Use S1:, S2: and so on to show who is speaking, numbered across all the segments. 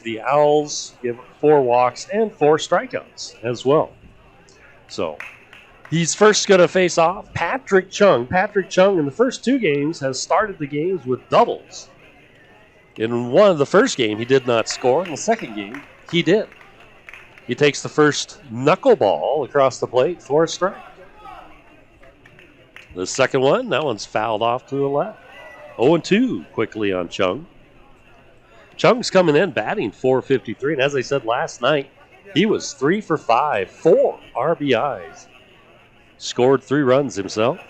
S1: The Owls give 4 walks and 4 strikeouts as well. So he's first going to face off Patrick Chung. Patrick Chung in the first 2 games has started the games with doubles. In the first game, he did not score. In the second game, he did. He takes the first knuckleball across the plate for a strike. The second one, that one's fouled off to the left. 0-2 quickly on Chung. Chung's coming in batting .453, and as I said last night, he was 3 for 5, 4 RBIs. Scored 3 runs himself.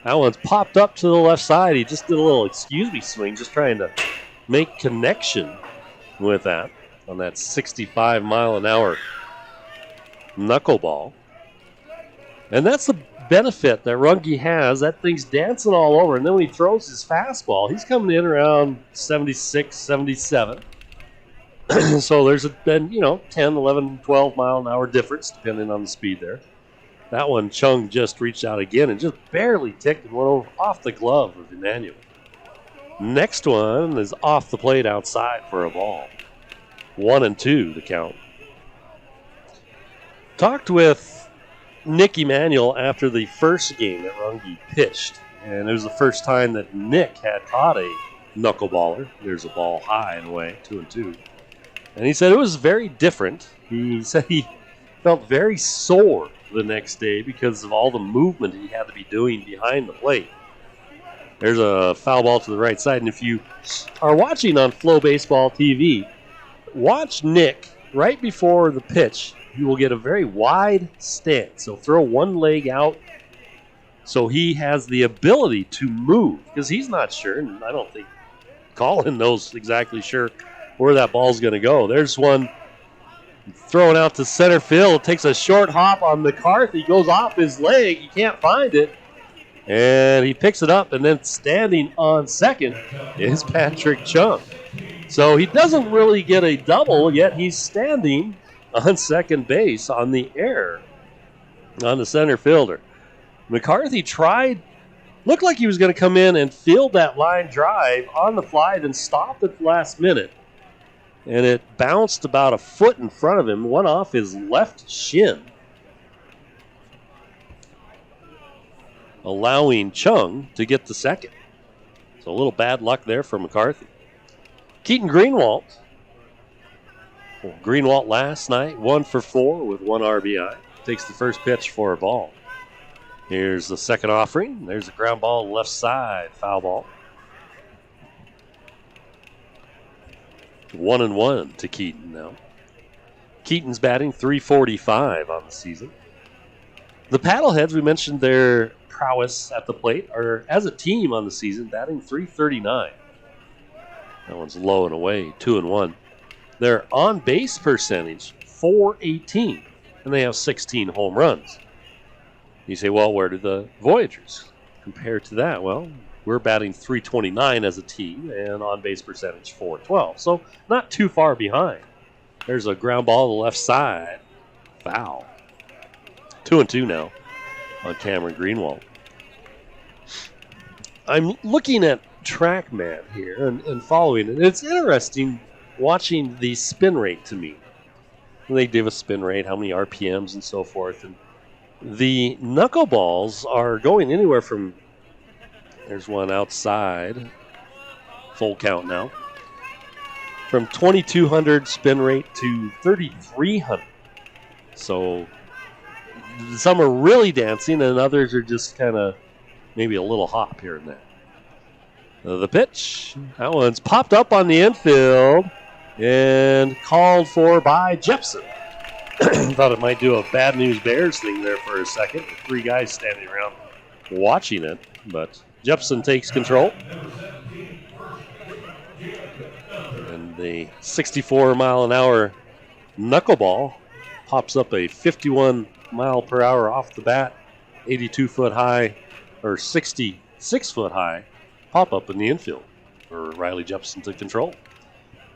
S1: That one's popped up to the left side. He just did a little excuse me swing, just trying to make connection with that on that 65-mile-an-hour knuckleball. And that's the benefit that Runge has. That thing's dancing all over. And then when he throws his fastball, he's coming in around 76, 77. So there's been, 10, 11, 12 mile an hour difference depending on the speed there. That one, Chung just reached out again and just barely ticked and went off the glove of Emmanuel. Next one is off the plate outside for a ball. 1-2 the count. Talked with Nick Emanuel after the first game that Runge pitched, and it was the first time that Nick had caught a knuckleballer. There's a ball high and away, 2-2. And he said it was very different. He said he felt very sore the next day because of all the movement he had to be doing behind the plate. There's a foul ball to the right side, and if you are watching on FloBaseball TV, watch Nick right before the pitch. He will get a very wide stance. He'll throw one leg out so he has the ability to move because he's not sure, and I don't think Colin knows exactly sure where that ball's going to go. There's one thrown out to center field. Takes a short hop on McCarthy. Goes off his leg. He can't find it. And he picks it up, and then standing on second is Patrick Chung. So he doesn't really get a double, yet he's standing on second base on the air on the center fielder. McCarthy looked like he was going to come in and field that line drive on the fly, then stopped at the last minute. And it bounced about a foot in front of him, went off his left shin, allowing Chung to get the second. So a little bad luck there for McCarthy. Keaton Greenwald. Greenwald last night, 1 for 4 with 1 RBI. Takes the first pitch for a ball. Here's the second offering. There's a ground ball left side, foul ball. 1-1 to Keaton now. Keaton's batting .345 on the season. The Paddleheads, we mentioned their prowess at the plate, are as a team on the season batting .339. That one's low and away, 2-1. Their on-base percentage, .418, and they have 16 home runs. You say, well, where do the Voyagers compare to that? Well, we're batting .329 as a team, and on-base percentage, .412. So not too far behind. There's a ground ball to the left side. Foul. 2-2 now on Cameron Greenwald. I'm looking at TrackMan here and following it. It's interesting watching the spin rate to me. They give a spin rate, how many RPMs and so forth. And the knuckleballs are going anywhere from, there's one outside, full count now, from 2,200 spin rate to 3,300. So some are really dancing and others are just kind of maybe a little hop here and there. The pitch, that one's popped up on the infield and called for by Jepson. Thought it might do a bad news Bears thing there for a second. 3 guys standing around watching it, but Jepson takes control. And the 64-mile-an-hour knuckleball pops up a 51-mile-per-hour off the bat, 82-foot high, or 66-foot high pop-up in the infield for Riley Jepson to control.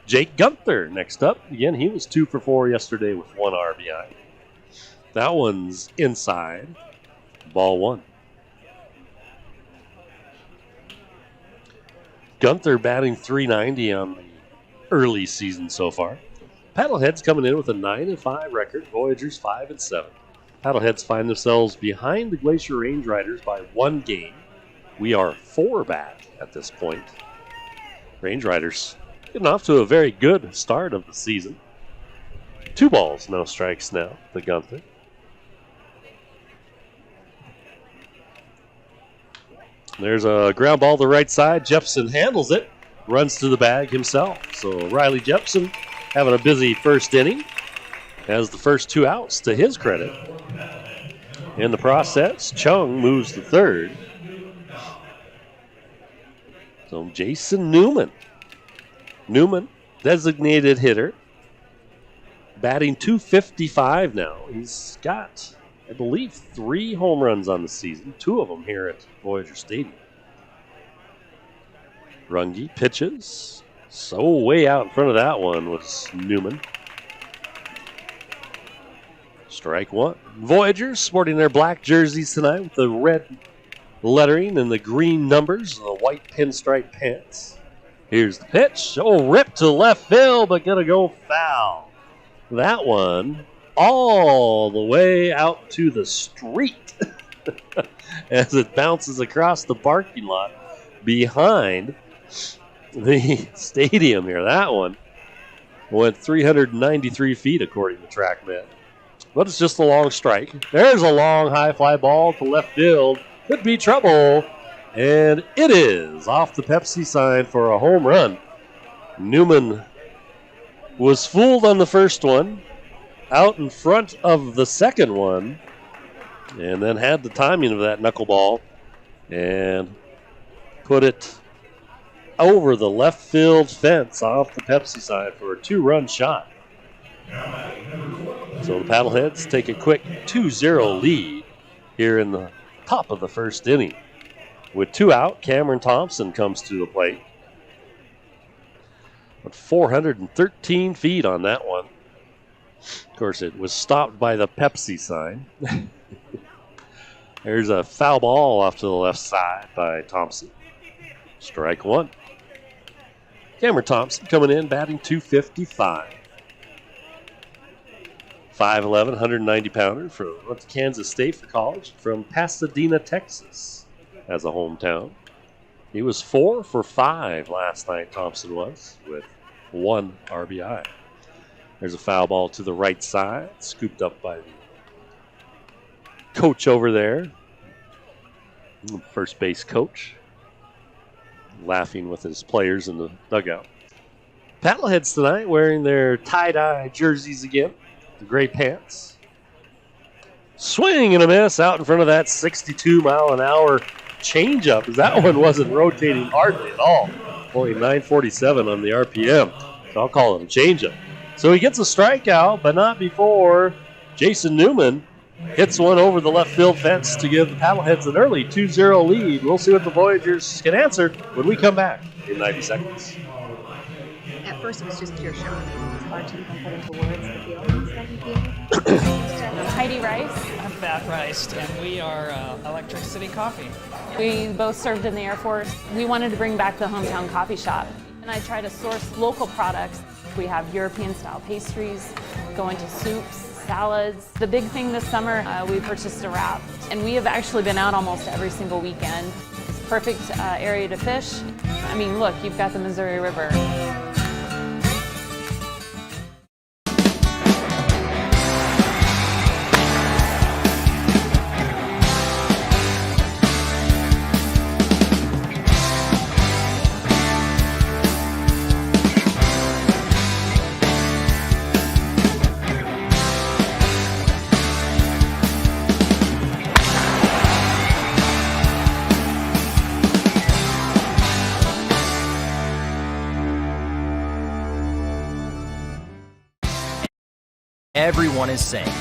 S1: Jake Gunther next up. Again, he was 2 for 4 yesterday with 1 RBI. That one's inside. Ball 1. Gunther batting .390 on the early season so far. Paddleheads coming in with a 9-5 record. Voyagers 5-7. Paddleheads find themselves behind the Glacier Range Riders by 1 game. We are 4 back at this point. Range Riders getting off to a very good start of the season. 2 balls, no strikes now. The Gunther. There's a ground ball to the right side. Jepson handles it, runs to the bag himself. So Riley Jepson having a busy first inning. Has the first 2 outs to his credit. In the process, Chung moves to third. So Jason Newman, designated hitter, batting .255 now. He's got, I believe, 3 home runs on the season, 2 of them here at Voyager Stadium. Runge pitches. So way out in front of that one was Newman. Strike 1. Voyagers sporting their black jerseys tonight with the red lettering and the green numbers, the white pinstripe pants. Here's the pitch. Oh, ripped to left field, but gonna go foul. That one all the way out to the street as it bounces across the parking lot behind the stadium here. That one went 393 feet according to TrackMan. But it's just a long strike. There's a long high fly ball to left field. Could be trouble. And it is off the Pepsi sign for a home run. Newman was fooled on the first one, out in front of the second one, and then had the timing of that knuckleball and put it over the left field fence off the Pepsi sign for a 2-run shot. So the Paddleheads take a quick 2-0 lead here in the top of the first inning. With 2 out, Cameron Thompson comes to the plate. But 413 feet on that one. Of course, it was stopped by the Pepsi sign. There's a foul ball off to the left side by Thompson. Strike 1. Cameron Thompson coming in, batting .255. 5'11", 190-pounder went to Kansas State for college from Pasadena, Texas as a hometown. He was 4 for 5 last night, Thompson was, with 1 RBI. There's a foul ball to the right side, scooped up by the coach over there, first base coach, laughing with his players in the dugout. Paddleheads tonight wearing their tie-dye jerseys again. The gray pants. Swing and a miss out in front of that 62-mile-an-hour changeup. That one wasn't rotating hardly at all. Only 947 on the RPM. So I'll call it a changeup. So he gets a strikeout, but not before Jason Newman hits one over the left field fence to give the Paddleheads an early 2-0 lead. We'll see what the Voyagers can answer when we come back in 90 seconds.
S2: At first, it was just pure shock. It's hard to even put into words the feelings that you feel.
S3: I'm Heidi Rice.
S4: I'm Fat Rice, and we are Electric City Coffee.
S3: We both served in the Air Force. We wanted to bring back the hometown coffee shop. And I try to source local products. We have European-style pastries, go into soups, salads. The big thing this summer, we purchased a wrap. And we have actually been out almost every single weekend. It's a perfect area to fish. I mean, look, you've got the Missouri River.
S5: Everyone is saying.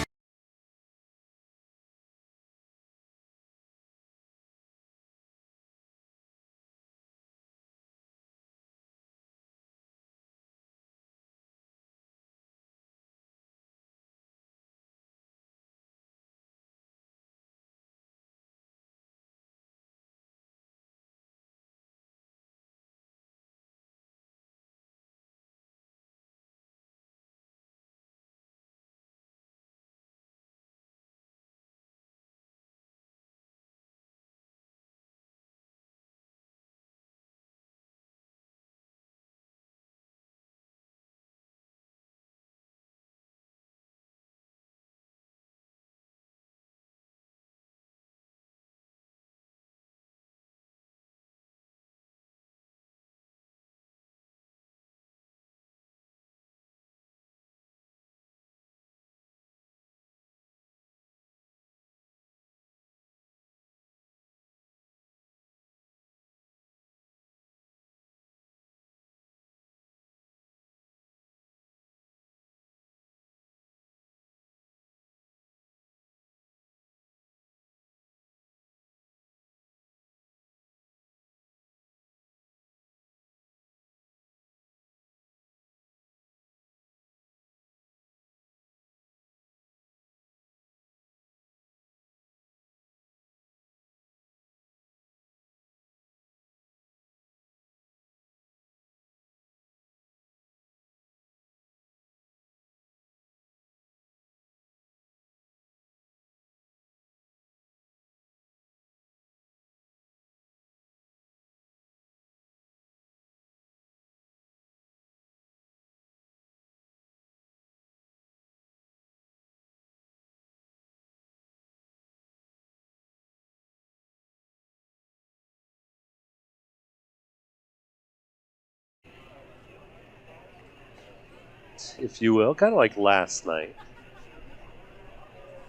S1: if you will, kind of like last night.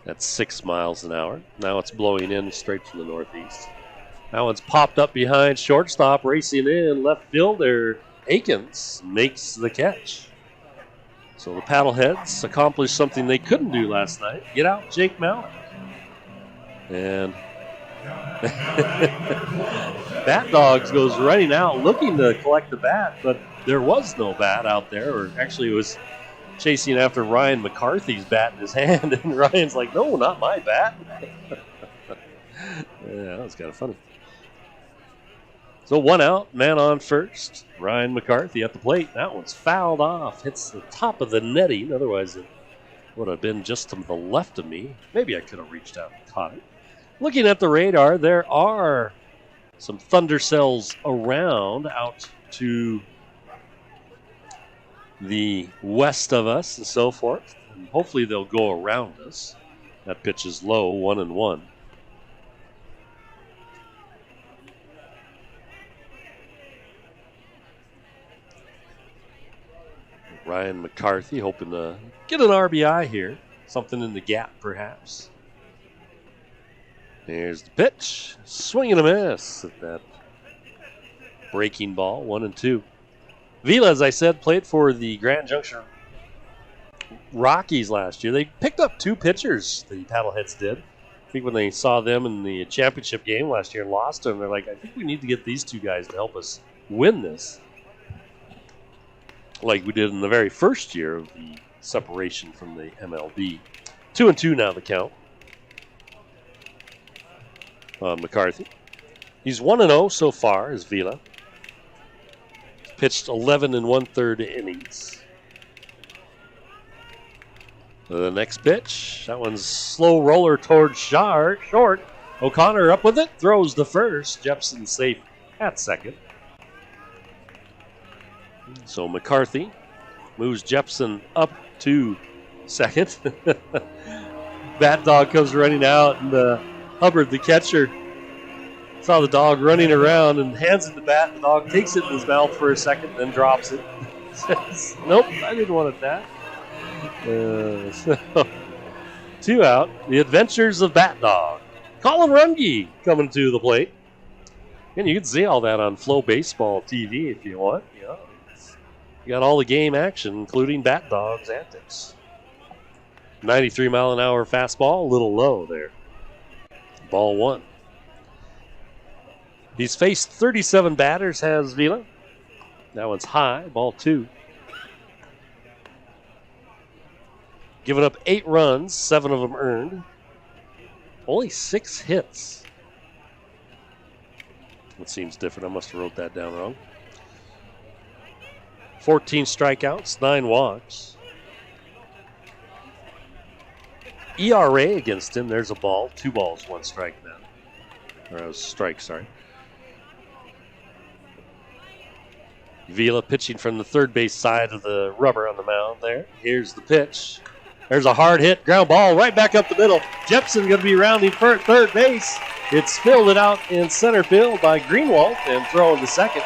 S1: At 6 miles an hour. Now it's blowing in straight from the northeast. That one's popped up behind shortstop, racing in. Left fielder Akins makes the catch. So the Paddleheads accomplished something they couldn't do last night. Get out Jake Malik. And Bat Dogs goes running out looking to collect the bat, but there was no bat out there, or actually it was chasing after Ryan McCarthy's bat in his hand, and Ryan's like, no, not my bat. Yeah, that was kind of funny. So 1 out, man on first. Ryan McCarthy at the plate. That one's fouled off. Hits the top of the netting. Otherwise, it would have been just to the left of me. Maybe I could have reached out and caught it. Looking at the radar, there are some thunder cells around out to the west of us and so forth. And hopefully they'll go around us. That pitch is low, 1-1. Ryan McCarthy hoping to get an RBI here. Something in the gap, perhaps. There's the pitch. Swing and a miss at that breaking ball, 1-2. Vila, as I said, played for the Grand Junction Rockies last year. They picked up 2 pitchers, the Paddleheads did. I think when they saw them in the championship game last year and lost them, they're like, I think we need to get these 2 guys to help us win this. Like we did in the very first year of the separation from the MLB. 2-2 now the count. McCarthy. He's 1-0 so far as Vila. Pitched 11 1/3 innings. The next pitch, that one's slow roller towards short. O'Connor up with it, throws the first. Jepson safe at second. So McCarthy moves Jepson up to second. Bat Dog comes running out, and Hubbard, the catcher, saw the dog running around and hands it the bat. The dog takes it in his mouth for a second, then drops it. Says, nope, I didn't want it that. So 2 out. The Adventures of Bat Dog. Colin Runge coming to the plate. And you can see all that on FloBaseball TV if you want. You know, you got all the game action, including Bat Dog's antics. 93-mile-an-hour fastball, a little low there. Ball 1. He's faced 37 batters, has Vila. That one's high, ball 2. Given up 8 runs, 7 of them earned. Only 6 hits. That seems different. I must have wrote that down wrong. 14 strikeouts, 9 walks. ERA against him, there's a ball. 2 balls, 1 strike now. Or a strike, sorry. Vila pitching from the third base side of the rubber on the mound there. Here's the pitch. There's a hard hit, ground ball right back up the middle. Jepson going to be rounding for third base. It's fielded out in center field by Greenwald and throwing to second.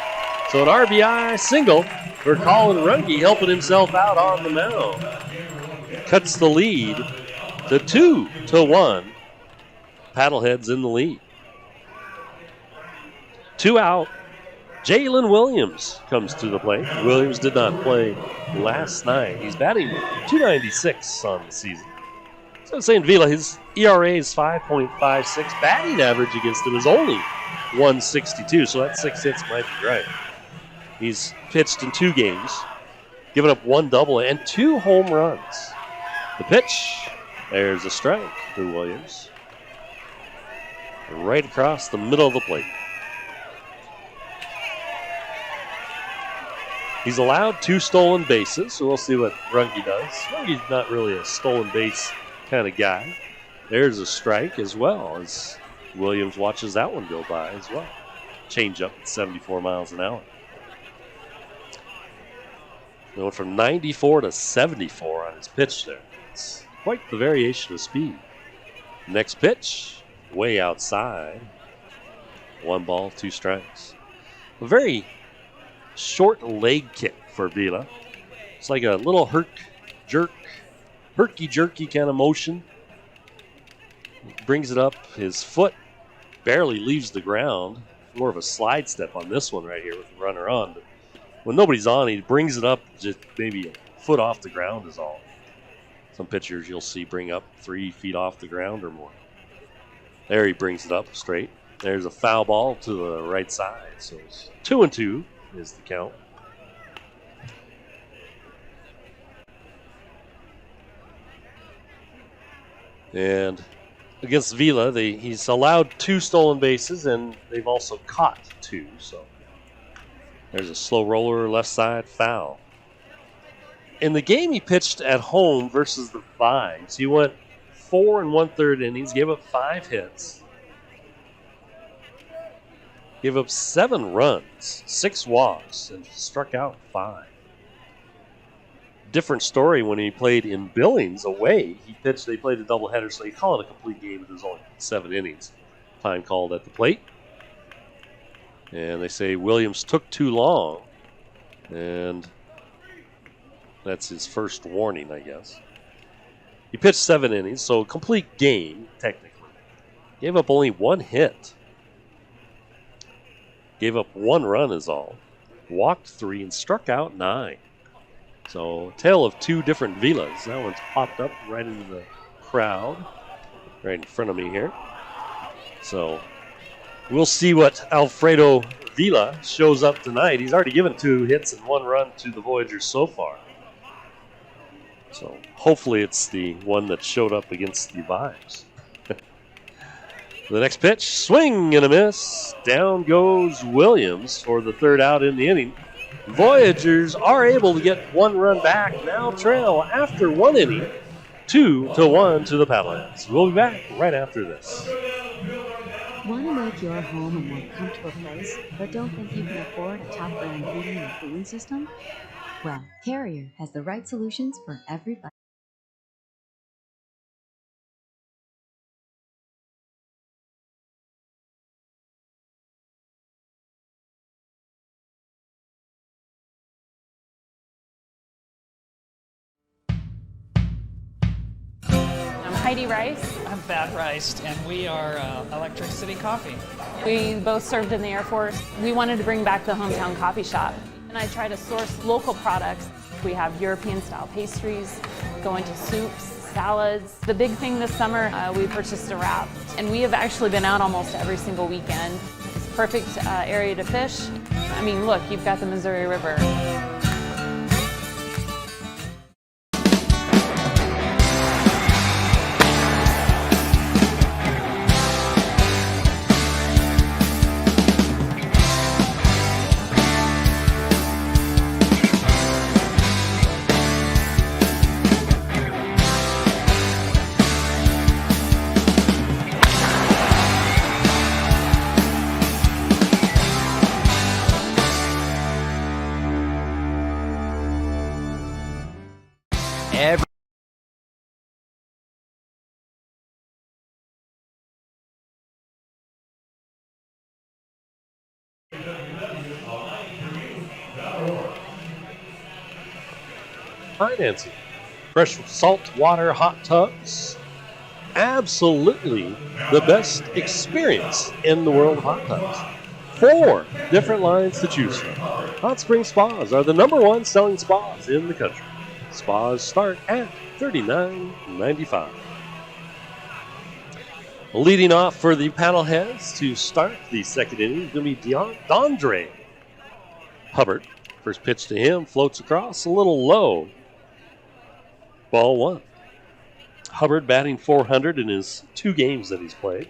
S1: So an RBI single for Colin Runge, helping himself out on the mound. Cuts the lead to 2-1. Paddleheads in the lead. 2 out. Jalen Williams comes to the plate. Williams did not play last night. He's batting .296 on the season. So I'm saying Vila, his ERA is 5.56. Batting average against him is only 162, so that 6 hits might be right. He's pitched in 2 games, given up 1 double and 2 home runs. The pitch, there's a strike to Williams. Right across the middle of the plate. He's allowed 2 stolen bases, so we'll see what Runge does. Runge's not really a stolen base kind of guy. There's a strike as well as Williams watches that one go by as well. Change up at 74 miles an hour. Going from 94 to 74 on his pitch there. It's quite the variation of speed. Next pitch, way outside. 1 ball, 2 strikes. A very short leg kick for Vila. It's like a little herky-jerky kind of motion. Brings it up. His foot barely leaves the ground. More of a slide step on this one right here with the runner on. But when nobody's on, he brings it up just maybe a foot off the ground is all. Some pitchers you'll see bring up 3 feet off the ground or more. There he brings it up straight. There's a foul ball to the right side. So it's 2-2 is the count. And against Vila, he's allowed 2 stolen bases, and they've also caught 2. So there's a slow roller left side foul. In the game he pitched at home versus the Vibes, he went 4 1/3 innings, gave up 5 hits, gave up 7 runs, 6 walks, and struck out 5. Different story when he played in Billings away. They played a doubleheader, so they call it a complete game, but there's only 7 innings. Time called at the plate. And they say Williams took too long, and that's his first warning, I guess. He pitched 7 innings, so complete game, technically. Gave up only 1 hit. Gave up 1 run is all. Walked 3 and struck out 9. So, tale of 2 different Vilas. That one's popped up right into the crowd, right in front of me here. So, we'll see what Alfredo Vila shows up tonight. He's already given 2 hits and 1 run to the Voyagers so far. So, hopefully it's the one that showed up against the Vibes. The next pitch, swing and a miss. Down goes Williams for the 3rd out in the inning. Voyagers are able to get 1 run back, now trail after 1 inning, 2-1 to the PaddleHeads. We'll be back right after this.
S6: Want to make your home a more comfortable place, but don't think you can afford a top-brand heating and cooling system? Well, Carrier has the right solutions for everybody.
S3: Heidi Rice.
S4: I'm Thad Rice, and we are Electric City Coffee.
S3: We both served in the Air Force. We wanted to bring back the hometown coffee shop. And I try to source local products. We have European-style pastries, go into soups, salads. The big thing this summer, we purchased a wrap. And we have actually been out almost every single weekend. It's a perfect area to fish. I mean, look, you've got the Missouri River.
S1: Financing. Fresh salt water hot tubs. Absolutely the best experience in the world of hot tubs. 4 different lines to choose from. Hot Spring Spas are the #1 selling spas in the country. Spas start at $39.95. Leading off for the PaddleHeads to start the 2nd inning is going to be Dondre Hubbard. First pitch to him, floats across, a little low. Ball 1. Hubbard batting .400 in his 2 games that he's played.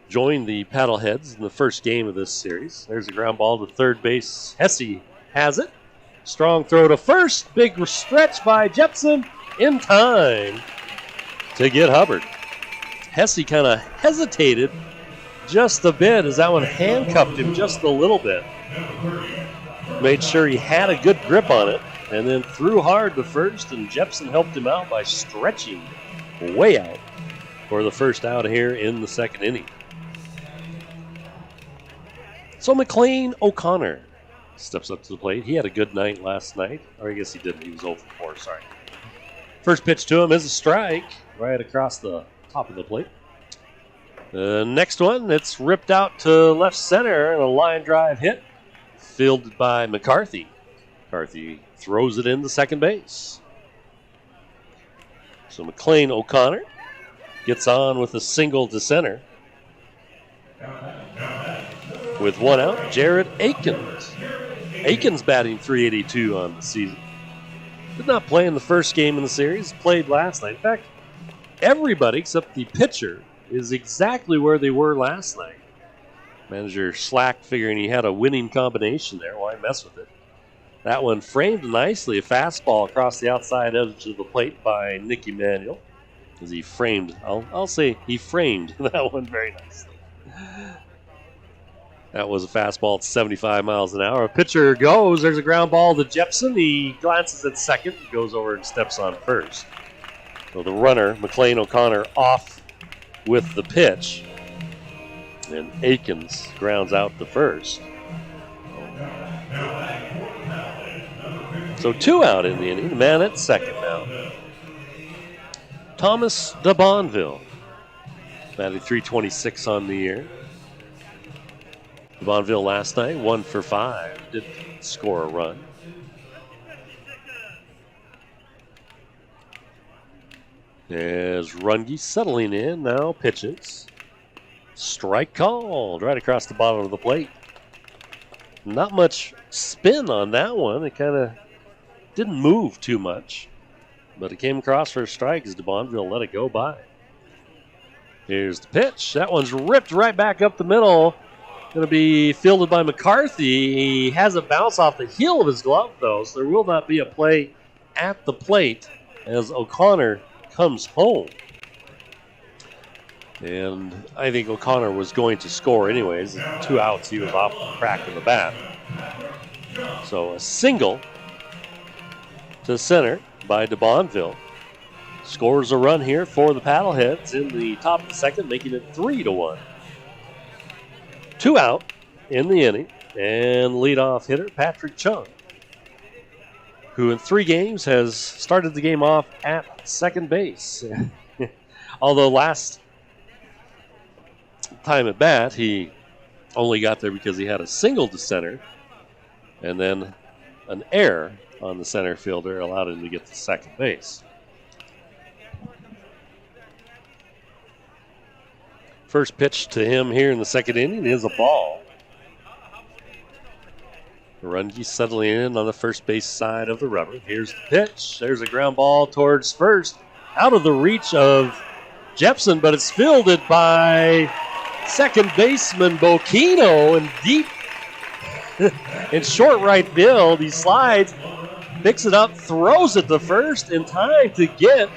S1: Joined the PaddleHeads in the first game of this series. There's a ground ball to third base. Hesse has it. Strong throw to first. Big stretch by Jepson in time to get Hubbard. Hesse kind of hesitated just a bit as that one handcuffed him just a little bit. Made sure he had a good grip on it and then threw hard to first, and Jepson helped him out by stretching way out for the first out here in the 2nd inning. So McLean O'Connor steps up to the plate. He had a good night last night. Or I guess he didn't. He was 0 for 4, sorry. First pitch to him is a strike right across the top of the plate. The next one, it's ripped out to left center and a line drive hit, fielded by McCarthy. McCarthy throws it into second base. So McLean O'Connor gets on with a single to center. With one out, Jared Akins. Akins batting .382 on the season. Did not play in the first game in the series, played last night. In fact, everybody except the pitcher is exactly where they were last night. Manager Slack figuring he had a winning combination there. Why mess with it? That one framed nicely. A fastball across the outside edge of the plate by Nicky Manuel. As he framed, I'll say he framed that one very nicely. That was a fastball at 75 miles an hour. A pitcher goes. There's a ground ball to Jepson. He glances at second, goes over and steps on first. So the runner, McLean O'Connor, off with the pitch. And Akins grounds out the first. So 2 out in the inning. The man at second now. Thomas de Bonville. Batted .326 on the year. De Bonville last night, 1 for 5. Didn't score a run. As Runge settling in, now pitches. Strike called right across the bottom of the plate. Not much spin on that one. It kind of didn't move too much. But it came across for a strike as de Bonville let it go by. Here's the pitch. That one's ripped right back up the middle. Going to be fielded by McCarthy. He has a bounce off the heel of his glove, though, so there will not be a play at the plate as O'Connor comes home. And I think O'Connor was going to score anyways. 2 outs, he was off the crack of the bat. So a single to center by de Bonville. Scores a run here for the Paddleheads in the top of the second, making it 3-1. 2 out in the inning, and leadoff hitter Patrick Chung, who in 3 games has started the game off at second base. Although last time at bat, he only got there because he had a single to center, and then an error on the center fielder allowed him to get to second base. First pitch to him here in the second inning is a ball. Runge settling in on the first base side of the rubber. Here's the pitch. There's a ground ball towards first. Out of the reach of Jepson, but it's fielded by second baseman Bocchino and deep in short right field. He slides, picks it up, throws it to first in time to get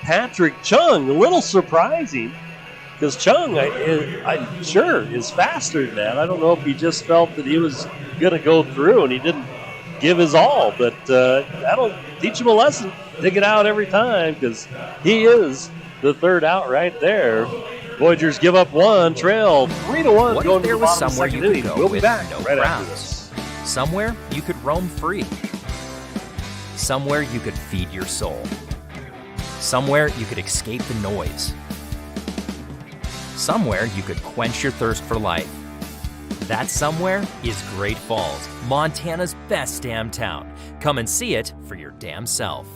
S1: Patrick Chung. A little surprising because Chung, I'm sure, is faster than that. I don't know if he just felt that he was going to go through and he didn't give his all, but that'll teach him a lesson. Dig it out every time because he is the third out right there. Voyagers give up 1, trail 3-1.
S5: What
S1: going
S5: if there
S1: to the
S5: was
S1: bottom
S5: somewhere
S1: of the
S5: you
S1: second
S5: could
S1: inning.
S5: go
S1: We'll be
S5: with
S1: back
S5: no
S1: right after
S5: crowds?
S1: this.
S5: Somewhere you could roam free. Somewhere you could feed your soul. Somewhere you could escape the noise. Somewhere you could quench your thirst for life. That somewhere is Great Falls, Montana's best damn town. Come and see it for your damn self.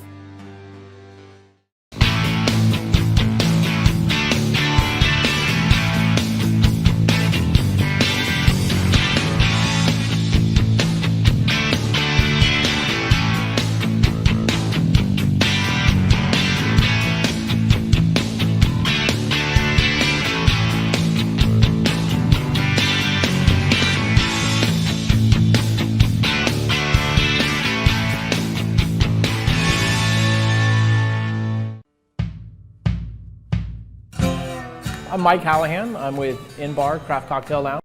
S7: I'm Mike Callahan. I'm with In Bar Craft Cocktail Lounge.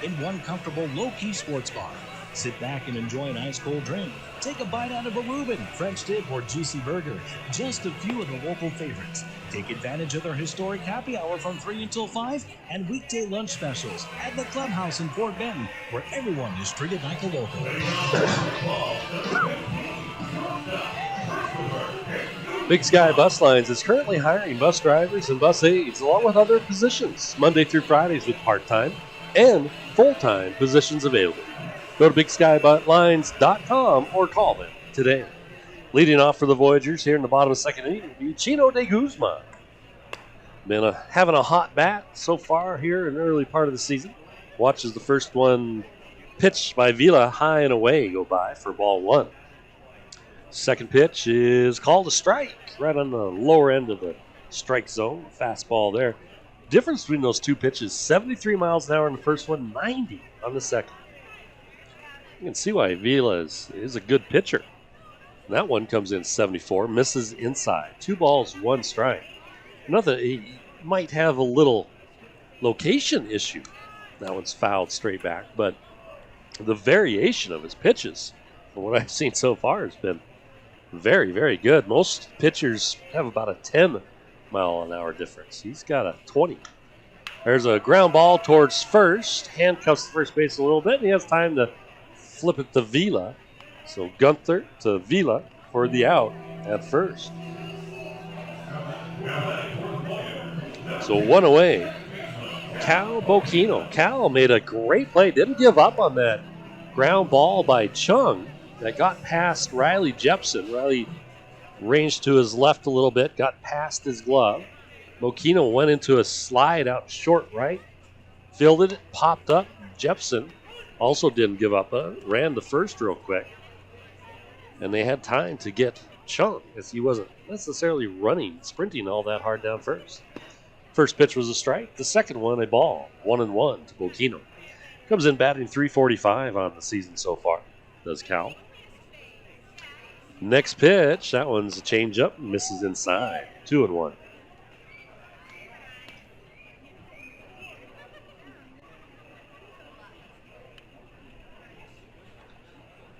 S8: In one comfortable, low-key sports bar, Sit back and enjoy an ice-cold drink. Take a bite out of a Reuben, French dip, or juicy burger. Just a few of the local favorites. Take advantage of their historic happy hour from 3 until 5 and weekday lunch specials at the Clubhouse in Fort Benton, where everyone is treated like a local.
S1: Big Sky Bus Lines is currently hiring bus drivers and bus aides along with other positions, Monday through Fridays with part-time and full-time positions available. Go to BigSkyBusLines.com or call them today. Leading off for the Voyagers here in the bottom of the second inning will be Chino de Guzman. Been having a hot bat so far here in the early part of the season. Watches the first one pitched by Vila high and away go by for ball one. Second pitch is called a strike, right on the lower end of the strike zone. Fastball there. Difference between those two pitches, 73 miles an hour in the first one, 90 on the second. You can see why Vila is a good pitcher. And that one comes in 74, misses inside. 2 balls, 1 strike. He might have a little location issue. That one's fouled straight back, but the variation of his pitches, from what I've seen so far, has been very, very good. Most pitchers have about a 10-mile-an-hour difference. He's got a 20. There's a ground ball towards first. Handcuffs the first base a little bit, and he has time to flip it to Vila. So Gunther to Vila for the out at first. So one away. Cal Bocchino. Cal made a great play. Didn't give up on that ground ball by Chung that got past Riley Jepson. Riley ranged to his left a little bit, got past his glove. Bocchino went into a slide out short right, fielded it, popped up. Jepson also didn't give up, ran the first real quick. And they had time to get Chung, as he wasn't necessarily sprinting all that hard down first. First pitch was a strike. The second one, a ball. 1-1 to Bocchino. Comes in batting .345 on the season so far, does Cal. Next pitch, that one's a changeup, misses inside. 2-1.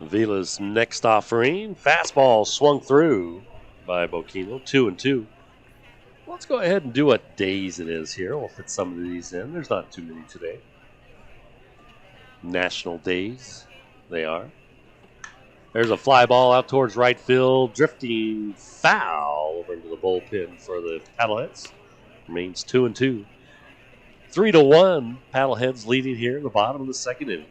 S1: Vila's next offering, fastball swung through by Bocchino. 2-2. Let's go ahead and do what days it is here. We'll fit some of these in. There's not too many today. National days, they are. There's a fly ball out towards right field, drifting foul over into the bullpen for the PaddleHeads. Remains 2-2. 3-1. PaddleHeads leading here in the bottom of the second inning.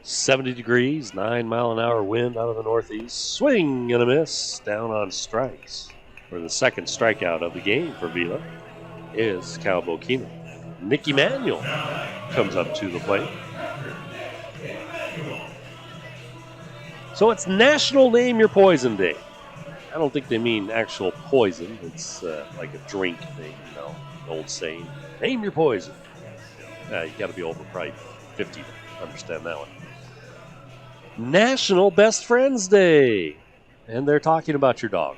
S1: 70 degrees, 9-mile-an-hour wind out of the northeast. Swing and a miss, down on strikes. For the second strikeout of the game for Vila is Cal Bocchino. Nicky Manuel comes up to the plate. So it's National Name Your Poison Day. I don't think they mean actual poison. It's like a drink thing, an old saying. Name your poison. You got to be over probably 50 to understand that one. National Best Friends Day. And they're talking about your dog.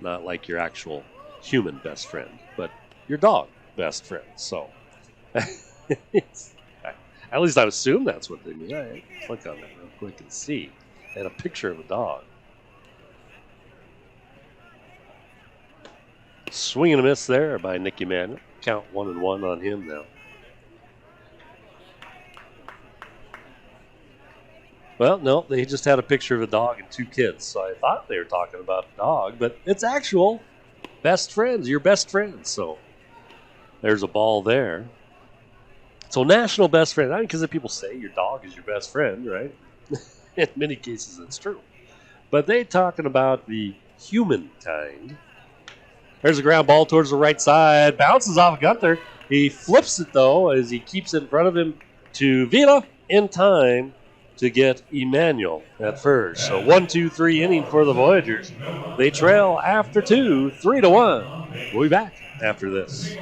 S1: Not like your actual human best friend, but your dog best friend. So, at least I assume that's what they mean. I click on that real quick and see. They had a picture of a dog. Swing and a miss there by Nicky Manuel. Count 1-1 on him now. Well, no, they just had a picture of a dog and 2 kids, so I thought they were talking about a dog, but it's actual best friends, your best friends. So there's a ball there. So National Best Friend, I mean, because people say your dog is your best friend, right? In many cases, it's true. But they're talking about the human kind. There's a ground ball towards the right side, bounces off Gunther. He flips it, though, as he keeps it in front of him to Vila in time to get Emmanuel at first. So 1-2-3 inning for the Voyagers. They trail after 2, 3-1. We'll be back after this.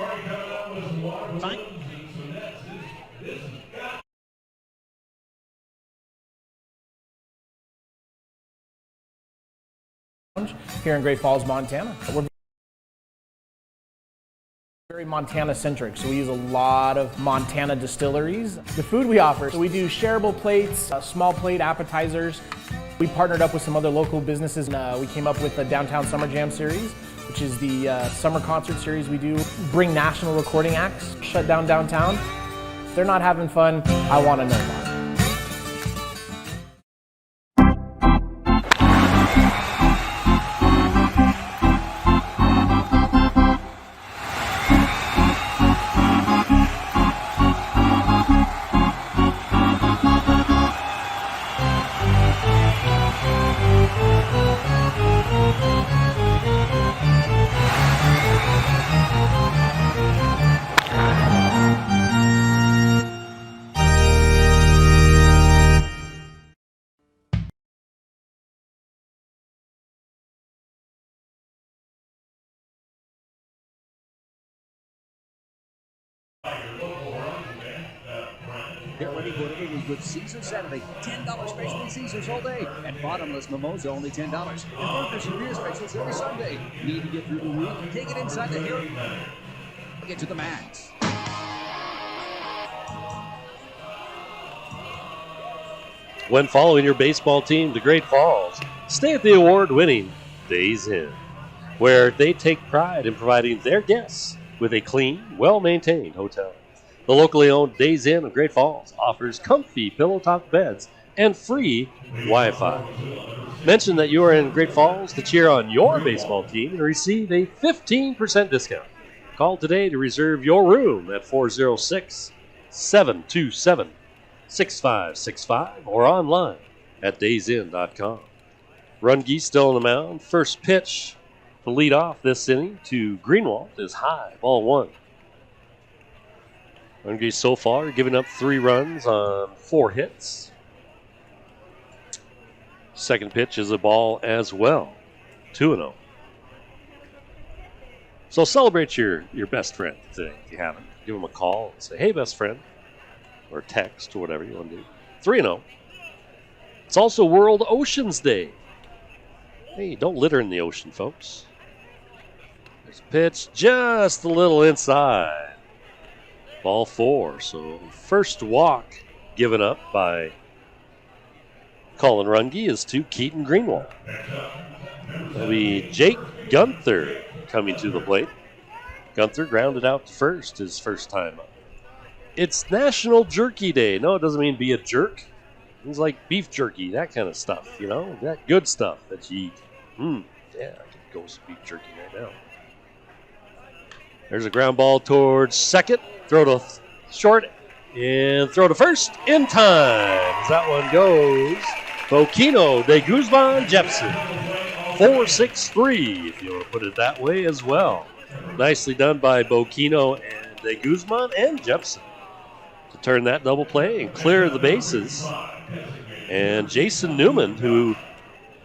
S7: Here in Great Falls, Montana. We're Very Montana-centric, so we use a lot of Montana distilleries. The food we offer, so we do shareable plates, small plate appetizers. We partnered up with some other local businesses, and we came up with the Downtown Summer Jam series, which is the summer concert series we do. Bring national recording acts, shut down downtown. If they're not having fun, I want to know about it.
S9: Get ready for delivery with Caesar Saturday. $10 special Caesars all day. And bottomless mimosa only $10. And burgers and beer specials every Sunday. Need to get through the week? Take it inside the Hero. Get to the max.
S1: When following your baseball team to Great Falls, stay at the award-winning Days Inn, where they take pride in providing their guests with a clean, well-maintained hotel. The locally owned Days Inn of Great Falls offers comfy pillow-top beds and free Wi-Fi. Mention that you are in Great Falls to cheer on your baseball team and receive a 15% discount. Call today to reserve your room at 406-727-6565 or online at daysinn.com. Runge still on the mound. First pitch to lead off this inning to Greenwald is high, ball one. Runge so far giving up 3 runs on 4 hits. Second pitch is a ball as well, 2-0. So celebrate your best friend today if you haven't. Give him a call and say, hey, best friend, or text or whatever you want to do. 3-0. It's also World Oceans Day. Hey, don't litter in the ocean, folks. There's a pitch just a little inside. Ball 4. So first walk given up by Colin Runge is to Keaton Greenwald. That'll be Jake Gunther coming to the plate. Gunther grounded out to first his first time up. It's National Jerky Day. No, it doesn't mean be a jerk. It's like beef jerky, that kind of stuff, you know? That good stuff that you eat. Yeah, I could go some beef jerky right now. There's a ground ball towards second. Throw to short and throw to first in time. As that one goes, Boquino de Guzman Jepson. 4-6-3, if you want to put it that way as well. Nicely done by Boquino and de Guzman and Jepson to turn that double play and clear the bases. And Jason Newman, who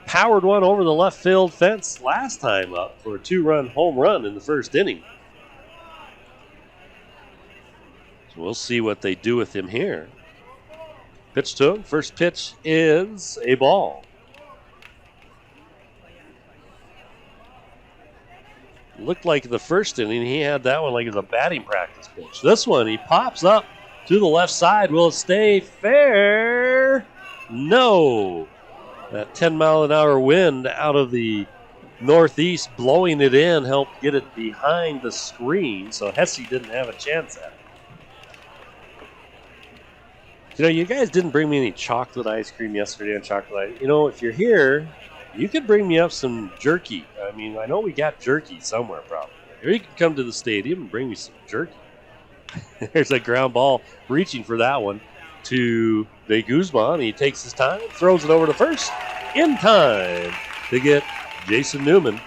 S1: powered one over the left field fence last time up for a 2-run home run in the first inning. So we'll see what they do with him here. Pitch to him. First pitch is a ball. Looked like the first inning he had that one like it was a batting practice pitch. This one he pops up to the left side. Will it stay fair? No. That 10-mile-an-hour wind out of the northeast blowing it in helped get it behind the screen, so Hesse didn't have a chance at it. You know, you guys didn't bring me any chocolate ice cream yesterday on chocolate ice. You know, if you're here, you could bring me up some jerky. I mean, I know we got jerky somewhere probably. Or you could come to the stadium and bring me some jerky. There's a ground ball reaching for that one to de Guzman. He takes his time, throws it over to first in time to get Jason Newman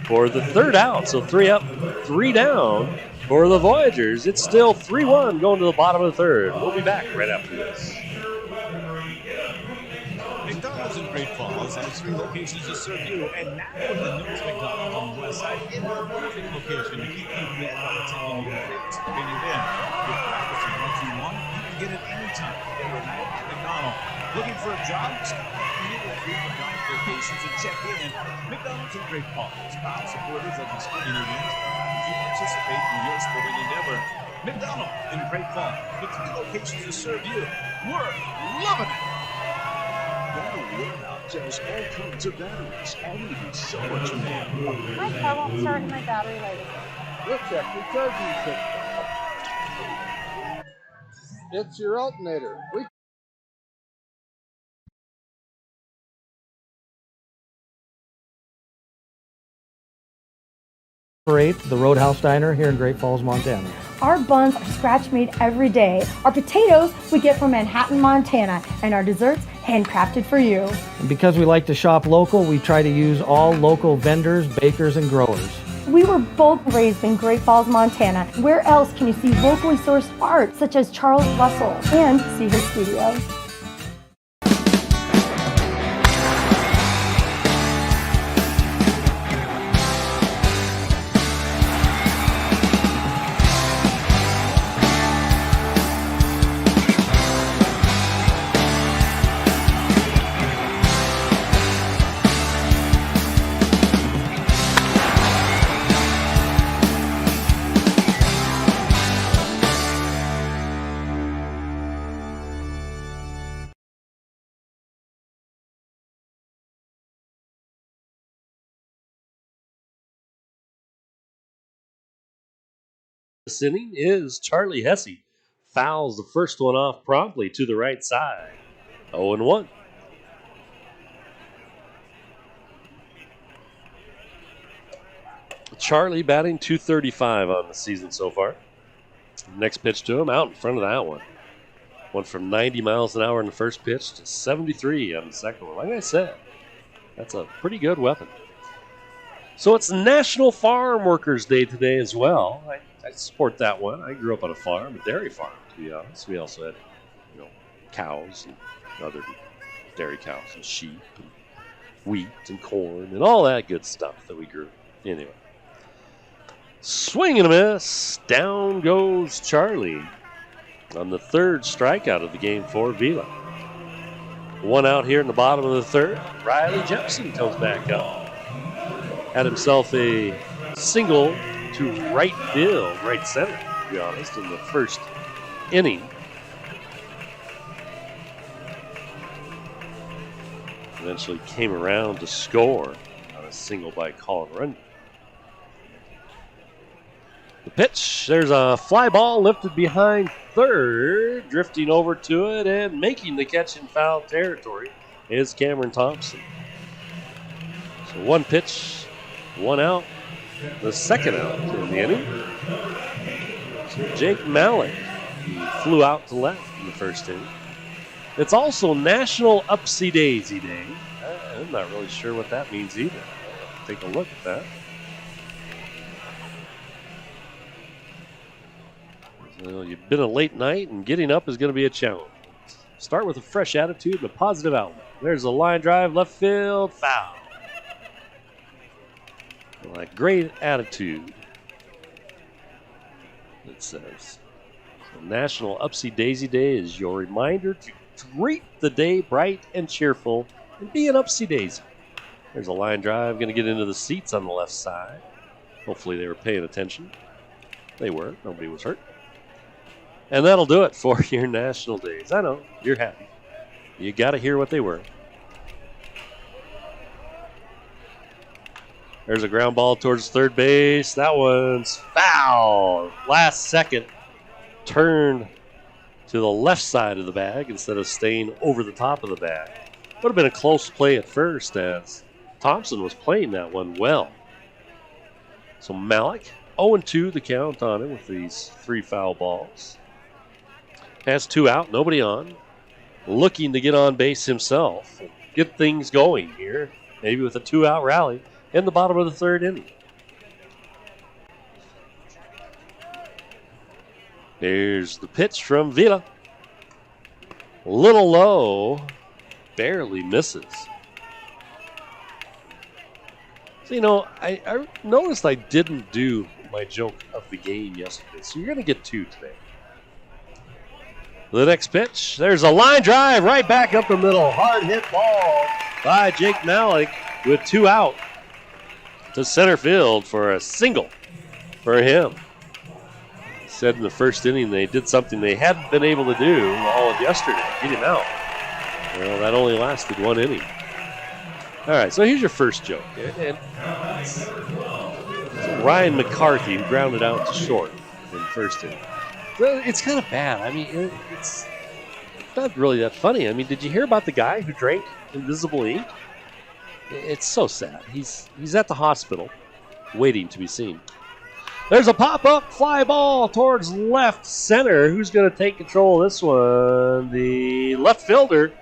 S1: for the third out. So 3 up, 3 down for the Voyagers. It's still 3-1 going to the bottom of the third. We'll be back right after this.
S8: McDonald's in Great Falls has 3 locations to serve you, and now with the newest McDonald's on the west side in the perfect location to keep you met while attending your favorites. When you're in, your breakfast is what you want. You can get it anytime, every night at McDonald's. Looking for a job? Stop by and meet with 3 McDonald's for locations and check in. McDonald's and Great Falls, proud supporters of the sporting event. If you participate in your sporting endeavor, McDonald's in Great Falls, with 3 locations to serve you. We're loving it.
S10: Battery Warehouse has all kinds of batteries, and we do so much more.
S2: My car won't start and my battery light.
S11: We'll check your charging system. It's your alternator.
S12: Operate the Roadhouse Diner here in Great Falls, Montana.
S13: Our buns are scratch made every day. Our potatoes we get from Manhattan, Montana, and our desserts handcrafted for you.
S12: And because we like to shop local, we try to use all local vendors, bakers, and growers.
S13: We were both raised in Great Falls, Montana. Where else can you see locally sourced art such as Charles Russell and see his studio?
S1: This inning is Charlie Hesse. Fouls the first one off promptly to the right side. 0-1. Charlie batting .235 on the season so far. Next pitch to him, out in front of that one. Went from 90 miles an hour in the first pitch to 73 on the second one. Like I said, that's a pretty good weapon. So it's National Farm Workers Day today as well. I support that one. I grew up on a farm, a dairy farm, to be honest. We also had, cows and other dairy cows and sheep and wheat and corn and all that good stuff that we grew. Anyway. Swing and a miss. Down goes Charlie on the third strikeout of the game for Vila. One out here in the bottom of the third. Riley Jepson comes back up. Had himself a single to right field, right center, to be honest, in the first inning. Eventually came around to score on a single by Colin Runyon. The pitch, there's a fly ball lifted behind third, drifting over to it and making the catch in foul territory is Cameron Thompson. So one pitch, one out. The second out in the inning. So Jake Malik, he flew out to left in the first inning. It's also National Upsy Daisy Day. I'm not really sure what that means either. Take a look at that. Well, you've been a late night and getting up is going to be a challenge. Start with a fresh attitude and a positive outlook. There's a line drive, left field, foul. Like great attitude, it says. So National Upsy Daisy Day is your reminder to treat the day bright and cheerful and be an upsy daisy. There's a line drive, going to get into the seats on the left side. Hopefully they were paying attention. They were. Nobody was hurt. And that'll do it for your national days. I know, you're happy. You got to hear what they were. There's a ground ball towards third base. That one's foul. Last second, turn to the left side of the bag instead of staying over the top of the bag. Would have been a close play at first as Thompson was playing that one well. So Malik, 0-2 the count on him with these 3 foul balls. Has 2 out, nobody on. Looking to get on base himself. Get things going here. Maybe with a 2-out rally in the bottom of the third inning. Here's the pitch from Vila. Little low, barely misses. So, I noticed I didn't do my joke of the game yesterday, so you're going to get 2 today. The next pitch, there's a line drive right back up the middle. Hard hit ball by Jake Malik with 2 out to center field for a single for him. He said in the first inning they did something they hadn't been able to do all of yesterday, get him out. Well, that only lasted 1 inning. All right, so here's your first joke. And it's Ryan McCarthy, who grounded out to short in the first inning. Well, it's kind of bad. I mean, it's not really that funny. I mean, did you hear about the guy who drank invisible ink? It's so sad. He's at the hospital waiting to be seen. There's a pop-up fly ball towards left center. Who's going to take control of this one? The left fielder,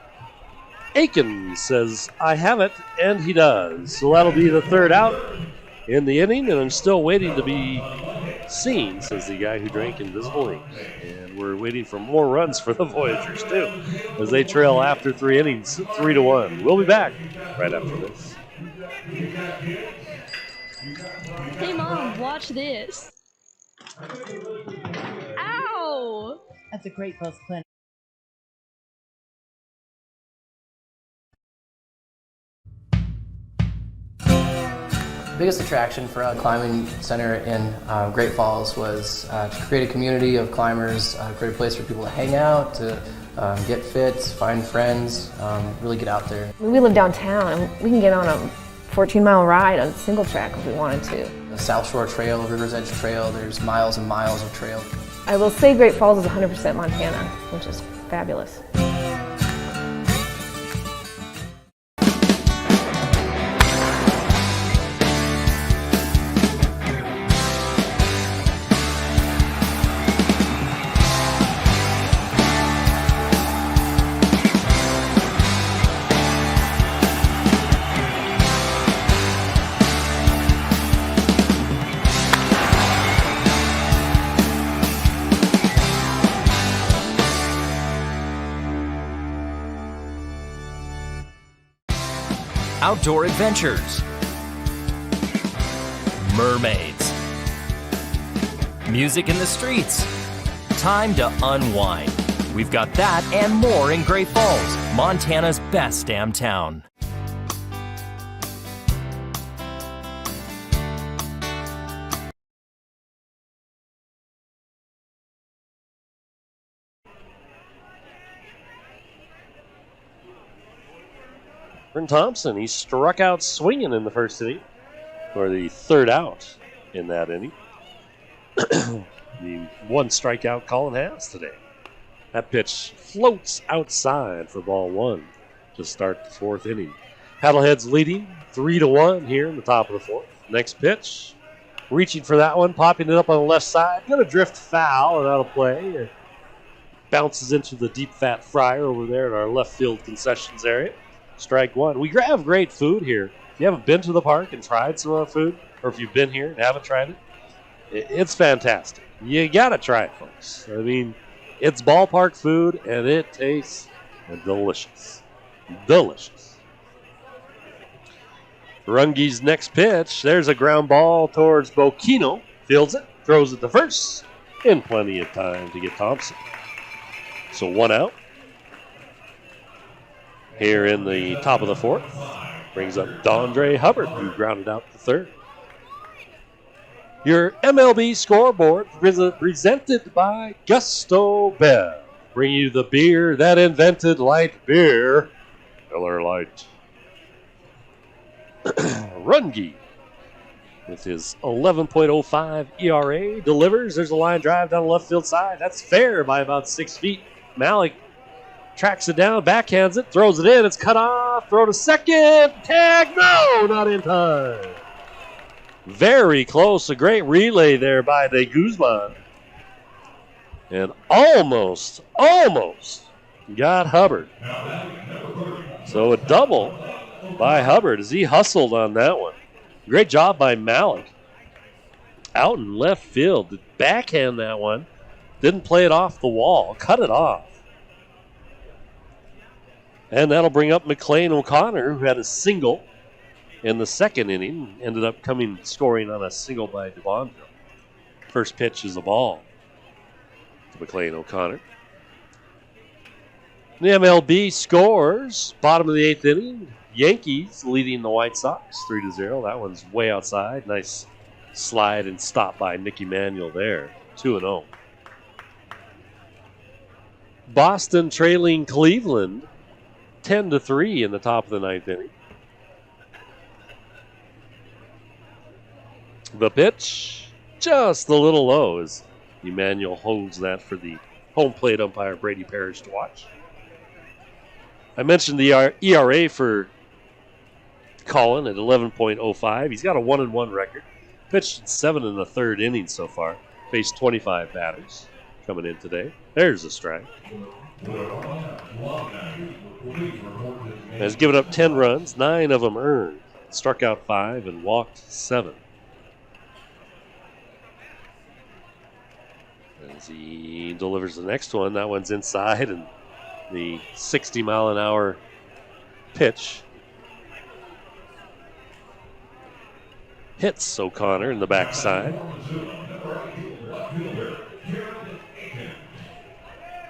S1: Aiken, says, I have it, and he does. So that'll be the 3rd out in the inning, and I'm still waiting to be seen, says the guy who drank invisible ink. And we're waiting for more runs for the Voyagers, too, as they trail after 3 innings, 3-1. We'll be back right after this.
S14: Hey, Mom, watch this. Ow!
S15: That's a great buzz clinic.
S16: The biggest attraction for a climbing center in Great Falls was to create a community of climbers, create a place for people to hang out, to get fit, find friends, really get out there.
S17: We live downtown and we can get on a 14-mile ride on single track if we wanted to.
S16: The South Shore Trail, River's Edge Trail, there's miles and miles of trail.
S17: I will say Great Falls is 100% Montana, which is fabulous.
S5: Outdoor adventures, mermaids, music in the streets. Time to unwind. We've got that and more in Great Falls, Montana's best damn town.
S1: Bryn Thompson, he struck out swinging in the first inning, or the 3rd out in that inning. The 1 strikeout Colin has today. That pitch floats outside for ball 1 to start the 4th inning. PaddleHeads leading 3-1 here in the top of the 4th. Next pitch, reaching for that one, popping it up on the left side. Going to drift foul, and that'll play. It bounces into the deep fat fryer over there in our left field concessions area. Strike 1. We have great food here. If you haven't been to the park and tried some of our food, or if you've been here and haven't tried it, it's fantastic. You got to try it, folks. I mean, it's ballpark food, and it tastes delicious. Delicious. Runge's next pitch. There's a ground ball towards Bokino. Fields it, throws it to first, in plenty of time to get Thompson. So 1 out. Here in the top of the 4th, brings up Dondre Hubbard, who grounded out the 3rd. Your MLB scoreboard presented by Gusto Bev. Bring you the beer that invented light beer, Miller Lite. Runge, with his 11.05 ERA, delivers. There's a line drive down the left field side. That's fair by about 6 feet. Malik tracks it down, backhands it, throws it in. It's cut off. Throw to second. Tag. No, not in time. Very close. A great relay there by De Guzman. And almost got Hubbard. So a double by Hubbard as he hustled on that one. Great job by Malik. Out in left field. Did backhand that one. Didn't play it off the wall. Cut it off. And that'll bring up McLean O'Connor, who had a single in the 2nd inning. Ended up scoring on a single by DeBonville. First pitch is a ball to McLean O'Connor. The MLB scores. Bottom of the 8th inning. Yankees leading the White Sox 3-0. That one's way outside. Nice slide and stop by Nicky Manuel there. 2-0. Boston trailing Cleveland 10-3 in the top of the ninth inning. The pitch, just a little low as Emmanuel holds that for the home plate umpire Brady Parrish to watch. I mentioned the ERA for Colin at 11.05. He's got a 1-1 record. Pitched 7 1/3 innings so far. Faced 25 batters coming in today. There's a strike. Has given up 10 runs, 9 of them earned. Struck out 5 and walked 7. As he delivers the next one, that one's inside, and the 60-mile-an-hour pitch hits O'Connor in the backside.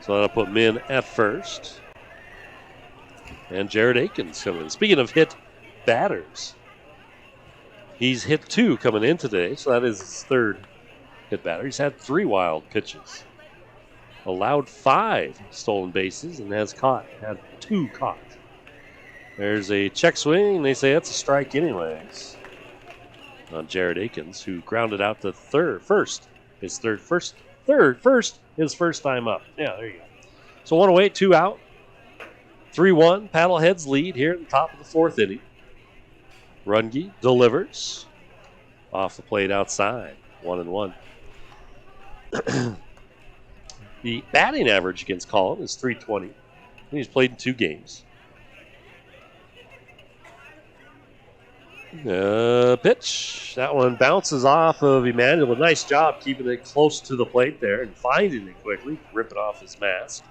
S1: So that'll put Min at first. And Jared Akins coming in. Speaking of hit batters, he's hit 2 coming in today, so that is his third hit batter. He's had 3 wild pitches. Allowed 5 stolen bases and had 2 caught. There's a check swing. They say that's a strike anyways on Jared Akins, who grounded out to first. His first time up. Yeah, there you go. So 1 away, 2 out. 3-1. Paddleheads lead here at the top of the 4th inning. Runge delivers off the plate outside. 1-1. The batting average against Colin is .320. He's played in 2 games. Pitch. That one bounces off of Emmanuel. A nice job keeping it close to the plate there and finding it quickly. Rip it off his mask.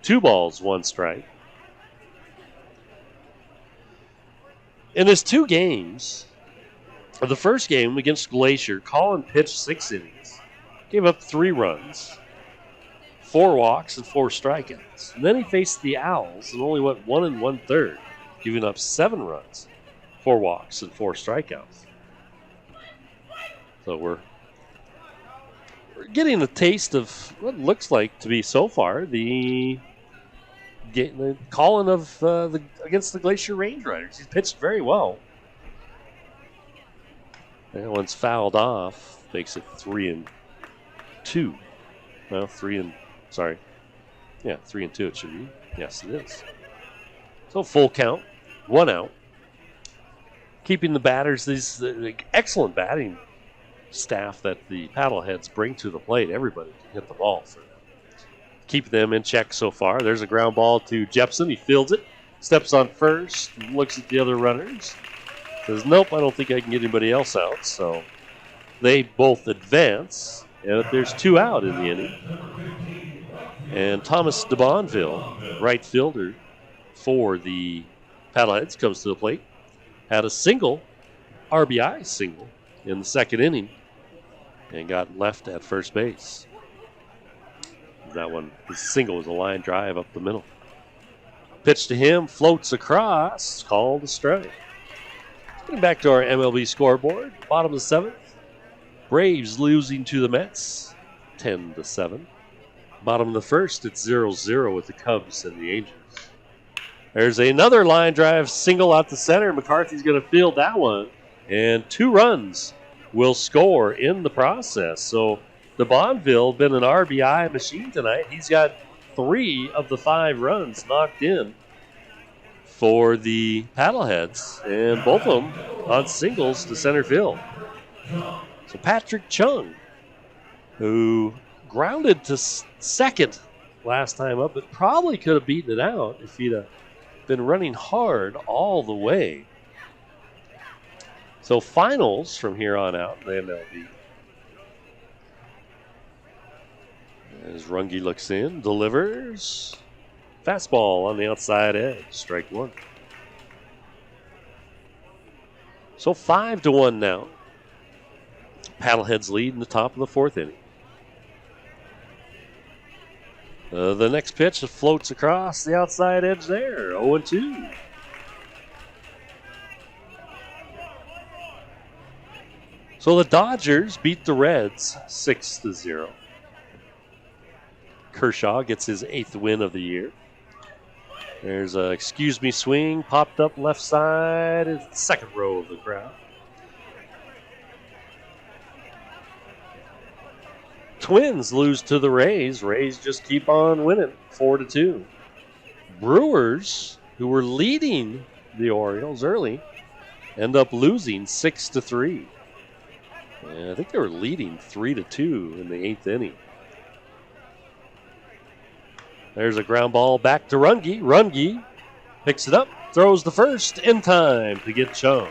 S1: 2 balls, 1 strike. In his 2 games, the first game against Glacier, Colin pitched 6 innings. Gave up 3 runs, 4 walks, and 4 strikeouts. And then he faced the Owls and only went 1 1/3, giving up 7 runs, 4 walks, and 4 strikeouts. So we're getting a taste of what looks like to be so far the Colin of against the Glacier Range Riders. He's pitched very well. That one's fouled off, makes it 3-2. Well, 3-2 it should be. Yes, it is. So full count, 1 out. Keeping the batters, the excellent batting staff that the Paddleheads bring to the plate. Everybody can hit the ball for them. Keep them in check so far. There's a ground ball to Jepson. He fields it, steps on first, looks at the other runners. Says, nope, I don't think I can get anybody else out. So they both advance, and there's 2 out in the inning. And Thomas DeBonville, right fielder for the Paddleheads, comes to the plate. Had a RBI single in the 2nd inning, and got left at first base. That one, his single was a line drive up the middle. Pitch to him, floats across, called a strike. Getting back to our MLB scoreboard, bottom of the 7th. Braves losing to the Mets, 10-7. Bottom of the 1st, it's 0-0 with the Cubs and the Angels. There's another line drive single out to center. McCarthy's going to field that one, and 2 runs will score in the process. So DeBonville been an RBI machine tonight. He's got 3 of the 5 runs knocked in for the Paddleheads, and both of them on singles to center field. So Patrick Chung, who grounded to second last time up, but probably could have beaten it out if he'd have been running hard all the way. So finals from here on out in the MLB. As Runge looks in, delivers. Fastball on the outside edge, strike 1. So 5-1 now. Paddleheads lead in the top of the 4th inning. The next pitch floats across the outside edge there, 0-2. So the Dodgers beat the Reds 6-0. Kershaw gets his 8th win of the year. There's a excuse me swing popped up left side. It's the second row of the crowd. Twins lose to the Rays. Rays just keep on winning 4-2. Brewers, who were leading the Orioles early, end up losing 6-3. And I think they were leading 3-2 in the 8th inning. There's a ground ball back to Runge. Runge picks it up, throws the first in time to get Chung.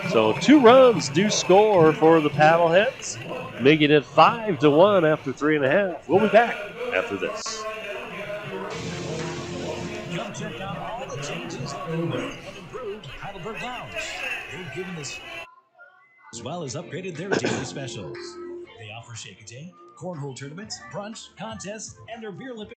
S1: So 2 runs do score for the Paddleheads, making it 5-1 after 3.5. We'll be back after this.
S8: Come check out all the changes in the new and improved Heidelberg Lounge. They've given us as well as upgraded their daily specials. They offer shake a day, cornhole tournaments, brunch, contests, and their beer Olympics.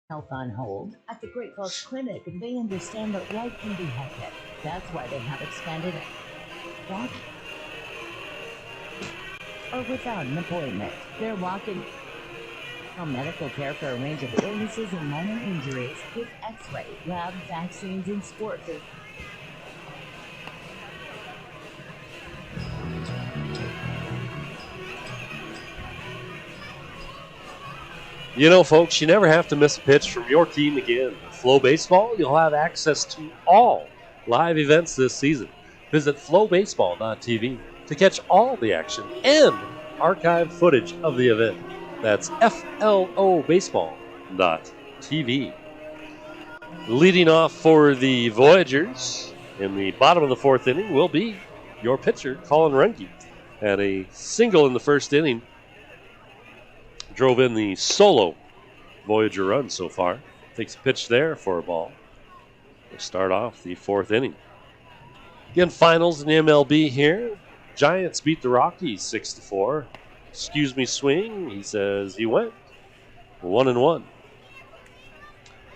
S15: Health on hold. At the Great Falls Clinic, they understand that life can be hectic. That's why they have expanded walking. Or without an appointment. They're walking medical care for a range of illnesses and minor injuries with x-ray, lab, vaccines, and sports.
S1: You know, folks, you never have to miss a pitch from your team again. With FloBaseball, you'll have access to all live events this season. Visit FloBaseball.tv to catch all the action and archived footage of the event. That's FLOBaseball.tv. Leading off for the Voyagers in the bottom of the 4th inning will be your pitcher, Colin Runge. Had a single in the 1st inning. Drove in the solo Voyager run so far. Takes a pitch there for a ball. We'll start off the 4th inning. Again, finals in the MLB here. Giants beat the Rockies 6-4. Excuse me, swing. He says he went 1-1.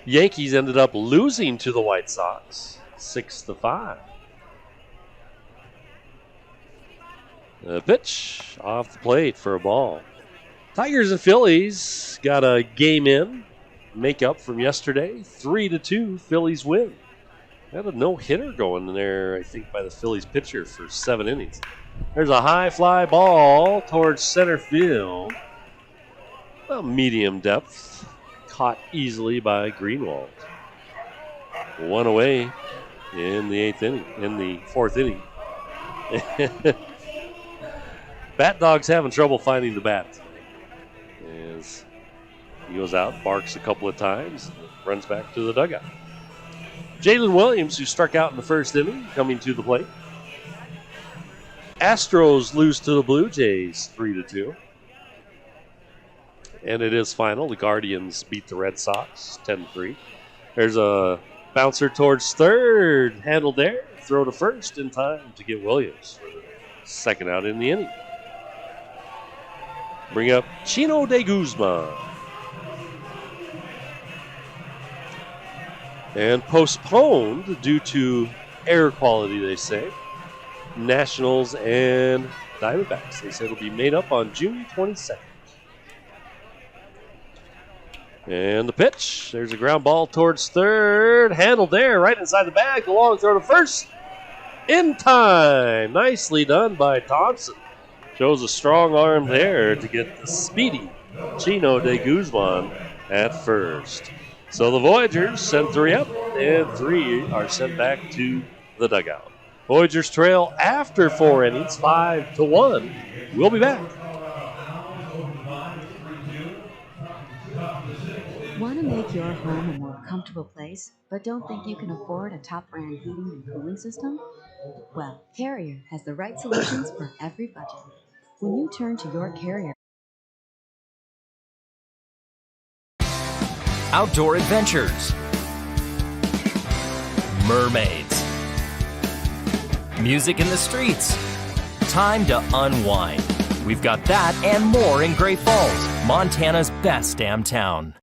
S1: Yankees ended up losing to the White Sox 6-5. The pitch off the plate for a ball. Tigers and Phillies got a game in, make up from yesterday. 3-2, Phillies win. Had a no-hitter going in there, I think, by the Phillies pitcher for 7 innings. There's a high fly ball towards center field. Well, medium depth, caught easily by Greenwald. 1 away in the 8th inning, in the 4th inning. Bat Dog's having trouble finding the bat. As he goes out, barks a couple of times, runs back to the dugout. Jalen Williams, who struck out in the 1st inning, coming to the plate. Astros lose to the Blue Jays 3-2. And it is final. The Guardians beat the Red Sox 10-3. There's a bouncer towards third, handled there. Throw to first in time to get Williams for the 2nd out in the inning. Bring up Chino de Guzman. And postponed due to air quality, they say. Nationals and Diamondbacks. They said it'll be made up on June 22nd. And the pitch. There's a ground ball towards third. Handled there, right inside the bag. The long throw to first. In time. Nicely done by Thompson. Shows a strong arm there to get the speedy Chino de Guzman at first. So the Voyagers send 3 up, and 3 are sent back to the dugout. Voyagers trail after 4 innings, 5-1. We'll be back.
S6: Want to make your home a more comfortable place, but don't think you can afford a top-brand heating and cooling system? Well, Carrier has the right solutions for every budget. When you turn to your Carrier
S5: Outdoor adventures, mermaids, music in the streets, time to unwind. We've got that and more in Great Falls, Montana's best damn town.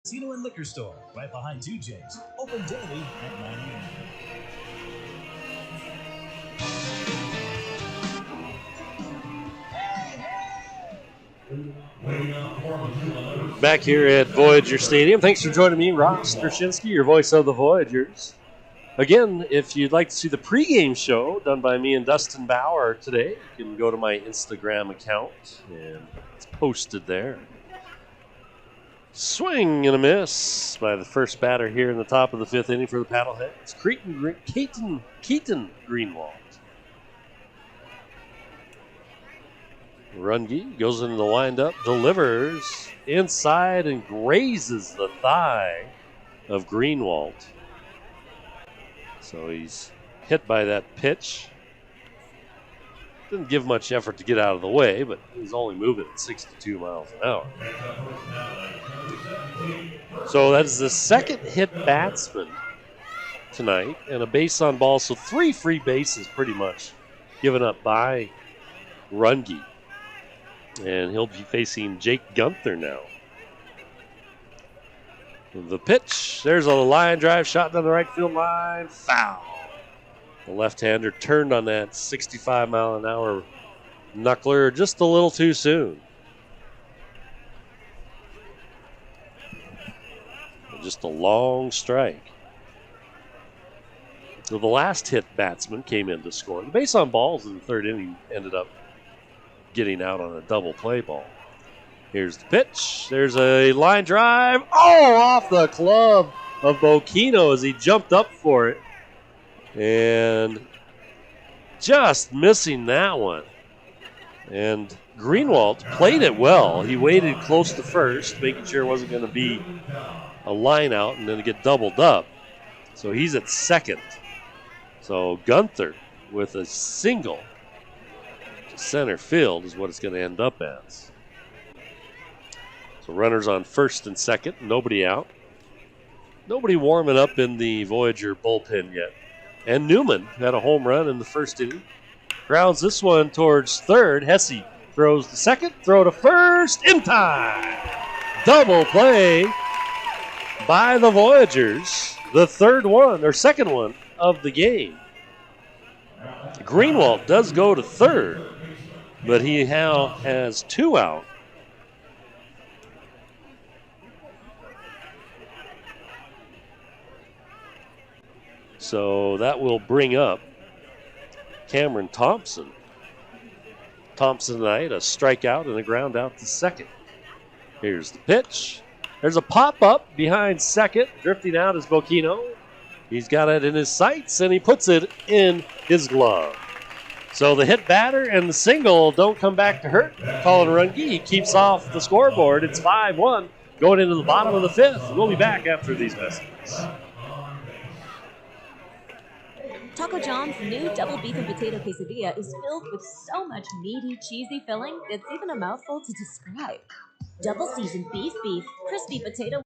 S8: Casino and Liquor Store, right behind 2J's. Open daily at 9 a.m.
S1: Back here at Voyager Stadium. Thanks for joining me, Ross Krasinski, your voice of the Voyagers. Again, if you'd like to see the pregame show done by me and Dustin Bauer today, you can go to my Instagram account, and it's posted there. Swing and a miss by the first batter here in the top of the 5th inning for the Paddleheads, Keaton Greenwald. Runge goes into the windup, delivers inside and grazes the thigh of Greenwald. So he's hit by that pitch. Didn't give much effort to get out of the way, but he's only moving at 62 miles an hour. So that's the second hit batsman tonight, and a base on ball. So 3 free bases pretty much given up by Runge. And he'll be facing Jake Gunther now. The pitch, there's a line drive shot down the right field line, foul. The left-hander turned on that 65-mile-an-hour knuckler just a little too soon. Just a long strike. So the last hit batsman came in to score. The base on balls in the 3rd inning ended up getting out on a double play ball. Here's the pitch. There's a line drive. Oh, off the glove of Bocchino as he jumped up for it. And just missing that one. And Greenwald played it well. He waited close to first, making sure it wasn't going to be a line out and then get doubled up. So he's at second. So Gunther with a single to center field is what it's going to end up as. So runners on first and second, nobody out. Nobody warming up in the Voyager bullpen yet. And Newman had a home run in the 1st inning. Grounds this one towards third. Hesse throws the second, throw to first in time. Double play by the Voyagers. The second one of the game. Greenwald does go to third, but he now has 2 out. So that will bring up Cameron Thompson. Thompson tonight, a strikeout and a ground out to second. Here's the pitch. There's a pop-up behind second. Drifting out is Bocchino. He's got it in his sights, and he puts it in his glove. So the hit batter and the single don't come back to hurt Colin Runge. He keeps off the scoreboard. It's 5-1 going into the bottom of the 5th. We'll be back after these messages.
S18: Taco John's new double beef and potato quesadilla is filled with so much meaty, cheesy filling, it's even a mouthful to describe. Double seasoned beef, crispy potato.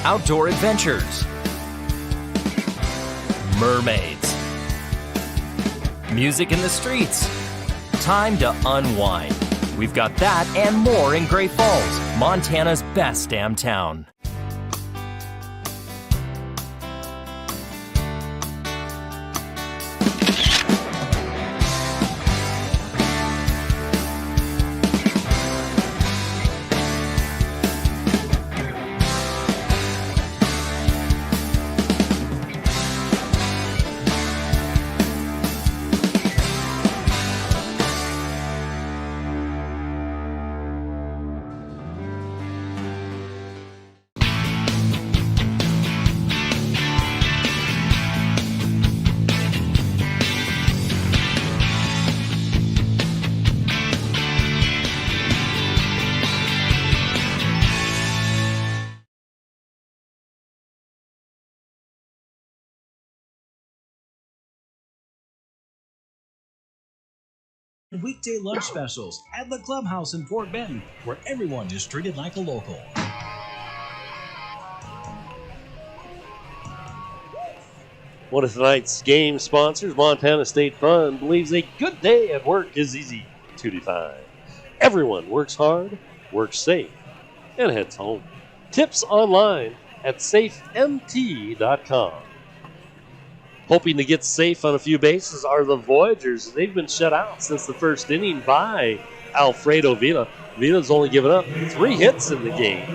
S5: Outdoor adventures, mermaids, music in the streets. Time to unwind. We've got that and more in Great Falls, Montana's best damn town.
S8: Weekday lunch specials at the Clubhouse in Fort Benton, where everyone is treated like a local.
S1: One of tonight's game sponsors, Montana State Fund, believes a good day at work is easy to define. Everyone works hard, works safe, and heads home. Tips online at safemt.com. Hoping to get safe on a few bases are the Voyagers. They've been shut out since the first inning by Alfredo Vila. Vila's only given up 3 hits in the game,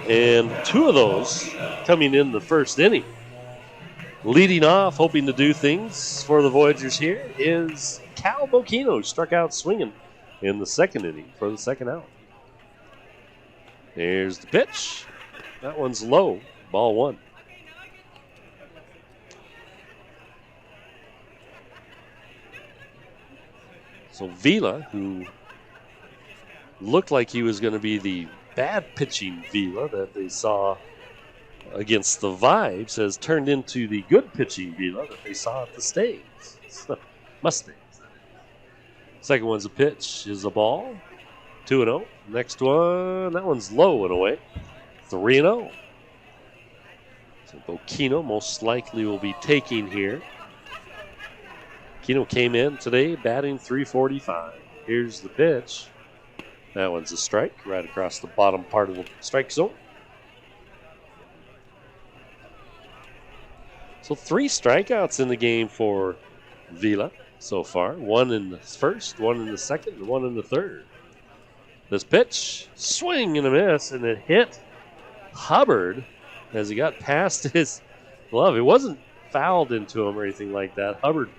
S1: and 2 of those coming in the first inning. Leading off, hoping to do things for the Voyagers here, is Cal Bocchino. Struck out swinging in the second inning for the second out. There's the pitch. That one's low. Ball 1. So Vila, who looked like he was going to be the bad pitching Vila that they saw against the Vibes, has turned into the good pitching Vila that they saw at the Stags. Mustangs. Second one's a pitch, is a ball. 2-0. Next one, that one's low and away. 3-0. So Bocchino most likely will be taking here. Bocchino came in today batting .345. Here's the pitch. That one's a strike right across the bottom part of the strike zone. So 3 strikeouts in the game for Vila so far. 1 in the first, 1 in the second, and 1 in the third. This pitch, swing and a miss, and it hit Hubbard as he got past his glove. It wasn't fouled into him or anything like that. Hubbard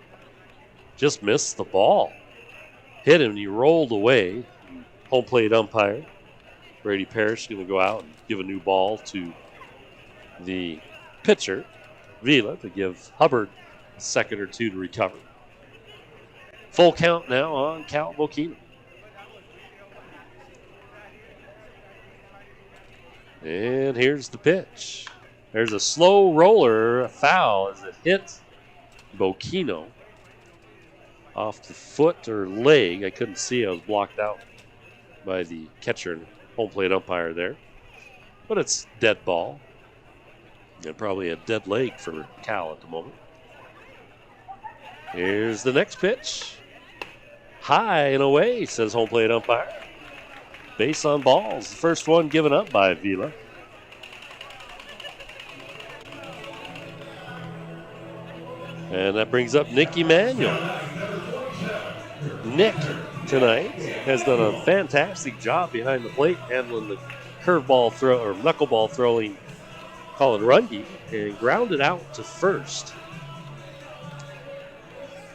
S1: just missed the ball. Hit him and he rolled away. Home plate umpire Brady Parrish going to go out and give a new ball to the pitcher, Vila, to give Hubbard a second or two to recover. Full count now on Cal Bocchino. And here's the pitch. There's a slow roller, a foul as it hit Bocchino off the foot or leg. I couldn't see. I was blocked out by the catcher and home plate umpire there. But it's dead ball. And probably a dead leg for Cal at the moment. Here's the next pitch. High and away, says home plate umpire. Base on balls. The first one given up by Vila. And that brings up Nick Emanuel. Nick tonight has done a fantastic job behind the plate, handling the curveball throw or knuckleball throwing Colin Runge, and grounded out to first,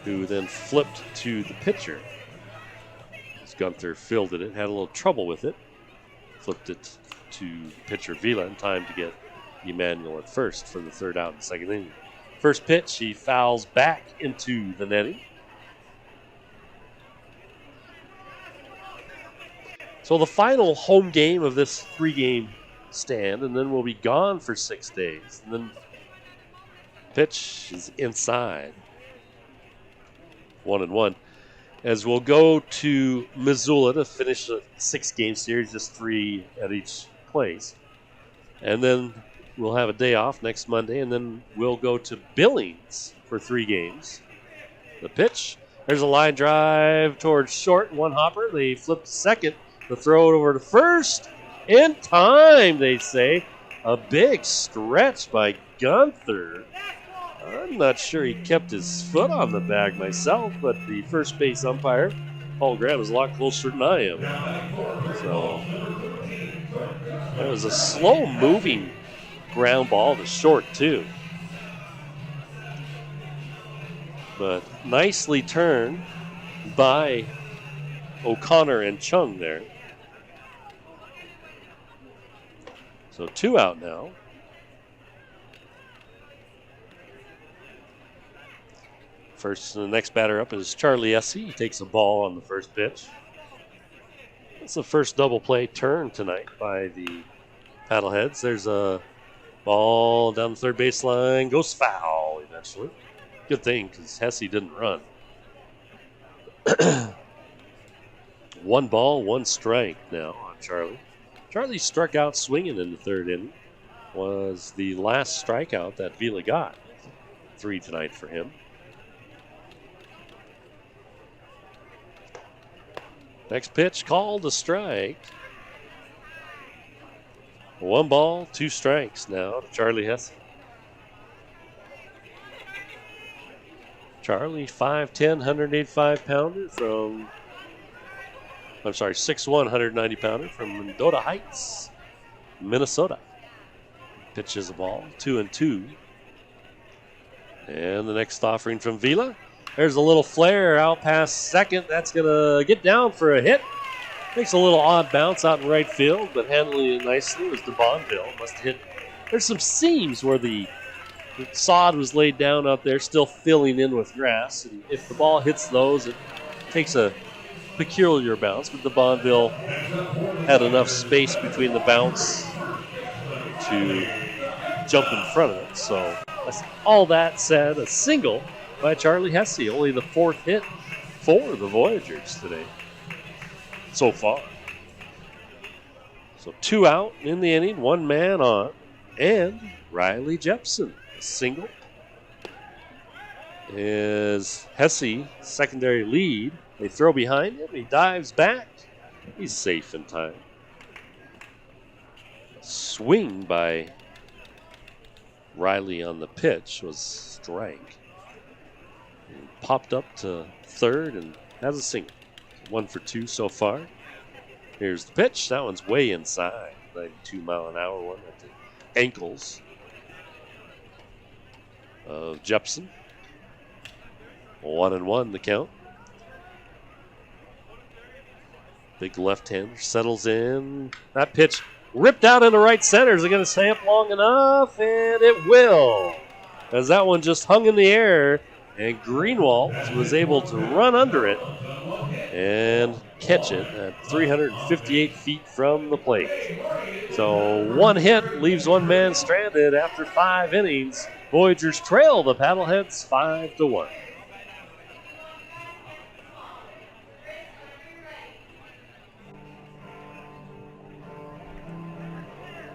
S1: who then flipped to the pitcher. As Gunther fielded it, had a little trouble with it, flipped it to pitcher Vila in time to get Emanuel at first for the third out in the second inning. First pitch, he fouls back into the netting. So the final home game of this 3-game stand, and then we'll be gone for 6 days. And then pitch is inside. 1-1. As we'll go to Missoula to finish a 6-game series, just 3 at each place. And then we'll have a day off next Monday, and then we'll go to Billings for 3 games. The pitch, there's a line drive towards short, 1 hopper. They flip to second, the throw it over to first. In time, they say. A big stretch by Gunther. I'm not sure he kept his foot on the bag myself, but the first base umpire, Paul Graham, is a lot closer than I am. So it was a slow-moving ground ball to short, too. But nicely turned by O'Connor and Chung there. So 2 out now. First, the next batter up is Charlie Essie. He takes a ball on the first pitch. That's the first double play turn tonight by the Paddleheads. There's a ball down the third baseline. Goes foul eventually. Good thing, because Hesse didn't run. 1 ball, 1 strike now on Charlie. Charlie struck out swinging in the 3rd inning. Was the last strikeout that Vila got. 3 tonight for him. Next pitch called a strike. 1 ball, 2 strikes now to Charlie Hesse. Charlie, 5'10", 185-pounder from, 6'1", 190-pounder from Mendota Heights, Minnesota. Pitches a ball, 2-2. And the next offering from Vila. There's a little flare out past second. That's going to get down for a hit. Makes a little odd bounce out in right field, but handling it nicely was DeBonville. Must have hit. There's some seams where the sod was laid down out there, still filling in with grass. And if the ball hits those, it takes a peculiar bounce. But DeBonville had enough space between the bounce to jump in front of it. So all that said, a single by Charlie Hesse, only the 4th hit for the Voyagers today so far. So 2 out in the inning, 1 man on, and Riley Jepson, a single. Is Hesse secondary lead. They throw behind him, he dives back. He's safe in time. Swing by Riley on the pitch was strike. Popped up to 3rd and has a single. 1 for 2 so far. Here's the pitch. That one's way inside. 92-mile-an-hour one at the ankles of Jepson. 1-1 the count. Big left-hander settles in. That pitch ripped out into right center. Is it going to stay up long enough? And it will. As that one just hung in the air. And Greenwald was able to run under it and catch it at 358 feet from the plate. So 1 hit leaves 1 man stranded after 5 innings. Voyagers trail the Paddleheads 5-1.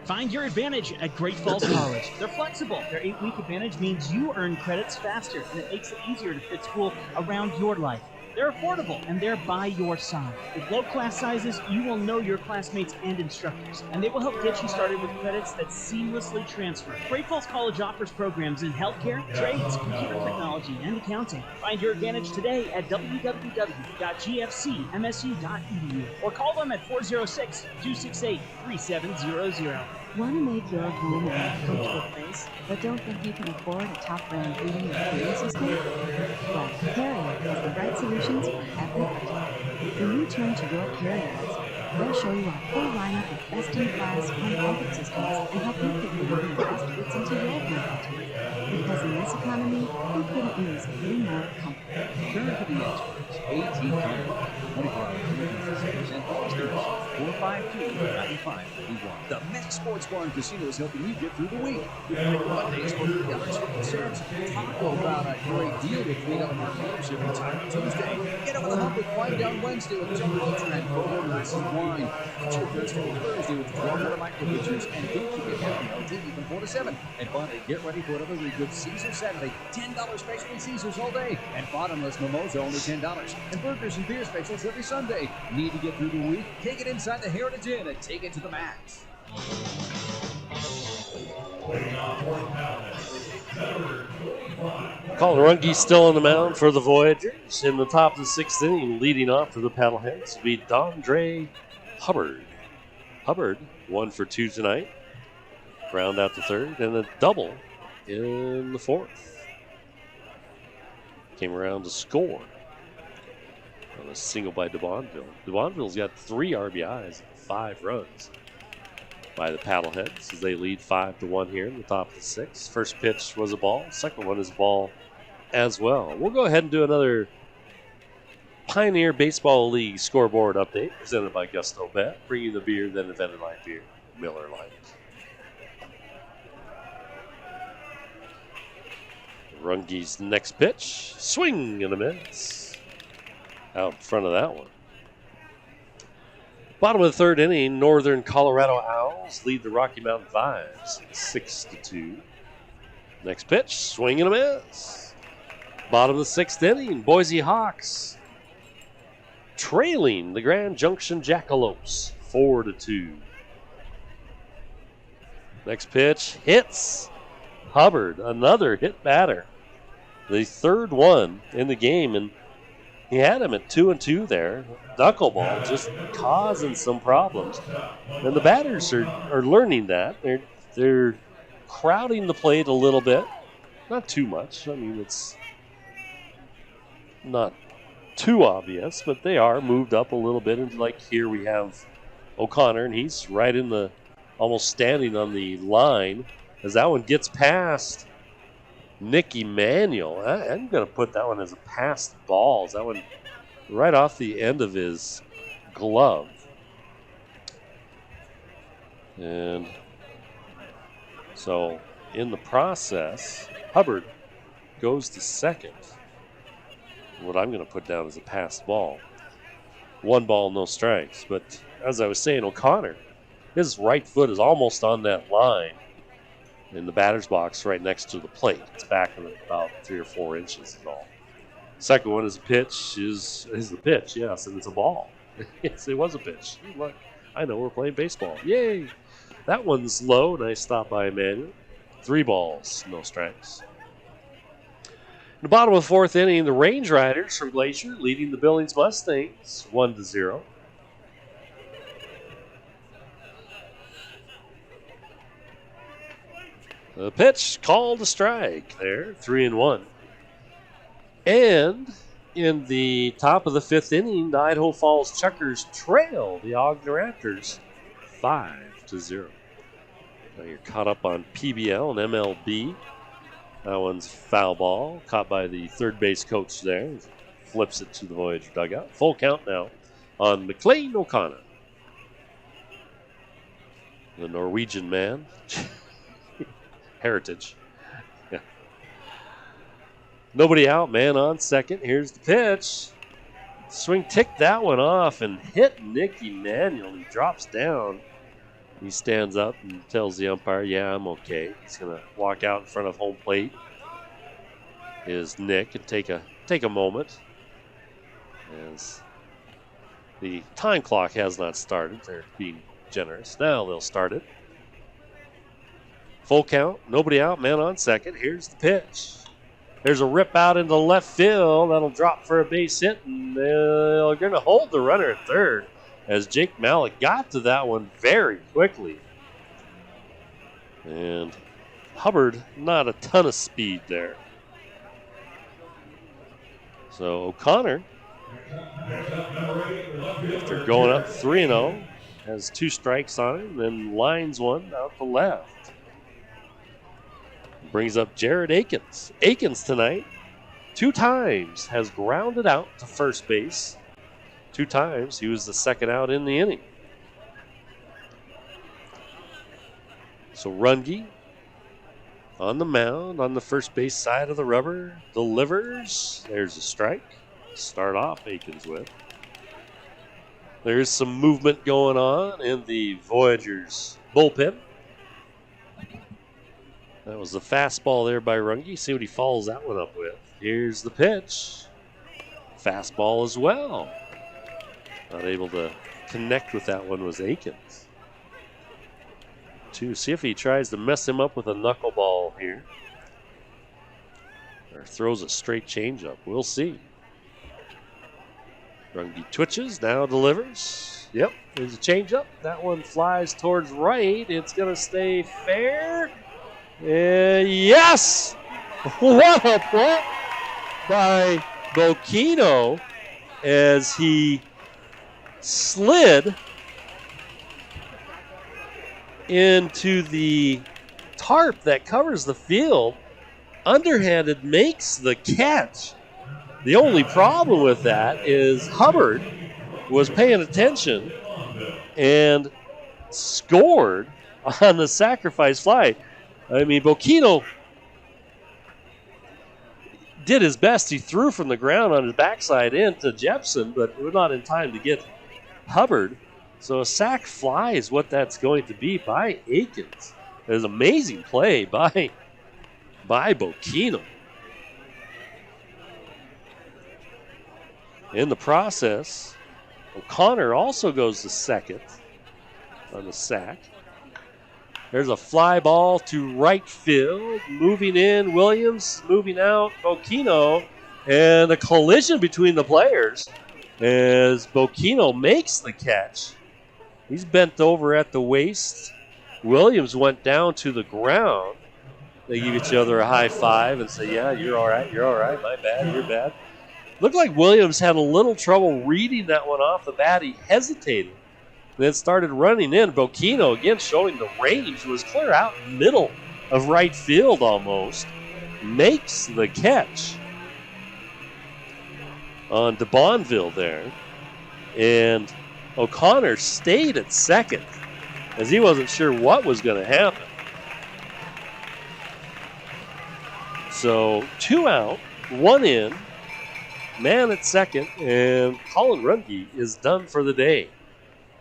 S19: Find your advantage at Great Falls College. They're flexible. Their 8-week advantage means you earn credits faster, and it makes it easier to fit school around your life. They're affordable, and they're by your side. With low class sizes, you will know your classmates and instructors, and they will help get you started with credits that seamlessly transfer. Great Falls College offers programs in healthcare, trades, computer technology, and accounting. Find your advantage today at www.gfcmsu.edu or call them at 406-268-3700.
S6: Want to make your home a more comfortable place, but don't think you can afford a top-brand heating and cooling system? Well, Carrier has the right solutions for every budget. When you turn to your Carriers, they'll show you our full lineup of best-in-class home comfort systems and help you pick the one that best fits into your home budget. Because in this economy, who couldn't use a little more comfort?
S9: Turn to the experts, AT Comfort. 24-hour drinking facilities and customers. 452-9591. The Met Sports Bar and Casino is helping you get through the week. With great Mondays for $3.50. Talk about a great deal with $3 membership and time on Tuesday. Get over the hump with Wine Down Wednesday with Jump Culture and 4 glasses of wine. Feature Festival Thursday with 12 micro pictures. And don't forget Happy Hour TV from 4 to 7. And finally, get ready for another week with Caesar Saturday. $10 special Caesars all day. And bottomless mimosa only $10. And burgers and beer specials every Sunday. Need to get through the week? Take it inside the Heritage Inn and take it to the max.
S1: Colin Runge still on the mound for the Voyagers. In the top of the 6th inning, leading off for the Paddleheads will be Dondre Hubbard. Hubbard, 1 for 2 tonight. Round out the 3rd, and a double in the 4th. Came around to score on a single by DeBonville. DeBonville's got 3 RBIs and 5 runs by the Paddleheads as they lead 5-1 here in the top of the 6th. First pitch was a ball. Second one is a ball as well. We'll go ahead and do another Pioneer Baseball League scoreboard update presented by Gusto Bet, bringing the beer that invented light beer, Miller Lite. Runge's next pitch, swing and a miss. Out in front of that one. Bottom of the 3rd inning, Northern Colorado Owls lead the Rocky Mountain Vibes 6-2. Next pitch, swing and a miss. Bottom of the 6th inning, Boise Hawks trailing the Grand Junction Jackalopes 4-2. Next pitch, hits. Hubbard, another hit batter. The 3rd one in the game, and he had him at 2-2 there. Knuckleball just causing some problems. And the batters are learning that. They're crowding the plate a little bit. Not too much. I mean, it's not too obvious, but they are moved up a little bit. And like here we have O'Connor, and he's right in the, almost standing on the line as that one gets past Nick Emanuel. I'm going to put that one as a passed ball. That one right off the end of his glove. And so in the process, Hubbard goes to second. What I'm going to put down is a passed ball. 1 ball, no strikes. But as I was saying, O'Connor, his right foot is almost on that line in the batter's box right next to the plate. It's back in about 3 or 4 inches is all. Second one is a pitch, is the pitch, yes, and it's a ball. Yes, it was a pitch. Look, I know we're playing baseball. Yay! That one's low. Nice stop by Emmanuel. 3 balls, no strikes. In the bottom of the 4th inning, the Range Riders from Glacier leading the Billings Mustangs 1-0. The pitch called a strike there, 3-1. And in the top of the 5th inning, the Idaho Falls Chuckers trail the Ogden Raptors 5-0. Now you're caught up on PBL and MLB. That one's foul ball, caught by the third base coach there. Flips it to the Voyager dugout. Full count now on McLean O'Connor. The Norwegian man. Heritage. Yeah. Nobody out, man on second. Here's the pitch. Swing ticked that one off and hit Nick Emanuel. He drops down. He stands up and tells the umpire, yeah, I'm okay. He's going to walk out in front of home plate. Is Nick and take a moment. As the time clock has not started. They're being generous. Now they'll start it. Full count, nobody out, man on second. Here's the pitch. There's a rip out into left field. That'll drop for a base hit, and they're going to hold the runner at third as Jake Malik got to that one very quickly. And Hubbard, not a ton of speed there. So O'Connor, after going up 3-0, has 2 strikes on him, then lines one out to left. Brings up Jared Akins. Akins tonight, 2 times, has grounded out to first base. 2 times he was the second out in the inning. So Runge on the mound, on the first base side of the rubber, delivers. There's a strike. Start off Aikens with. There's some movement going on in the Voyagers bullpen. That was the fastball there by Runge. See what he follows that one up with. Here's the pitch. Fastball as well. Not able to connect with that one was Aikens. To see if he tries to mess him up with a knuckleball here. Or throws a straight changeup. We'll see. Runge twitches, now delivers. Yep, there's a changeup. That one flies towards right. It's going to stay fair. Yes! What a play by Bocchino as he slid into the tarp that covers the field. Underhanded makes the catch. The only problem with that is Hubbard was paying attention and scored on the sacrifice fly. I mean, Bocchino did his best. He threw from the ground on his backside into Jepson, but we're not in time to get Hubbard. So a sac fly is what that's going to be by Aikens. It was an amazing play by Bocchino. In the process, O'Connor also goes to second on the sack. There's a fly ball to right field. Moving in, Williams. Moving out, Bocchino. And a collision between the players as Bocchino makes the catch. He's bent over at the waist. Williams went down to the ground. They give each other a high five and say, yeah, you're all right, my bad, you're bad. Looked like Williams had a little trouble reading that one off the bat. He hesitated. Then started running in. Bocchino, again, showing the range, was clear out middle of right field almost. Makes the catch on DeBonville there. And O'Connor stayed at second as he wasn't sure what was going to happen. So 2 out, 1 in, man at second, and Colin Runge is done for the day.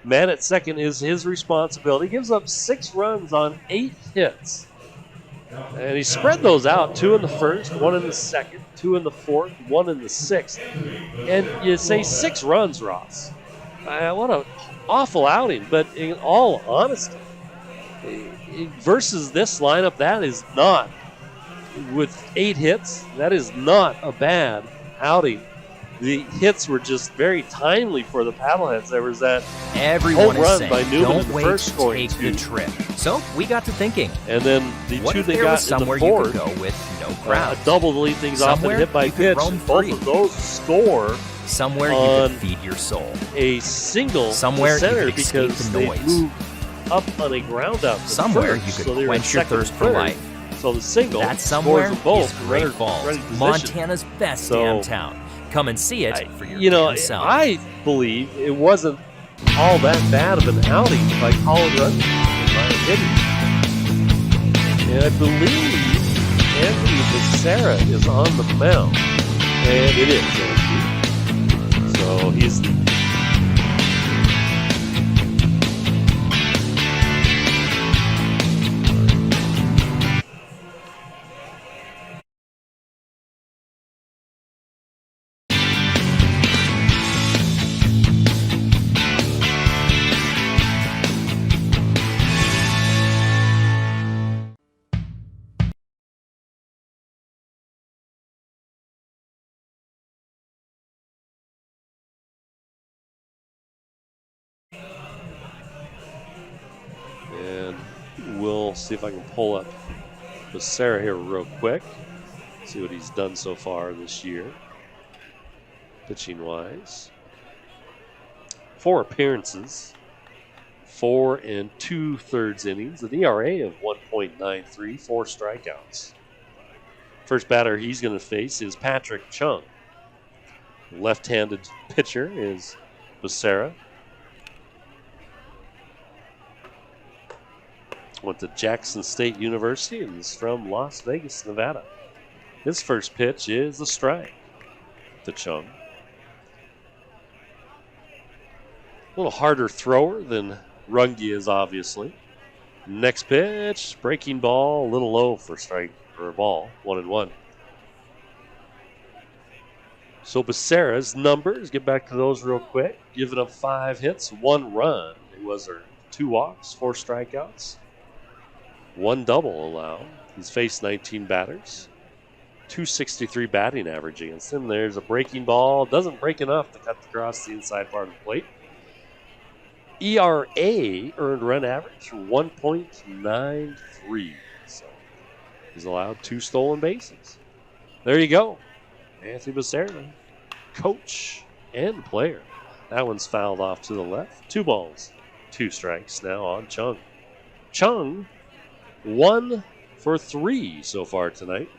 S1: Man at second is his responsibility. He gives up 6 runs on 8 hits. And he spread those out, 2 in the first, 1 in the second, 2 in the fourth, 1 in the sixth. And you say 6 runs, Ross. What an awful outing. But in all honesty, versus this lineup, that is not, with 8 hits, that is not a bad outing. The hits were just very timely for the Paddleheads. There was that
S5: Everyone
S1: home
S5: is
S1: run
S5: saying,
S1: by Newman
S5: don't
S1: in the
S5: wait
S1: first
S5: to
S1: scoring
S5: take the trip. So we got to thinking.
S1: And then the
S5: what
S1: 2
S5: if
S1: they
S5: there
S1: got
S5: was
S1: in
S5: somewhere
S1: the
S5: you
S1: fourth,
S5: could go with no crowd?
S1: a double to lead things off and hit by pitch. Both of those score
S5: somewhere you
S1: on
S5: could feed your soul.
S1: a single
S5: Somewhere
S1: center
S5: you could escape
S1: because
S5: the
S1: they
S5: noise.
S1: moved up on a ground out.
S5: Somewhere
S1: first,
S5: you
S1: so
S5: could
S1: they were
S5: quench your
S1: second,
S5: thirst for
S1: third.
S5: life.
S1: So the single
S5: That somewhere
S1: scores them both
S5: is Great
S1: runner-
S5: Falls,
S1: running position.
S5: Montana's best
S1: So,
S5: damn town. Come and see it for your
S1: You know,
S5: damn self.
S1: I believe it wasn't all that bad of an outing by Colin Runge, in my opinion. And I believe Anthony Becerra is on the mound. And it is, Anthony. So he's... And we'll see if I can pull up Becerra here real quick. See what he's done so far this year, pitching-wise. 4 appearances, 4 2/3 innings, an ERA of 1.93, 4 strikeouts. First batter he's going to face is Patrick Chung. Left-handed pitcher is Becerra went to Jackson State University and is from Las Vegas, Nevada. His first pitch is a strike to Chung. A little harder thrower than Runge is, obviously. Next pitch, breaking ball, a little low for strike or a ball, 1-1. So Becerra's numbers, get back to those real quick. Giving up 5 hits, 1 run. It was 2 walks, 4 strikeouts, 1 double allowed. He's faced 19 batters. 263 batting average against him. There's a breaking ball. Doesn't break enough to cut across the inside part of the plate. ERA, earned run average, 1.93. So he's allowed 2 stolen bases. There you go. Anthony Becerra, coach and player. That one's fouled off to the left. 2 balls, 2 strikes now on Chung. Chung, 1 for 3 so far tonight.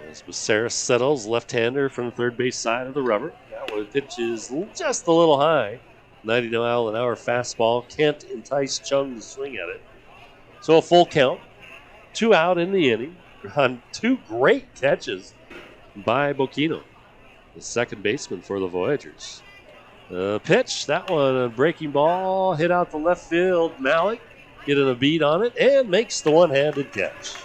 S1: As Becerra settles, left-hander from the third base side of the rubber. That one pitches just a little high. 90-mile-an-hour fastball can't entice Chung to swing at it. So a full count. 2 out in the inning on 2 great catches by Bocchino, the second baseman for the Voyagers. Pitch, that one a breaking ball, hit out the left field. Malik getting a beat on it and makes the one-handed catch.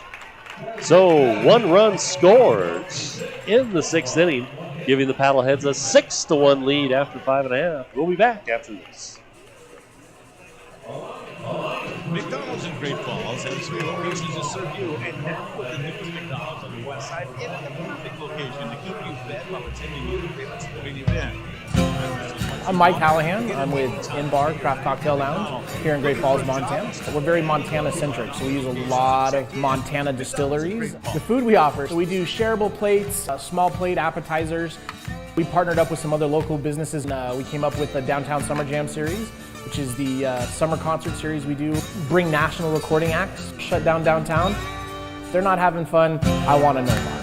S1: So 1 run scores in the 6th inning, giving the Paddleheads a 6-1 lead after 5.5. We'll be back after this.
S20: McDonald's in Great Falls has 3 locations to serve you, and now with the newest McDonald's on the west side, it's the perfect location to keep you fed while attending your favorite sporting event.
S7: I'm Mike Hallahan. I'm with In-Bar Craft Cocktail Lounge here in Great Falls, Montana. We're very Montana-centric, so we use a lot of Montana distilleries. The food we offer, so we do shareable plates, small plate appetizers. We partnered up with some other local businesses, and we came up with the Downtown Summer Jam series, which is the summer concert series we do. Bring national recording acts, shut down downtown. If they're not having fun, I want to know about it.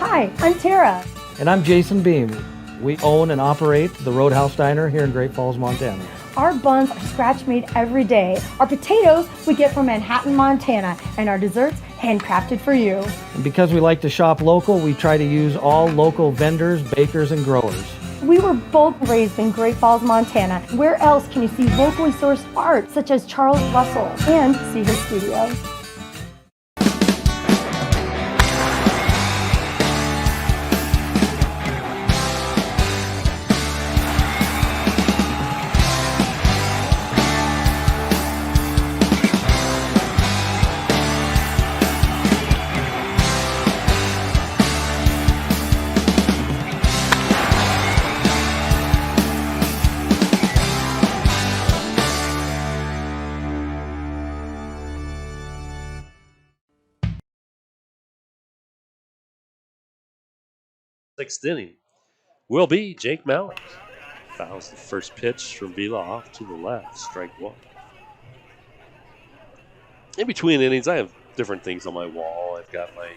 S13: Hi, I'm Tara.
S12: And I'm Jason Beam. We own and operate the Roadhouse Diner here in Great Falls, Montana.
S13: Our buns are scratch made every day. Our potatoes we get from Manhattan, Montana, and our desserts handcrafted for you.
S12: And because we like to shop local, we try to use all local vendors, bakers, and growers.
S13: We were both raised in Great Falls, Montana. Where else can you see locally sourced art such as Charles Russell and see his studio?
S1: Sixth inning will be Jake Malik. Fouls the first pitch from Vila off to the left, strike 1. In between innings, I have different things on my wall. I've got my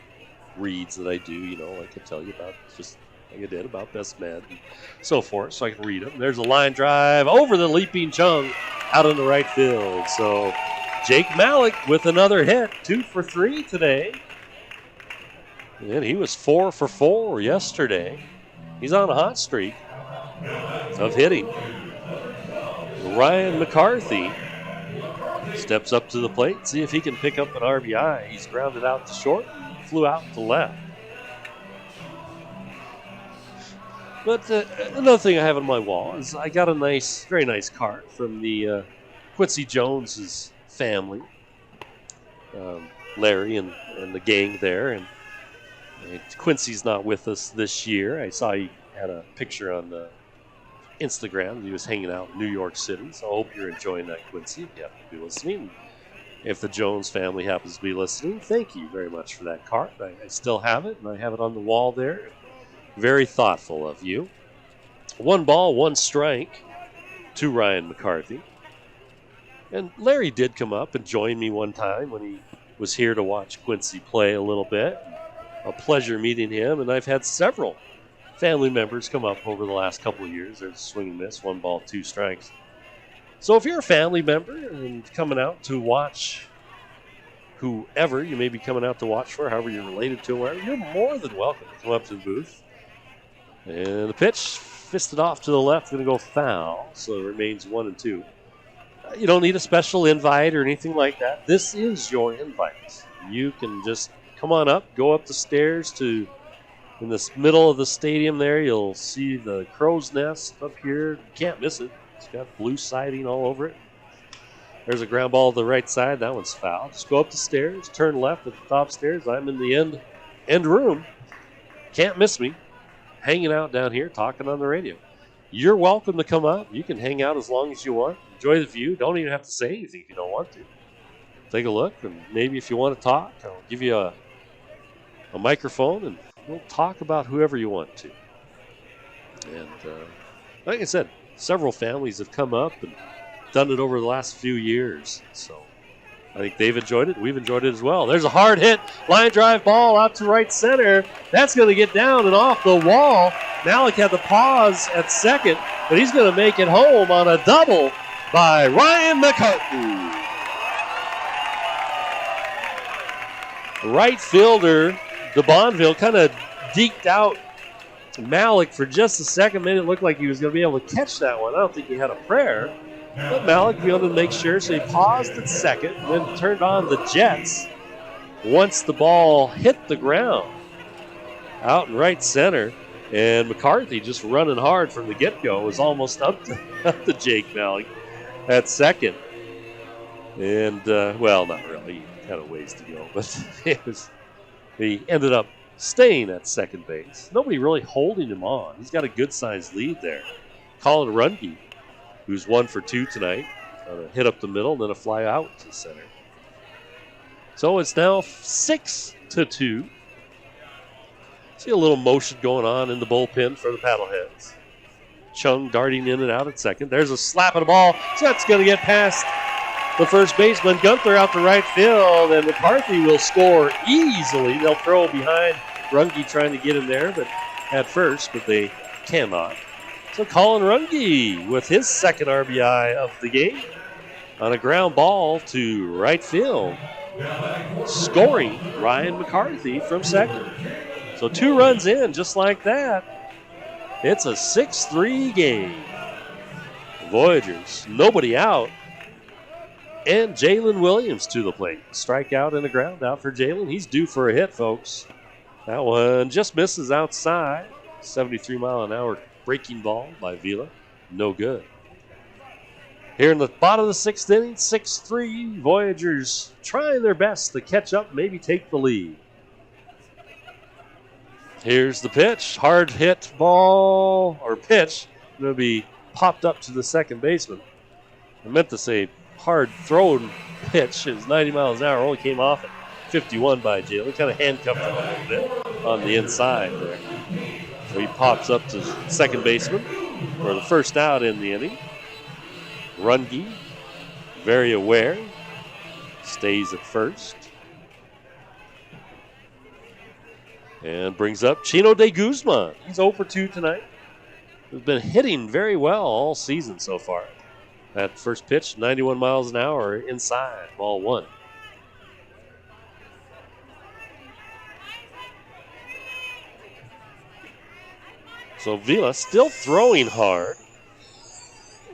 S1: reads that I do, like I tell you about, just like I did about Best Med and so forth, so I can read them. There's a line drive over the leaping Chung out in the right field. So Jake Malik with another hit, 2 for 3 today. And he was 4 for 4 yesterday. He's on a hot streak of hitting. Ryan McCarthy steps up to the plate, see if he can pick up an RBI. He's grounded out to short, flew out to left. But another thing I have on my wall is I got a very nice card from the Quincy Jones's family, Larry and the gang there. And Quincy's not with us this year. I saw he had a picture on Instagram. He was hanging out in New York City. So I hope you're enjoying that, Quincy, if you happen to be listening. If the Jones family happens to be listening, thank you very much for that card. I still have it, and I have it on the wall there. Very thoughtful of you. 1 ball, 1 strike to Ryan McCarthy. And Larry did come up and join me one time when he was here to watch Quincy play a little bit. A pleasure meeting him, and I've had several family members come up over the last couple of years. There's a swing and miss, 1 ball, 2 strikes. So if you're a family member and coming out to watch whoever you may be coming out to watch for, however you're related to, wherever, you're more than welcome to come up to the booth. And the pitch, fisted off to the left, going to go foul, so it remains 1-2. You don't need a special invite or anything like that. This is your invite. You can just come on up, go up the stairs to, in the middle of the stadium there, you'll see the crow's nest up here. You can't miss it. It's got blue siding all over it. There's a ground ball to the right side. That one's foul. Just go up the stairs, turn left at the top stairs. I'm in the end room. Can't miss me. Hanging out down here, talking on the radio. You're welcome to come up. You can hang out as long as you want. Enjoy the view. Don't even have to say anything if you don't want to. Take a look, and maybe if you want to talk, I'll give you a microphone, and we'll talk about whoever you want to. And like I said, several families have come up and done it over the last few years. So I think they've enjoyed it. We've enjoyed it as well. There's a hard hit, line drive ball out to right center. That's going to get down and off the wall. Malik had the pause at second, but he's going to make it home on a double by Ryan McCarthy. Right fielder DeBonville kind of deked out Malik for just a second. Made it look like he was going to be able to catch that one. I don't think he had a prayer. But Malik be able to make sure, so he paused at second, and then turned on the jets once the ball hit the ground out in right center. And McCarthy just running hard from the get-go was almost up to Jake Malik at second. And, well, not really. He had a ways to go. But he ended up staying at second base. Nobody really holding him on. He's got a good-sized lead there. Colin Runge, who's 1 for 2 tonight, on a hit up the middle, and then a fly out to center. So it's now 6-2. See a little motion going on in the bullpen for the Paddleheads. Chung darting in and out at second. There's a slap of the ball. So that's going to get past the first baseman. Gunther out to right field, and McCarthy will score easily. They'll throw behind Runge trying to get him there, but at first, but they cannot. So Colin Runge with his second RBI of the game on a ground ball to right field, scoring Ryan McCarthy from second. So 2 runs in just like that. It's a 6-3 game. Voyagers, nobody out. And Jalen Williams to the plate. Strikeout and a ground out for Jalen. He's due for a hit, folks. That one just misses outside. 73-mile-an-hour breaking ball by Vila. No good. Here in the bottom of the 6th inning, 6-3. Voyagers trying their best to catch up, maybe take the lead. Here's the pitch. Hard hit ball, or pitch, going to be popped up to the second baseman. I meant to say hard thrown pitch. It was 90 miles an hour. Only came off at 51 by Jalen. Kind of handcuffed him a little bit on the inside there. So he pops up to second baseman for the first out in the inning. Runge, very aware, stays at first. And brings up Chino de Guzman. He's 0 for 2 tonight. He's been hitting very well all season so far. That first pitch, 91 miles an hour inside, ball 1. So Vila still throwing hard.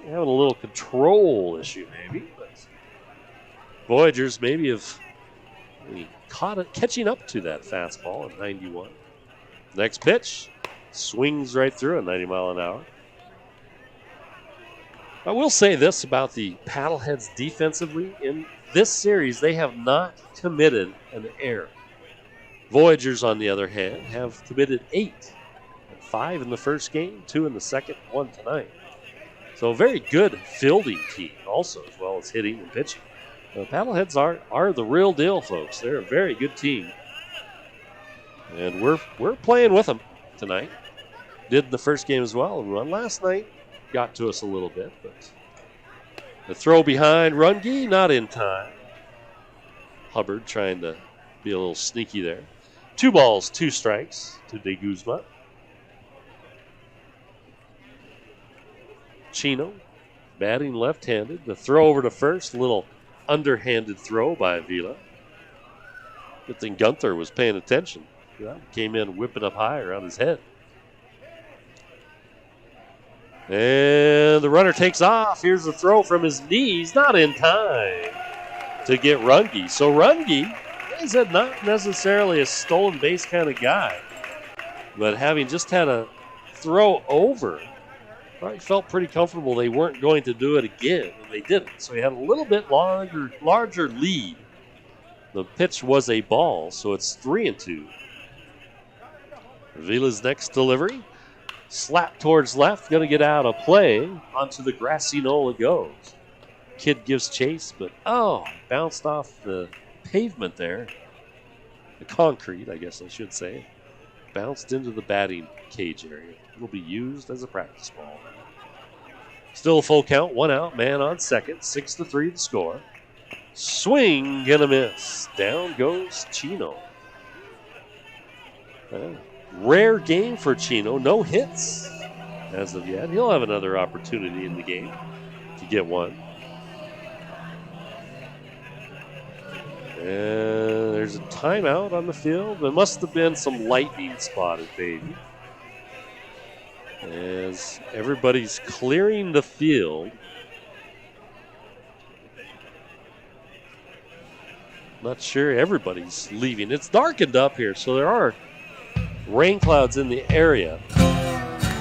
S1: Having a little control issue maybe. But Voyagers maybe have catching up to that fastball at 91. Next pitch, swings right through at 90 mile an hour. I will say this about the Paddleheads defensively. In this series, they have not committed an error. Voyagers, on the other hand, have committed 8. 5 in the first game, 2 in the second, 1 tonight. So a very good fielding team also, as well as hitting and pitching. The Paddleheads are the real deal, folks. They're a very good team. And we're playing with them tonight. Did in the first game as well. And run last night got to us a little bit, but the throw behind Runge, not in time. Hubbard trying to be a little sneaky there. 2 balls, 2 strikes to De Guzman. Chino batting left-handed. The throw over to first, a little underhanded throw by Vila. Good thing Gunther was paying attention. Yeah, came in whipping up high around his head. And the runner takes off. Here's the throw from his knees, not in time to get Runge. So Runge is not necessarily a stolen base kind of guy, but having just had a throw over, probably felt pretty comfortable they weren't going to do it again, and they didn't. So he had a little bit larger lead. The pitch was a ball, so it's 3-2. Vila's next delivery. Slap towards left, going to get out of play. Onto the grassy knoll it goes. Kid gives chase, but bounced off the pavement there. The concrete, I guess I should say. Bounced into the batting cage area. It'll be used as a practice ball. Still a full count, 1 out, man on second. 6-3 the score. Swing and a miss. Down goes Chino. Rare game for Chino. No hits as of yet. He'll have another opportunity in the game to get one. And there's a timeout on the field. There must have been some lightning spotted, baby. As everybody's clearing the field. Not sure everybody's leaving. It's darkened up here, so there are rain clouds in the area.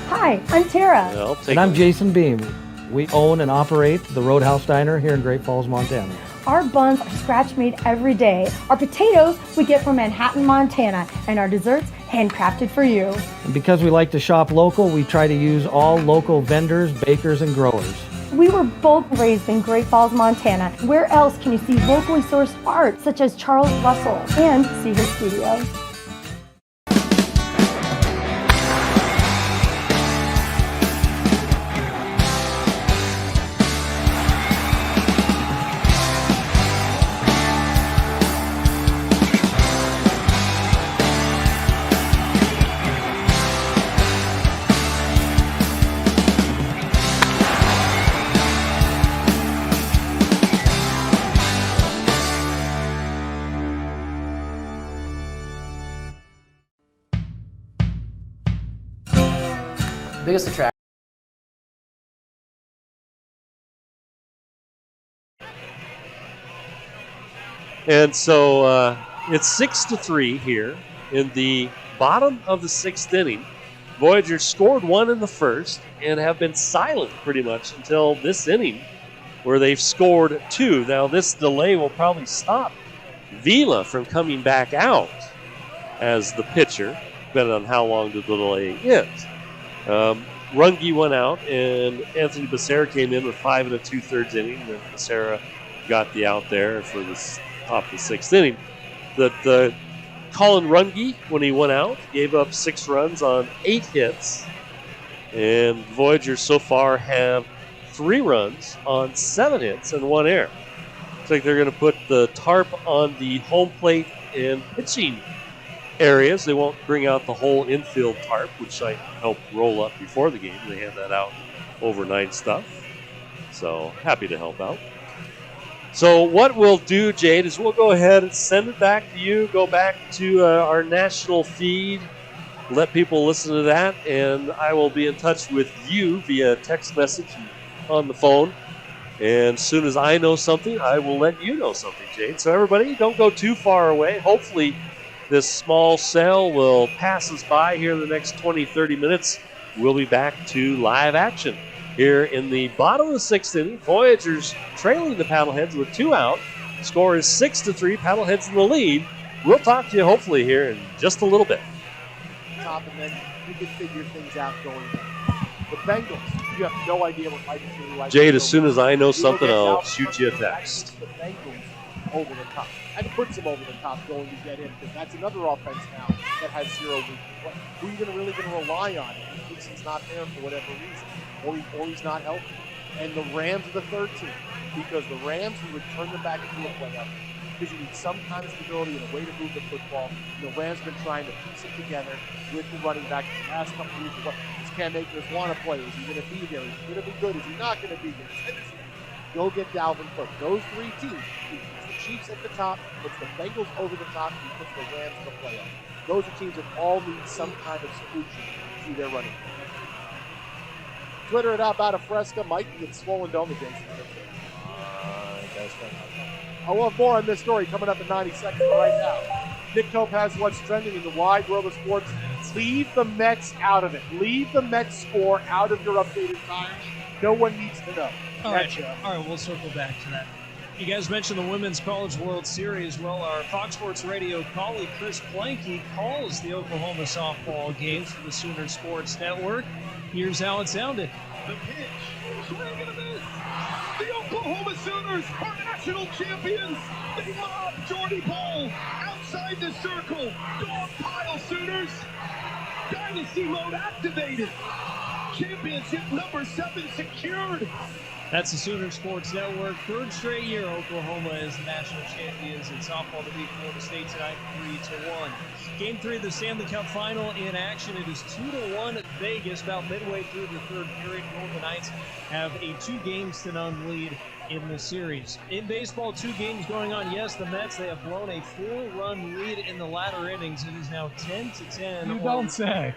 S13: Hi, I'm Tara.
S12: And I'm Jason Beam. We own and operate the Roadhouse Diner here in Great Falls, Montana.
S13: Our buns are scratch made every day. Our potatoes we get from Manhattan, Montana, and our desserts handcrafted for you.
S12: And because we like to shop local, we try to use all local vendors, bakers, and growers.
S13: We were both raised in Great Falls, Montana. Where else can you see locally sourced art such as Charles Russell and see his studio?
S16: Biggest attraction.
S1: And so it's 6-3 here in the bottom of the 6th inning. Voyagers scored 1 in the first and have been silent pretty much until this inning, where they've scored 2. Now this delay will probably stop Vila from coming back out as the pitcher, depending on how long the delay is. Runge went out, and Anthony Becerra came in with 5 2/3 inning. And Becerra got the out there for the top of the 6th inning. That Colin Runge, when he went out, gave up 6 runs on 8 hits. And Voyagers so far have 3 runs on 7 hits and 1 error. Looks like they're going to put the tarp on the home plate and pitching areas. They won't bring out the whole infield tarp, which I helped roll up before the game. They had that out overnight stuff. So happy to help out. So what we'll do, Jade, is we'll go ahead and send it back to you, go back to our national feed, let people listen to that, and I will be in touch with you via text message on the phone. And as soon as I know something, I will let you know something, Jade. So everybody, don't go too far away. Hopefully this small cell will pass us by here in the next 20, 30 minutes. We'll be back to live action. Here in the bottom of the 6th inning, Voyagers trailing the Paddleheads with 2 out. Score is 6-3. Paddleheads in the lead. We'll talk to you hopefully here in just a little bit.
S21: Top, and then you can figure things out going down. The Bengals, you have no idea what life is really like.
S1: Jade, as soon as I know something, I'll shoot you a text.
S21: The Bengals over the top. And puts them over the top going to get in, because that's another offense now that has 0 weakness. Who are you really going to rely on if he thinks he's not there for whatever reason, or he's not healthy? And the Rams are the third team, because the Rams would turn them back into a playoff, because you need some kind of stability and a way to move the football. The Rams have been trying to piece it together with the running back the last couple of years. What does Cam Akers want to play? Is he going to be there? Is he going to be good? Is he not going to be good? Go get Dalvin Cook. Those 3 teams. It's the Chiefs at the top. It's the Bengals over the top. And puts the Rams in the playoff. Those are teams that all need some kind of solution to their running game. Twitter at About a Fresca. Mike gets swollen dome against I will have more on this story coming up in 90 seconds right now. Nick Cope has what's trending in the wide world of sports. Leave the Mets out of it. Leave the Mets score out of your updated times. No one needs to know.
S19: All right, we'll circle back to that. You guys mentioned the Women's College World Series. Well, our Fox Sports Radio colleague Chris Planke calls the Oklahoma softball games for the Sooner Sports Network. Here's how it sounded.
S20: The pitch, swing and a miss. The Oklahoma Sooners are national champions. They lob Jordy Ball outside the circle. Dog pile Sooners. Dynasty mode activated. Championship number 7 secured.
S19: That's the Sooner Sports Network. 3rd straight year Oklahoma is the national champions in softball to beat Florida State tonight 3-1. Game 3 of the Stanley Cup Final in action. It is 2-1 at Vegas. About midway through the 3rd period, Golden Knights have a 2-0 lead in the series. In baseball, 2 games going on. Yes, the Mets, they have blown a 4-run lead in the latter innings. It is now 10-10.
S22: You don't say.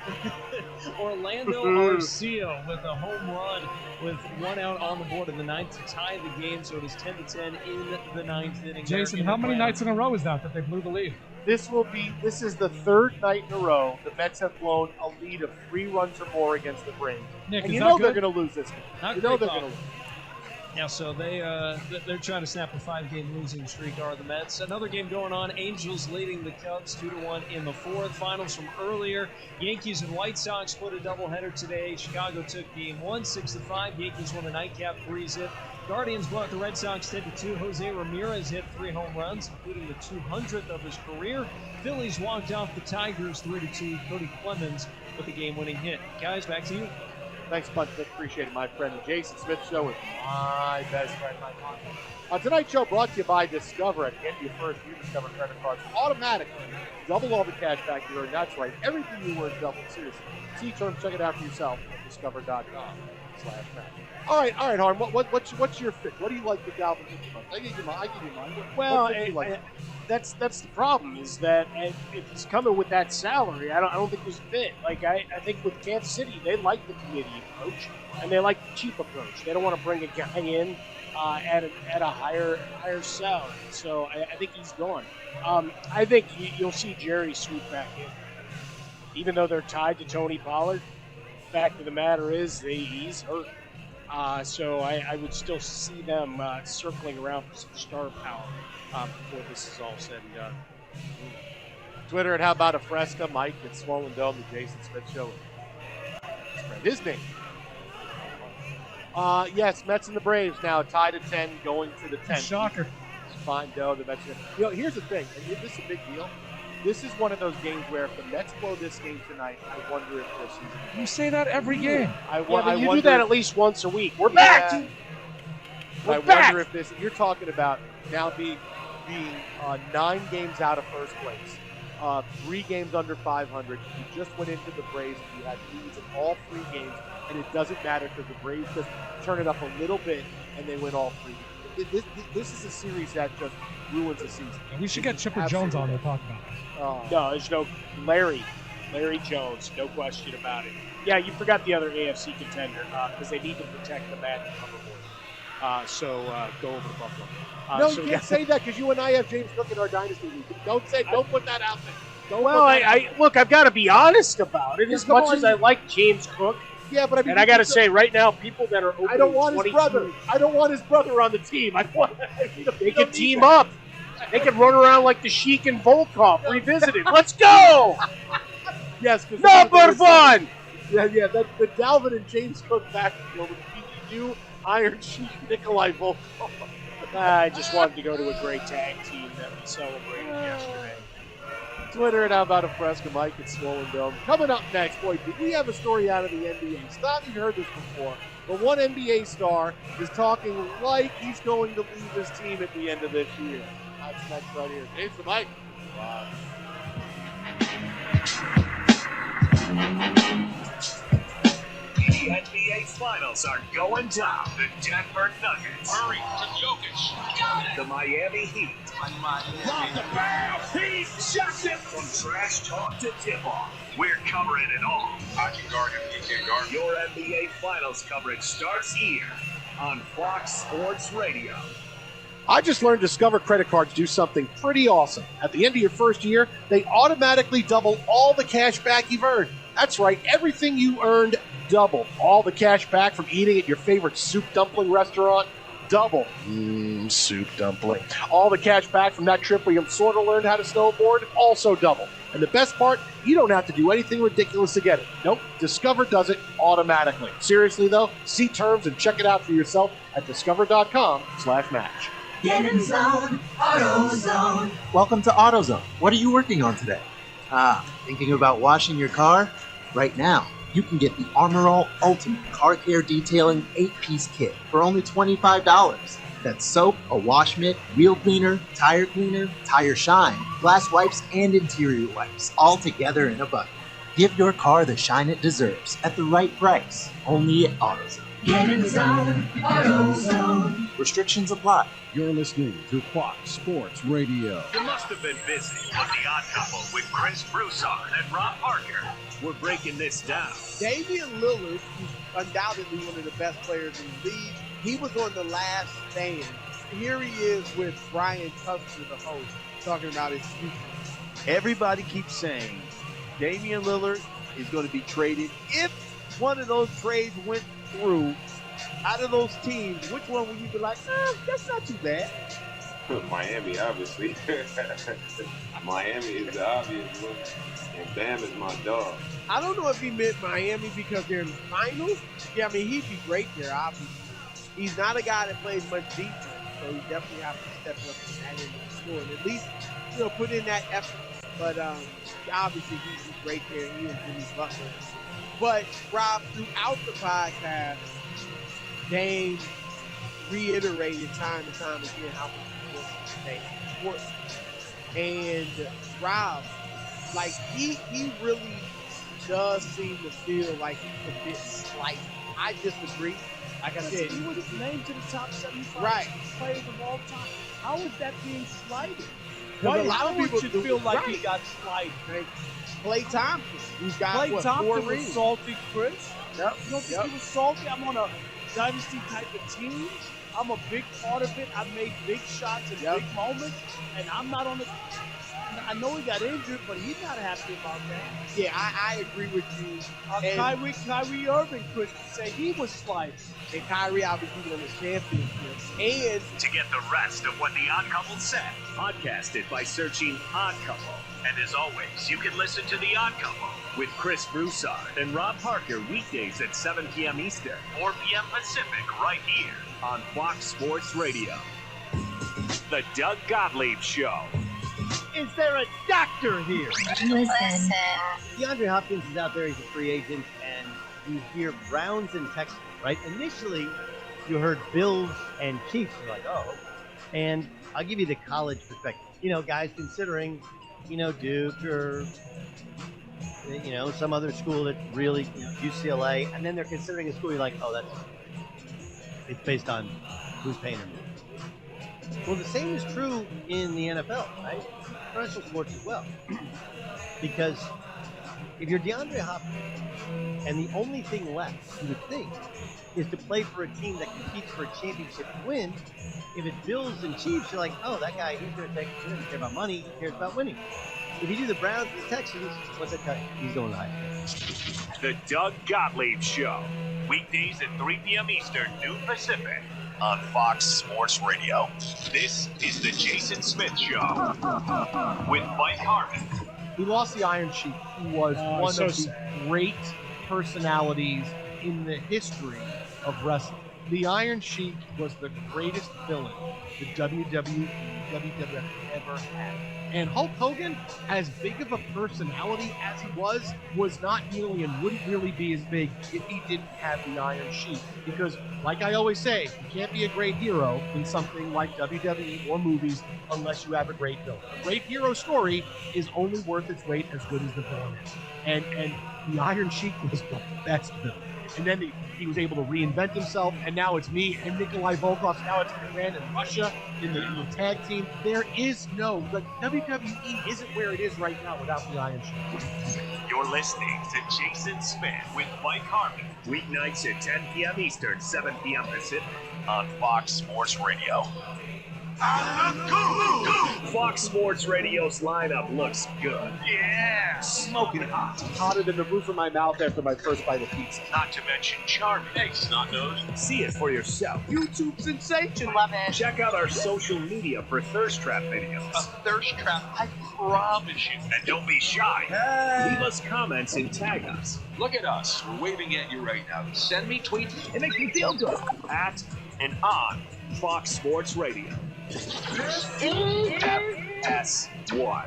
S19: Orlando Arcia with a home run with 1 out on the board in the 9th to tie the game, so it is 10-10 in the 9th inning.
S22: Jason, how many nights in a row is that they blew the lead?
S21: This is the 3rd night in a row the Mets have blown a lead of 3 runs or more against the Braves.
S22: Nick,
S21: and
S22: is
S21: you
S22: that
S21: know
S22: good?
S21: they're going to lose this game. You know they're going to lose.
S19: Yeah, so they're trying to snap a 5-game losing streak, are the Mets. Another game going on, Angels leading the Cubs 2-1 in the 4th. Finals from earlier, Yankees and White Sox split a doubleheader today. Chicago took game 1, 6-5. Yankees won a nightcap 3-zip. Guardians brought the Red Sox 10-2. Jose Ramirez hit 3 home runs, including the 200th of his career. Phillies walked off the Tigers 3-2. Cody Clemens with a game-winning hit. Guys, back to you.
S21: Thanks a bunch, Nick. Appreciate it, my friend. The Jason Smith Show with my best friend, Mike Conklin. Tonight's show brought to you by Discover. At the end of your first year, Discover credit cards automatically double all the cash back you earn. That's right. Everything you earn double. Seriously. See terms. Check it out for yourself at discover.com/match. All right, Harm. What's your fit? What do you like with Dalvin? I give you mine.
S23: Well, that's the problem is that if he's coming with that salary, I don't think there's a fit. Like I think with Kansas City, they like the committee approach and they like the cheap approach. They don't want to bring a guy in at a higher salary. So I think he's gone. I think you'll see Jerry swoop back in, even though they're tied to Tony Pollard. Fact of the matter is, he's hurt. So I would still see them circling around for some star power before this is all said and done.
S21: Twitter at How About a Fresca. Mike at Swollen Dome, the Jason Smith Show. His name. Yes, Mets and the Braves now tied at 10, going to the 10th.
S22: Shocker.
S21: Fine, though. The Mets. Here's the thing, and this is a big deal. This is one of those games where if the Mets blow this game tonight, I wonder if their season.
S22: You say that every game.
S23: But you do that at least once a week. We're back.
S21: I wonder if this. You're talking about now being 9 games out of first place, 3 games under 500. You just went into the Braves and you had leads in all 3 games, and it doesn't matter because the Braves just turn it up a little bit and they win all 3. This is a series that just ruins the season.
S22: We should get Chipper Jones on to talk about this.
S23: No, there's no Larry Jones, no question about it. Yeah, you forgot the other AFC contender because they need to protect the Madden coverboard. So go over to Buffalo.
S21: No, you can't say that because you and I have James Cook in our dynasty league. Don't put that out there.
S23: Look, I've got to be honest about it. As much as I like James Cook,
S21: Yeah, but I mean,
S23: And I got to say, right now, people that are
S21: I don't want his
S23: 22
S21: brother. I don't want his brother on the team.
S23: They can team up. They can run around like the Sheik and Volkov revisited. Let's go!
S21: Yes, because
S23: Number one!
S21: Yeah, the Dalvin and James Cook backfield with PDU, Iron Sheik, Nikolai Volkov.
S23: I just wanted to go to a great tag team that we celebrated yesterday.
S21: Twitter at How About a Fresca, Mike at Swollen Dome. Coming up next, boy, did we have a story out of the NBA? Stop, you've heard this before, but one NBA star is talking like he's going to leave his team at the end of this year. That's next right here. James and Mike. Wow.
S8: The NBA Finals are going down. The Denver Nuggets. Hurry to Jokic. The Miami Heat. Lost the pass. He shot it. From trash talk to tip-off, we're covering it all. I can guard him. He can't guard. Your NBA Finals coverage starts here on Fox Sports Radio.
S21: I just learned Discover credit cards do something pretty awesome. At the end of your first year, they automatically double all the cash back you've earned. That's right, everything you earned, double. All the cash back from eating at your favorite soup dumpling restaurant, double. Soup dumpling. All the cash back from that trip where you sort of learned how to snowboard, also double. And the best part, you don't have to do anything ridiculous to get it. Nope, Discover does it automatically. Seriously though, see terms and check it out for yourself at discover.com/match.
S3: Get in zone, AutoZone. Welcome to AutoZone. What are you working on today? Thinking about washing your car? Right now, you can get the Armor All Ultimate Car Care Detailing 8-piece kit for only $25. That's soap, a wash mitt, wheel cleaner, tire shine, glass wipes, and interior wipes, all together in a bucket. Give your car the shine it deserves at the right price. Only at AutoZone.
S4: Get in zone, AutoZone.
S3: Restrictions apply.
S10: You're listening to Fox Sports Radio.
S8: You must have been busy on The Odd Couple with Chris Broussard and Rob Parker. We're breaking this down.
S24: Damian Lillard, who's undoubtedly one of the best players in the league, he was on The Last Stand. Here he is with Brian Custer, the host, talking about his future.
S25: Everybody keeps saying Damian Lillard is going to be traded. If one of those trades went through, out of those teams, which one would you be like, that's not too bad?
S26: Miami, obviously. Miami is the obvious one, and Bam is my dog.
S24: I don't know if he meant Miami because they're in the finals. Yeah, I mean, he'd be great there, obviously. He's not a guy that plays much defense, so he definitely has to step up in that end of the score and at least, put in that effort. But obviously, he's great there. He and Jimmy Butler. But, Rob, throughout the podcast, Dame reiterated time and time again how important. And Rob, like he really does seem to feel like he's a bit slight. I disagree. Like I said,
S25: he was named to the top 75 players of all time. How is that being slighted? Why
S24: a lot of people
S25: should feel like he got slighted?
S24: Klay Thompson, who's got
S25: Klay Thompson
S24: 4
S25: was
S24: rings.
S25: salty, Chris.
S24: Yep.
S25: You don't think he was salty? I'm on a dynasty type of team. I'm a big part of it. I made big shots in big moments, and I'm not on the. I know he got injured, but he's not happy about that.
S24: Yeah, I agree with you.
S25: Kyrie Irving could say he was slighted.
S24: And Kyrie obviously won the championship. And
S8: to get the rest of what The Odd Couple said, podcast it by searching Odd Couple. And as always, you can listen to The Odd Couple with Chris Broussard and Rob Parker weekdays at 7 p.m. Eastern, 4 p.m. Pacific, right here on Fox Sports Radio. The Doug Gottlieb Show.
S25: Is there a doctor here?
S27: Listen. DeAndre Hopkins is out there. He's a free agent, and you hear Browns and Texans, right? Initially, you heard Bills and Chiefs. You're like, oh. And I'll give you the college perspective. Guys considering, Duke or, some other school that really, UCLA, and then they're considering a school you're like, oh, it's based on who's paying them. Well, the same is true in the NFL, right? Professional sports as well. Because if you're DeAndre Hopkins and the only thing left, you would think, is to play for a team that competes for a championship win, if it's Bills and Chiefs, you're like, oh, that guy, he's going to take, he doesn't care about money, he cares about winning. If you do the Browns and the Texans, what's that tell you? He's going to high.
S2: The Doug Gottlieb Show. Weekdays at 3 p.m. Eastern, noon Pacific, on Fox Sports Radio. This is the Jason Smith Show with Mike Harmon.
S21: He lost the Iron Sheik, who was one of the great personalities in the history of wrestling. The Iron Sheik was the greatest villain the WWE, WWF ever had. And Hulk Hogan, as big of a personality as he was not nearly and wouldn't really be as big if he didn't have the Iron Sheik. Because, like I always say, you can't be a great hero in something like WWE or movies unless you have a great villain. A great hero story is only worth its weight as good as the villain is. And the Iron Sheik was the best villain. And then he was able to reinvent himself, and now it's me and Nikolai Volkov. Now it's Iran and Russia in the tag team. The WWE isn't where it is right now without the Iron Sheik.
S2: You're listening to Jason Smith with Mike Harmon. Weeknights at 10 p.m. Eastern, 7 p.m. Pacific, on Fox Sports Radio. Fox Sports Radio's lineup looks good. Yeah, smoking hot.
S21: Hotter than the roof of my mouth after my first bite of pizza.
S2: Not to mention charming. Hey, snot-nosed. See it for yourself.
S21: YouTube sensation.
S2: Love it. Check out our social media for Thirst Trap videos.
S21: A thirst trap, I promise you.
S2: And don't be shy.
S21: Hey.
S2: Leave us comments and tag us.
S6: Look at us. We're waving at you right now. Send me tweets.
S2: It makes me feel good. At and on Fox Sports Radio. FS1.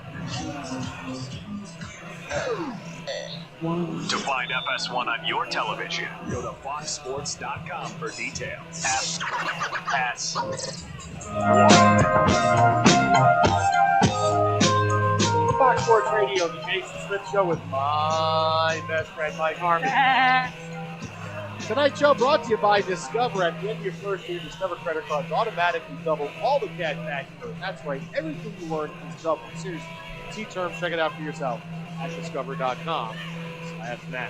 S2: To find FS1 on your television, go to foxsports.com for details. FS1.
S21: Fox Sports Radio, the Jason Smith Show with my best friend Mike Harmon. Tonight's show brought to you by Discover. At the end of your first year, Discover credit cards automatically double all the cash back you earn. That's right, everything you earn is double. Seriously, see terms, check it out for yourself at discover.com/match.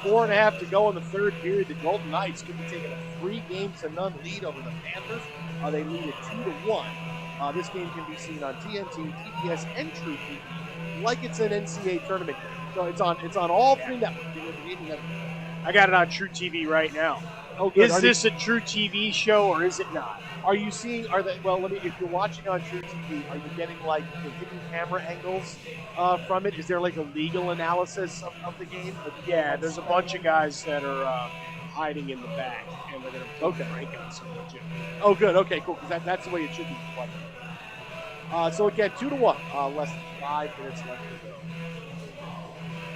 S21: 4.5 to go in the third period. The Golden Knights could be taking a 3-0 lead over the Panthers. They lead at 2-1. This game can be seen on TNT, TBS, and True TV, like it's an NCAA tournament game. So it's on all three networks.
S23: I got it on True TV right now.
S21: Oh, good.
S23: Is this a True TV show or is it not?
S21: Are you seeing? If you're watching on True TV, are you getting like the hidden camera angles from it? Is there like a legal analysis of the game?
S23: Yeah, there's a bunch of guys that are hiding in the back, and they're going to break on someone too.
S21: Oh, good. Okay, cool. Because that's the way it should be. So again, 2-1. Less than 5 minutes left to go.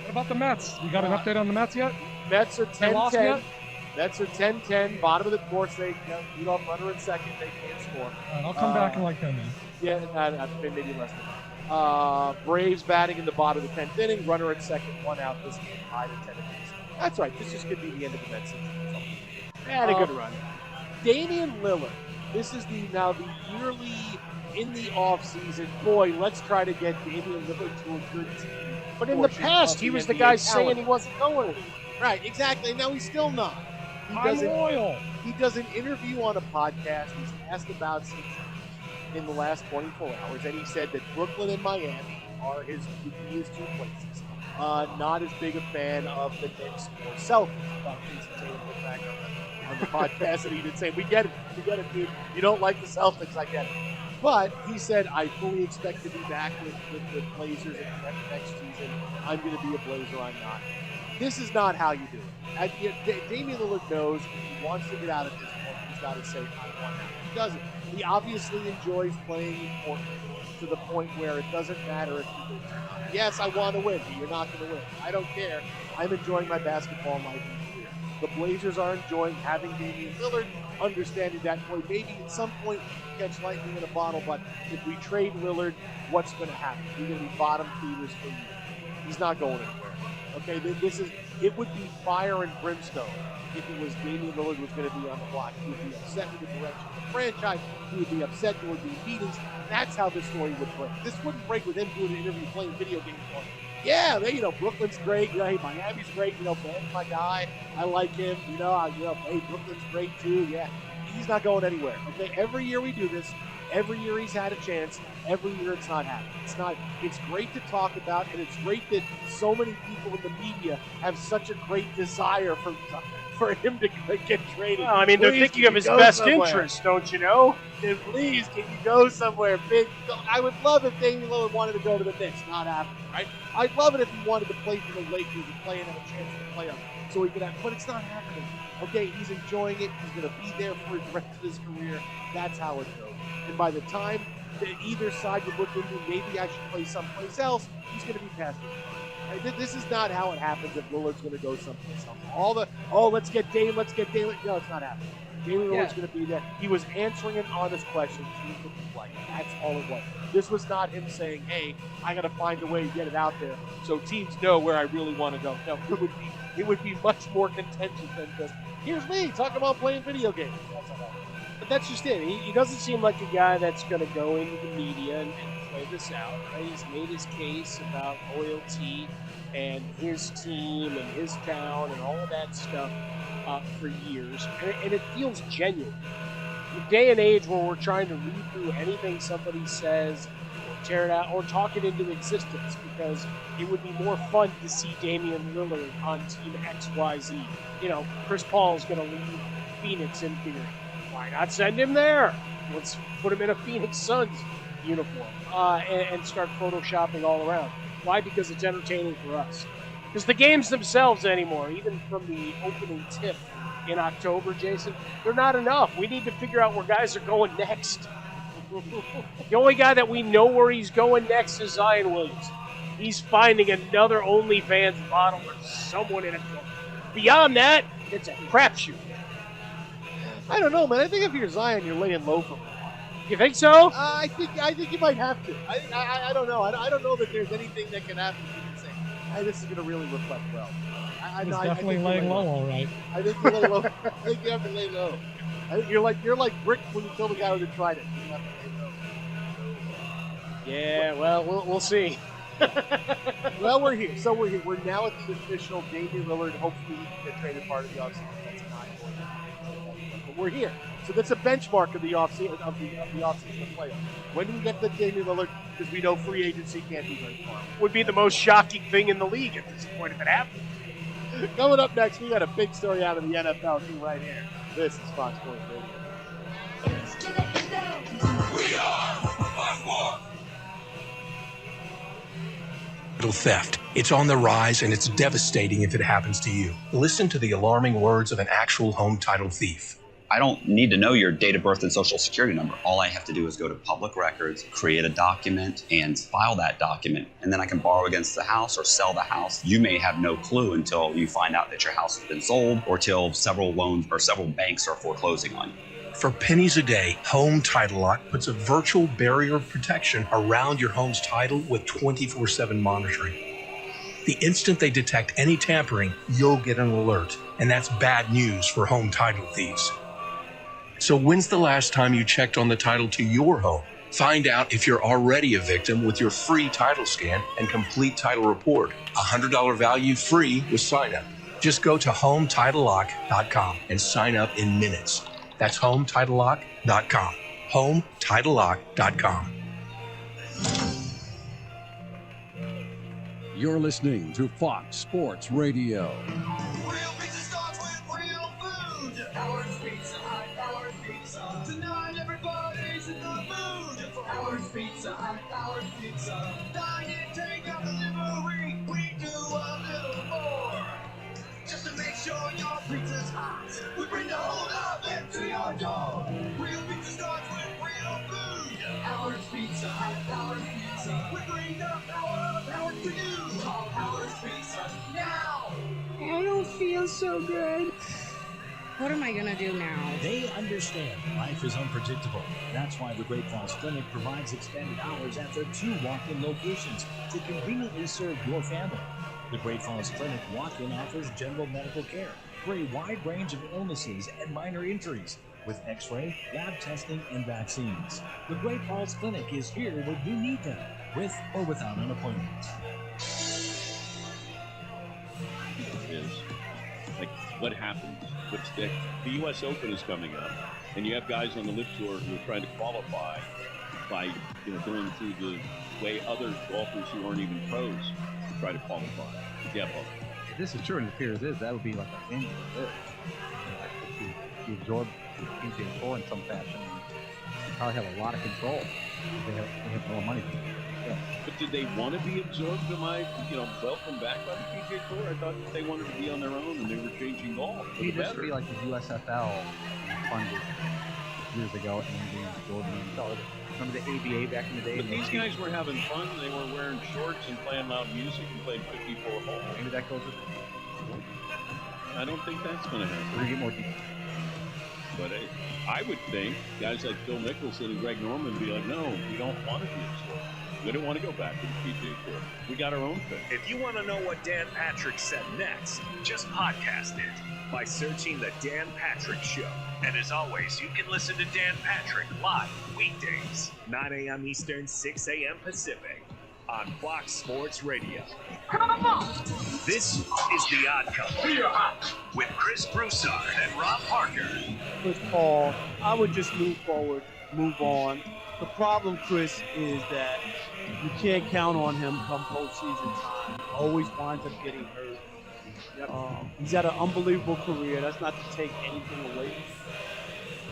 S22: What about the Mets? You got an update on the Mets yet?
S21: Mets are 10-10. Mets are 10-10. Bottom of the course. They lead off runner in second. They can't score.
S22: All right, I'll come back in like 10 minutes.
S21: Yeah, maybe less than that. Braves batting in the bottom of the 10th inning. Runner at second. 1 out. This game tied at 10 apiece. That's right. This just could be the end of the Mets season.
S23: Had a good run.
S21: Damian Lillard. This is the yearly in the off season. Boy, let's try to get Damian Lillard to a good team.
S23: But in the past, he was the guy saying he wasn't going anywhere.
S21: Right, exactly. Now he's still not.
S22: I'm loyal.
S21: He does an interview on a podcast. He's asked about some in the last 24 hours, and he said that Brooklyn and Miami are his 2 places. Not as big a fan of the Knicks or Celtics. Back on the podcast, and he did say, "We get it, dude. You don't like the Celtics, I get it." But he said, I fully expect to be back with the Blazers next season. I'm going to be a Blazer, I'm not. This is not how you do it. Damian Lillard knows if he wants to get out at this point, he's got to say, I want out. He doesn't. He obviously enjoys playing in Portland to the point where it doesn't matter if you lose or not. Yes, I want to win, but you're not going to win. I don't care. I'm enjoying my basketball life and career. The Blazers are enjoying having Damian Lillard, understanding that maybe at some point we can catch lightning in a bottle, but if we trade Lillard, what's going to happen? We're going to be bottom feeders for years. He's not going anywhere. Okay, it would be fire and brimstone if it was Damian Lillard was going to be on the block. He would be upset with the direction of the franchise. He would be upset. There would be meetings. That's how this story would break. This wouldn't break with him doing an interview playing video games. Yeah, Brooklyn's great. Hey, Miami's great. Ben's my guy. I like him. Hey, Brooklyn's great too. Yeah, he's not going anywhere. Okay, every year we do this.
S23: Every year he's had a chance. Every year it's not happening. It's great to talk about, and it's great that so many people in the media have such a great desire for him to get traded. Well, I mean, they're thinking of his best interest, don't you know? And please, can you go somewhere big? I would love if Damian Lillard wanted to go to the Knicks. Not happening, right? I'd love it if he wanted to play for the Lakers and play and have a chance to play them, so he could have. But it's not happening. Okay, he's enjoying it. He's going to be there for the rest of his career. That's how it goes. And by the time that either side would look into maybe I should play someplace else, he's going to be past it. Right? This is not how it happens if Lillard's going to go someplace else. Let's get Dame. No, it's not happening. Damian Lillard's going to be there. He was answering an honest question. He could play. That's all it was. This was not him saying, hey, I got to find a way to get it out there so teams know where I really want to go. No, it would be much more contentious than just, here's me talking about playing video games. That's not happening. But that's just it. He doesn't seem like a guy that's going to go into the media and play this out. Right? He's made his case about loyalty and his team and his town and all of that stuff for years. And it feels genuine. In a day and age where we're trying to read through anything somebody says or tear it out or talk it into existence, because it would be more fun to see Damian Lillard on Team XYZ. You know, Chris Paul is going to leave Phoenix in theory. Why not send him there? Let's put him in a Phoenix Suns uniform and start photoshopping all around. Why? Because it's entertaining for us. Because the games themselves anymore, even from the opening tip in October, Jason, they're not enough. We need to figure out where guys are going next. The only guy that we know where he's going next is Zion Williams. He's finding another OnlyFans model or someone in it. Beyond that, it's a crapshoot. I don't know, man. I think if you're Zion, you're laying low for a while. You think so? I think you might have to. I don't know. I don't know that there's anything that can happen for you to say, hey, this is going to really reflect well.
S22: He's definitely laying low, all right.
S23: I think you lay low. I think you have to lay low. I think you're like Brick when you kill the guy who tried it. You have to lay low. Yeah, well, we'll see. Well, we're here. So we're here. We're now at the official Damian Lillard. Hopefully, he can get traded part of the offseason. That's not going to happen. But we're here. So that's a benchmark of the offseason of the offseason playoffs. When do we get the Damian Lillard? Because we know free agency can't be very far. Would be the most shocking thing in the league at this point if it happened. Coming up next, we got a big story out of the NFL too right here. This is Fox Sports Radio.
S5: We are Fox. Theft. It's on the rise, and it's devastating if it happens to you. Listen to the alarming words of an actual home title thief.
S9: I don't need to know your date of birth and social security number. All I have to do is go to public records, create a document, and file that document. And then I can borrow against the house or sell the house. You may have no clue until you find out that your house has been sold or till several loans or several banks are foreclosing on you.
S5: For pennies a day, Home Title Lock puts a virtual barrier of protection around your home's title with 24/7 monitoring. The instant they detect any tampering, you'll get an alert, and that's bad news for home title thieves. So when's the last time you checked on the title to your home? Find out if you're already a victim with your free title scan and complete title report. $100 value free with sign up. Just go to HomeTitleLock.com and sign up in minutes. That's HomeTitleLock.com. HomeTitleLock.com.
S10: You're listening to Fox Sports Radio.
S20: Real pizza starts with real food. Howard's Pizza Hut, Howard's Pizza. Tonight everybody's in the mood for Howard's Pizza Hut, Howard's Pizza. Dine in, take out delivery. We do a little more. Just to make sure your pizza's hot, we bring the whole oven to your door. Real pizza starts with real food. Howard's Pizza Hut, Howard's Pizza. We bring the power of Howard to you. Call Howard's Pizza now.
S11: I don't feel so good. What am I going to do now?
S8: They understand life is unpredictable. That's why the Great Falls Clinic provides extended hours at their 2 walk-in locations to conveniently serve your family. The Great Falls Clinic walk-in offers general medical care for a wide range of illnesses and minor injuries, with x-ray, lab testing, and vaccines. The Great Falls Clinic is here when you need them, with or without an appointment.
S7: what happens. The U.S. Open is coming up, and you have guys on the LIV Tour who are trying to qualify by going through the way other golfers who aren't even pros try to qualify. Yeah, Paul.
S12: If this is true, and it appears is, that would be like a win for LIV. If you absorb the PGA Tour in some fashion, you probably have a lot of control. They have more money. Yeah.
S7: But did they want to be absorbed? Am I, welcomed back by the PGA Tour? I thought they wanted to be on their own and they were changing golf.
S12: It used to be like the USFL funded years ago, and being absorbed. Remember the ABA back in the day?
S7: But these guys were having fun. They were wearing shorts and playing loud music and playing 54 holes.
S12: Maybe that goes with
S7: I don't think that's going to happen.
S12: We'll get more details.
S7: But I would think guys like Phil Mickelson and Greg Norman would be like, no, we don't want to be absorbed. We don't want to go back to the PGA Tour. We got our own thing.
S2: If you want to know what Dan Patrick said next, just podcast it by searching The Dan Patrick Show. And as always, you can listen to Dan Patrick live weekdays, 9 a.m. Eastern, 6 a.m. Pacific, on Fox Sports Radio. This is The Odd Couple with Chris Broussard and Rob Parker.
S23: Chris Paul, I would just move forward, move on. The problem, Chris, is that you can't count on him come postseason time. He always winds up getting hurt. He's had an unbelievable career. That's not to take anything away from him.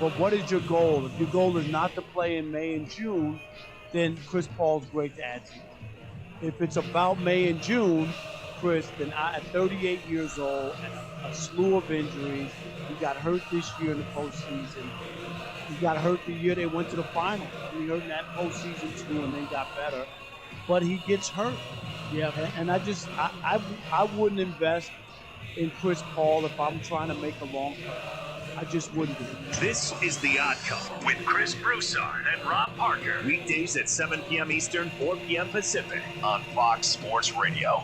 S23: But what is your goal? If your goal is not to play in May and June, then Chris Paul's great to add to. If it's about May and June, Chris, then at 38 years old and a slew of injuries, he got hurt this year in the postseason. He got hurt the year they went to the final. He hurt in that postseason too, and then got better. But he gets hurt. Yeah, and I wouldn't invest in Chris Paul if I'm trying to make a long term. I just wouldn't do it.
S2: This is The Odd Couple with Chris Broussard and Rob Parker. Weekdays at 7 p.m. Eastern, 4 p.m. Pacific on Fox Sports Radio.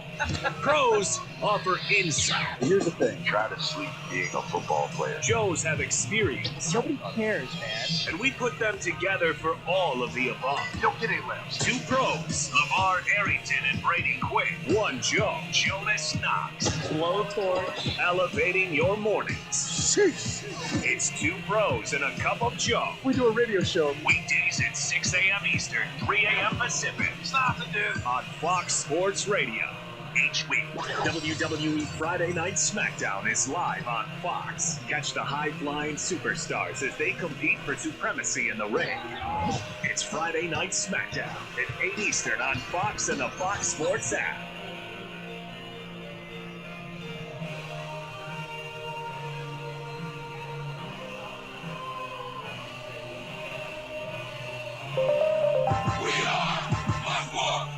S2: Pros offer insight.
S13: Here's the thing. Try to sleep being a football player.
S2: Joes have experience.
S23: Nobody cares, man.
S2: And we put them together for all of the above.
S13: No kidding, Lambs.
S2: Two pros, LeVar Arrington and Brady Quinn. One Joe, Jonas Knox. Blowtorch, elevating your mornings. It's two pros and a cup of Joe.
S23: We do a radio show.
S2: Weekdays at 6 a.m. Eastern, 3 a.m. Pacific. Stop the dude. On Fox Sports Radio. Each week, WWE Friday Night SmackDown is live on Fox. Catch the high-flying superstars as they compete for supremacy in the ring. It's Friday Night SmackDown at 8 Eastern on Fox and the Fox Sports app.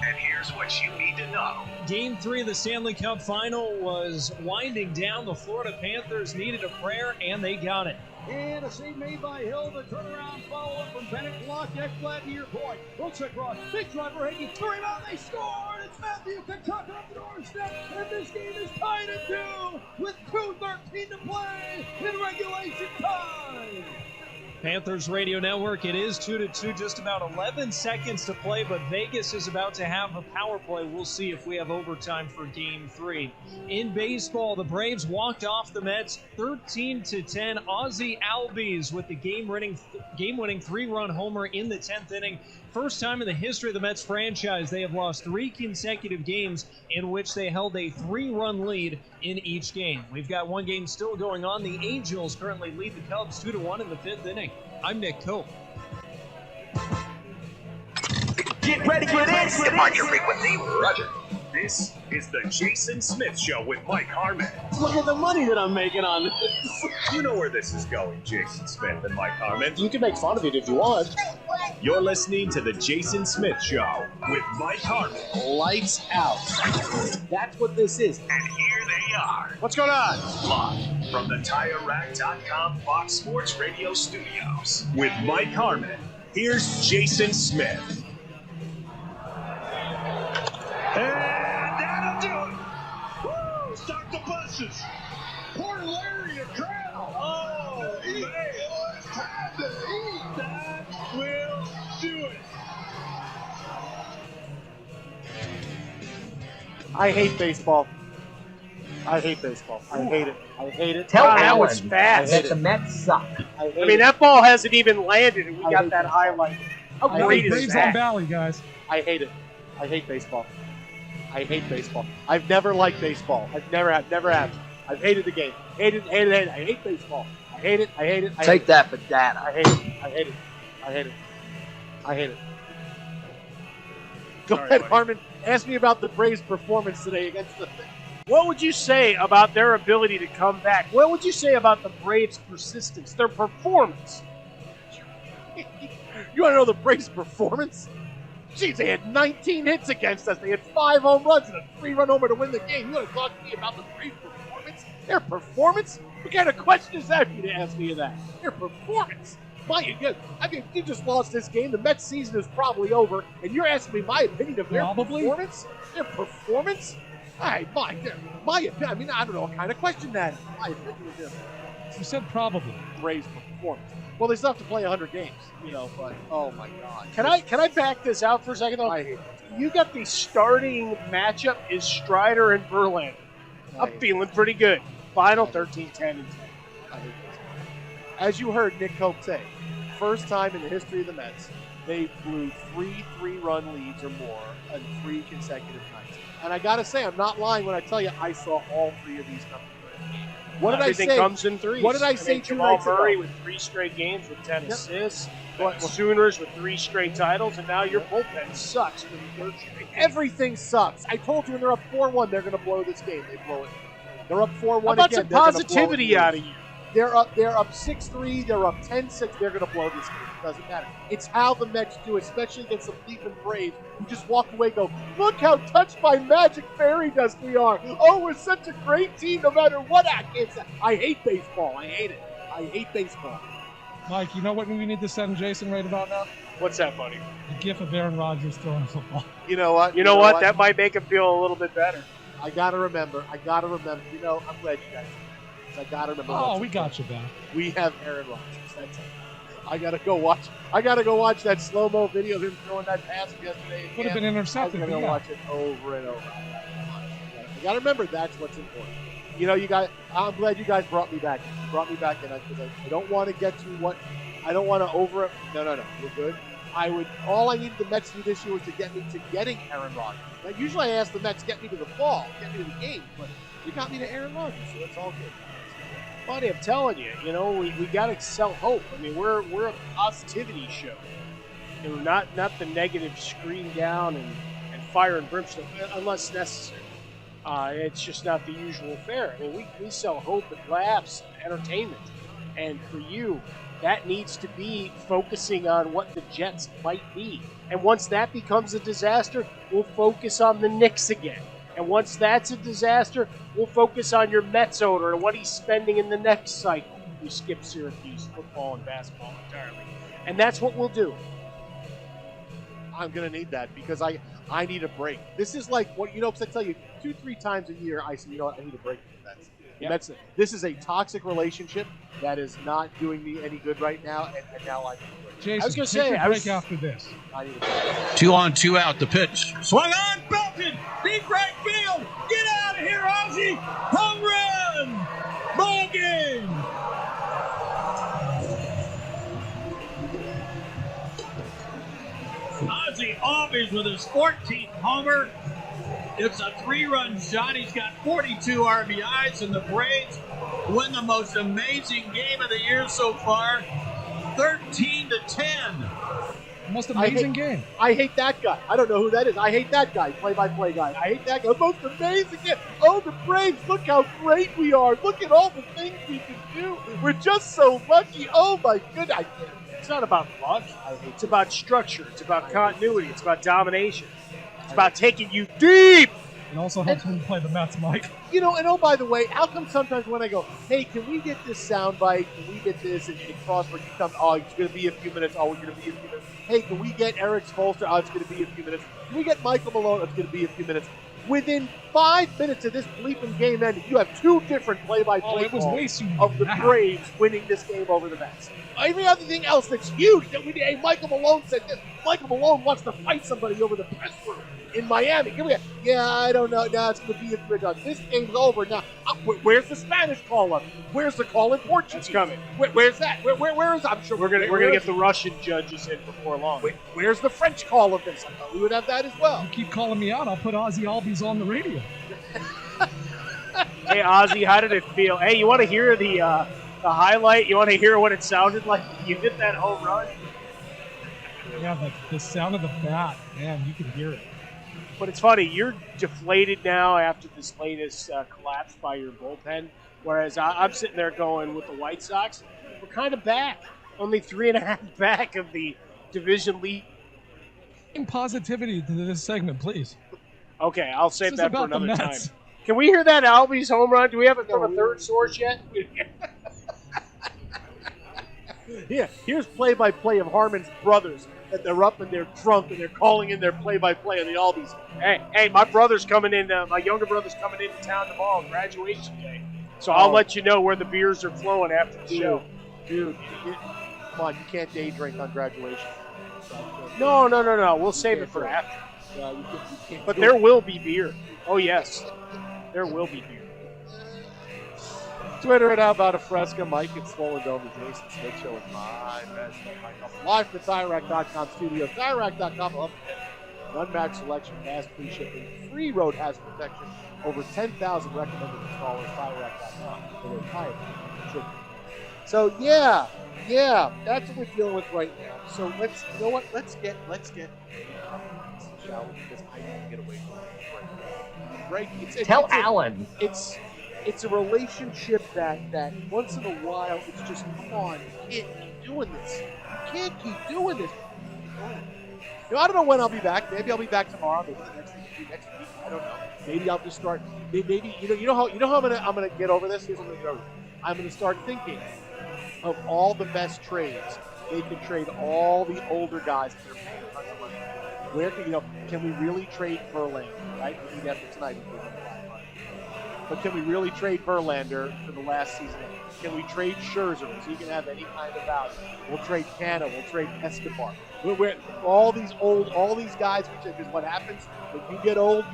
S2: And here's what you need to know.
S14: Game 3 of the Stanley Cup Final was winding down. The Florida Panthers needed a prayer, and they got it.
S20: And a save made by Hill. The turnaround follow-up from Bennett. Block, deck flat near point. Looks across. Big driver, Higgins. 3 out. They score. It's Matthew Tkachuk off the doorstep. And this game is tied at 2 with 2:13 to play in regulation time.
S14: Panthers Radio Network, it is 2-2, just about 11 seconds to play, but Vegas is about to have a power play. We'll see if we have overtime for Game 3. In baseball, the Braves walked off the Mets 13-10. Ozzie Albies with the game-winning 3-run homer in the 10th inning. First time in the history of the Mets franchise, they have lost 3 consecutive games in which they held a 3-run lead in each game. We've got one game still going on. The Angels currently lead the Cubs 2-1 in the 5th inning. I'm Nick Cope.
S2: Get ready for this! Depart your frequency, Roger. This is the Jason Smith Show with Mike Harmon.
S23: Look at the money that I'm making on this.
S2: You know where this is going, Jason Smith and Mike Harmon.
S23: You can make fun of it if you want.
S2: You're listening to the Jason Smith Show with Mike Harmon.
S23: Lights out. That's what this is.
S2: And here they are.
S23: What's going on?
S2: Live from the TireRack.com Fox Sports Radio studios with Mike Harmon. Here's Jason Smith.
S20: And that'll do it. Woo! Start the buses. Poor Larry a crowd. Oh, man. It's time to eat. That will do it.
S23: I hate baseball. I hate baseball. I hate it. I hate it.
S1: Tell
S23: that
S1: Alan
S23: was fast.
S1: that the Mets suck.
S23: I mean, that ball hasn't even landed, and we got that highlight. How great is
S22: Braves
S23: that?
S22: on Valley, guys.
S23: I hate it. I hate baseball. I hate baseball. I've never liked baseball. I've never have. I've hated the game. Hated. I hate baseball. I hate it.
S27: Take that for data.
S23: I hate it. I hate it. Go ahead, Harmon. Ask me about the Braves' performance today against the. What would you say about their ability to come back? What would you say about the Braves' persistence, their performance? You want to know the Braves' performance? Jeez, they had 19 hits against us. They had 5 home runs and a 3-run homer to win the game. You want to talk to me about the Braves' performance? Their performance? What kind of question is that for you to ask me that? Their performance? You just lost this game. The Mets season is probably over, and you're asking me my opinion of their performance? Their performance? My opinion. I mean, I don't know what kind of question that is. My opinion of them.
S22: You said probably.
S23: Braves' performance. Well, they still have to play 100 games, but oh my God. Can I back this out for a second, though? You got the starting matchup is Strider and Verlander. I'm feeling pretty good. Final 13-10. As you heard Nick Cope say, first time in the history of the Mets, they blew 3 3-run leads or more on 3 consecutive nights. And I got to say, I'm not lying when I tell you I saw all 3 of these come through. What did I say? Everything comes in threes. What did I say 2 nights ago? Jamal Murray with 3 straight games with 10 assists. Sooners with 3 straight titles, and now your bullpen sucks for the 3rd straight. Everything sucks. I told you when they're up 4-1, they're going to blow this game. They blow it. They're up 4-1 again. How about some positivity out of you? They're up 6-3. They're up 10-6. They're going to blow this game. It doesn't matter. It's how the Mets do, especially against the bleeping Braves, who just walk away and go, look how touched by magic fairy dust we are. Oh, we're such a great team no matter what. I hate baseball. I hate it. I hate baseball.
S22: Mike, you know what we need to send Jason right about now?
S23: What's that, buddy?
S22: The gif of Aaron Rodgers throwing a football.
S23: You know what? You know what? That might make him feel a little bit better. I got to remember. I'm glad you guys. I got to remember.
S22: Oh, we got you back.
S23: We have Aaron Rodgers. That's it. I gotta go watch that slow-mo video of him throwing that pass yesterday.
S22: Would have been intercepted.
S23: I'm gonna watch it over and over. I gotta remember that's what's important. You guys. I'm glad you guys brought me back. In because I don't want to get to what. I don't want to over. No. You're good. All I needed the Mets to do this year was to get me to getting Aaron Rodgers. Now, usually I ask the Mets get me to the fall, get me to the game, but you got me to Aaron Rodgers, so that's all good. Buddy, I'm telling you, we got to sell hope. I mean, we're a positivity show. Not the negative screen down and fire and brimstone unless necessary. It's just not the usual fare. I mean, we sell hope and laughs and entertainment. And for you, that needs to be focusing on what the Jets might be. And once that becomes a disaster, we'll focus on the Knicks again. And once that's a disaster, we'll focus on your Mets owner and what he's spending in the next cycle. We skip Syracuse football and basketball entirely. And that's what we'll do. I'm going to need that because I need a break. This is like what, because I tell you 2-3 times a year, I say, I need a break from the Mets. Yep. This is a toxic relationship that is not doing me any good right now, and now I need a break.
S22: Jason,
S23: I was going to say,
S22: break after this.
S23: I need a break.
S4: 2 on, 2 out, the pitch. Swung on, belted, deep right field. Get out of here, Ozzie. Home run. Ball game. Ozzie Albies with his 14th homer. It's a 3-run shot. He's got 42 RBIs, and the Braves win the most amazing game of the year so far, 13-10.
S22: Most amazing game.
S23: I hate that guy. I don't know who that is. I hate that guy, play-by-play guy. I hate that guy. Most amazing game. Oh, the Braves, look how great we are. Look at all the things we can do. We're just so lucky. Oh, my goodness. It's not about luck. It's about structure. It's about continuity. It's about domination. It's about taking you deep.
S22: It also helps when you play the Mets, Mike.
S23: And oh, by the way, how come sometimes when I go, hey, can we get this soundbite? Can we get this? And Crossword, you come, oh, it's going to be a few minutes. Oh, we're going to be a few minutes. Hey, can we get Eric Spolster? Oh, it's going to be a few minutes. Can we get Michael Malone? It's going to be a few minutes. Within 5 minutes of this bleeping game ending, you have 2 different play-by-play calls of the Braves winning this game over the Mets. Every other thing else that's huge that hey, Michael Malone said this. Michael Malone wants to fight somebody over the press room. in Miami. Give me a, yeah, I don't know. Now it's going to be a 3-run. This game's over now. Where's the Spanish call-up? Where's the call in Portuguese? It's coming. Where's that? Where is? I'm sure we're gonna get the Russian judges in before long. Where's the French call of this? I thought we would have that as well.
S22: You keep calling me out, I'll put Ozzy Albies on the radio.
S23: Hey Ozzy, how did it feel? Hey, you want to hear the highlight? You want to hear what it sounded like? You hit that home run.
S22: Yeah, the sound of the bat, man, you can hear it.
S23: But it's funny, you're deflated now after this latest collapse by your bullpen, whereas I'm sitting there going with the White Sox, we're kind of back. Only 3.5 back of the division lead.
S22: Bring positivity to this segment, please.
S23: Okay, I'll save that for another time.
S22: Mets.
S23: Can we hear that Albies home run? Do we have it from a third source yet? Yeah, here's play-by-play of Harmon's brothers. That they're up and they're drunk and they're calling in their play-by-play of the Albies. Hey, my brother's coming in. My younger brother's coming into town tomorrow, graduation day. So I'll let you know where the beers are flowing after the show.
S21: Dude, come on, you can't day drink on graduation.
S23: No. We'll save it for after.
S21: You can't
S23: But there will be beer. Oh yes, there will be beer.
S21: Twitter at How About a Fresca, Mike at Swollen Dome, the Jason Smith Show with my best friend Mike. Live from the TireRack.com studio. TireRack.com will an unmatched selection, fast free shipping, free road hazard protection, over 10,000 recommended installers. TireRack.com for their tire shipping. So yeah, that's what we're dealing with right now. So let's get shall we? Because I need to get away from it. Right?
S27: Tell Alan.
S21: It's a relationship that once in a while it's just, come on, you can't keep doing this. You can't keep doing this. You know, I don't know when I'll be back. Maybe I'll be back tomorrow. Maybe next week. I don't know. Maybe I'll just start. Maybe you know how I'm gonna get over this. Here's what I'm gonna get over this. I'm gonna start thinking of all the best trades. They can trade all the older guys that they're paying tons of money. Where can we really trade Verlander? Right? We need after tonight. But can we really trade Verlander for the last season? Can we trade Scherzer so he can have any kind of value? We'll trade Canna. We'll trade Escobar. All these guys, because what happens when you get old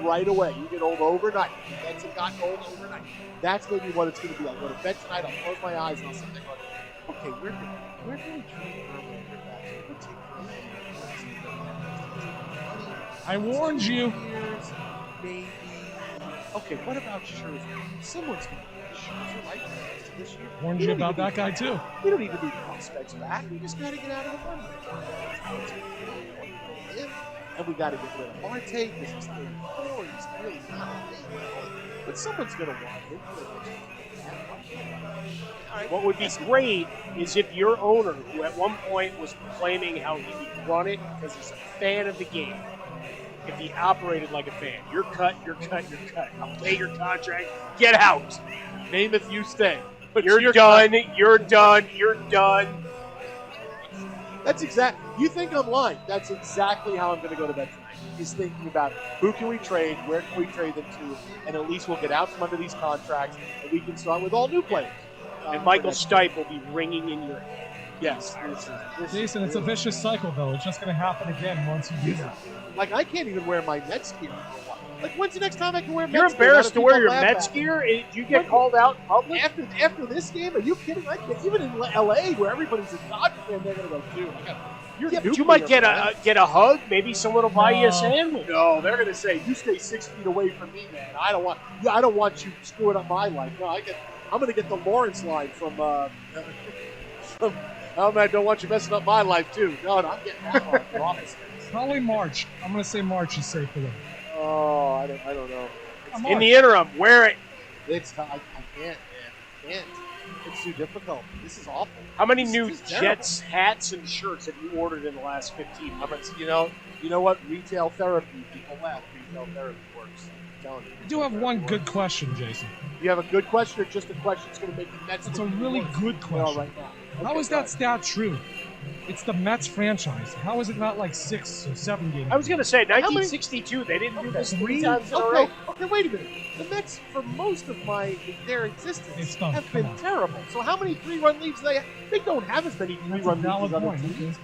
S21: right away. You get old overnight. That's gotten old overnight. That's maybe what it's going to be. I'll go to bed tonight. I'll close my eyes and I'll sit there going, okay, where can we trade Verlander back? We'll take Verlander.
S22: I warned you.
S21: Maybe. Okay, what about Scherzer? Someone's going to get Scherzer, right? This year.
S22: Warned you about that guy, too.
S21: We don't even need prospects back. We just got to get out of the money. And we got to get rid of Marte because he's 34. He's really not well. But someone's going to want him.
S23: What would be great is if your owner, who at one point was proclaiming how he would run it because he's a fan of the game, if he operated like a fan, you're cut. I'll pay your contract. Get out.
S21: Namath, you stay.
S23: But you're done. You're done.
S21: That's exactly. You think I'm lying? That's exactly how I'm going to go to bed tonight. Is thinking about who can we trade, where can we trade them to, and at least we'll get out from under these contracts, and we can start with all new players.
S23: And Michael Stipe will be ringing in your head.
S21: Yes.
S22: Jason, it's a vicious cycle, though. It's just going to happen again once you do that.
S21: Like, I can't even wear my Mets gear for a while. Like, when's the next time I can wear Mets
S23: gear? You're
S21: gear?
S23: embarrassed to wear your Mets gear? Did you get called out in public?
S21: After this game? Are you kidding? Even in L.A., where everybody's a Dodger fan, they're going to go, dude,
S23: but you might get a hug. Maybe someone will buy you a sandwich.
S21: No, they're going to say, you stay 6 feet away from me, man. I don't want you screwing up my life. No, I'm going to get the Lawrence line from I don't want you messing up my life, too. No, I'm getting that line. Promise.
S22: Probably March. I'm going to say March is safe for them.
S21: Oh, I don't know.
S23: In the interim, wear it.
S21: I can't, man. I can't. It's too difficult. This is awful.
S23: How many new Jets hats and shirts have you ordered in the last 15 minutes?
S21: You know what? Retail therapy. People laugh. Retail therapy works. I'm telling you.
S22: I do have one good question, Jason.
S21: You have a good question, or just a question that's going to make the Mets?
S22: It's a really good question.
S21: Right now. Okay,
S22: how is that stat true? It's the Mets franchise. How is it not like 6 or 7 games?
S23: I was going to say, 1962, they didn't do this 3 times in a row.
S21: Okay, wait a minute. The Mets, for most of their existence, have been terrible. So how many 3-run leads do they have? They don't have as many 3-run leads as other teams.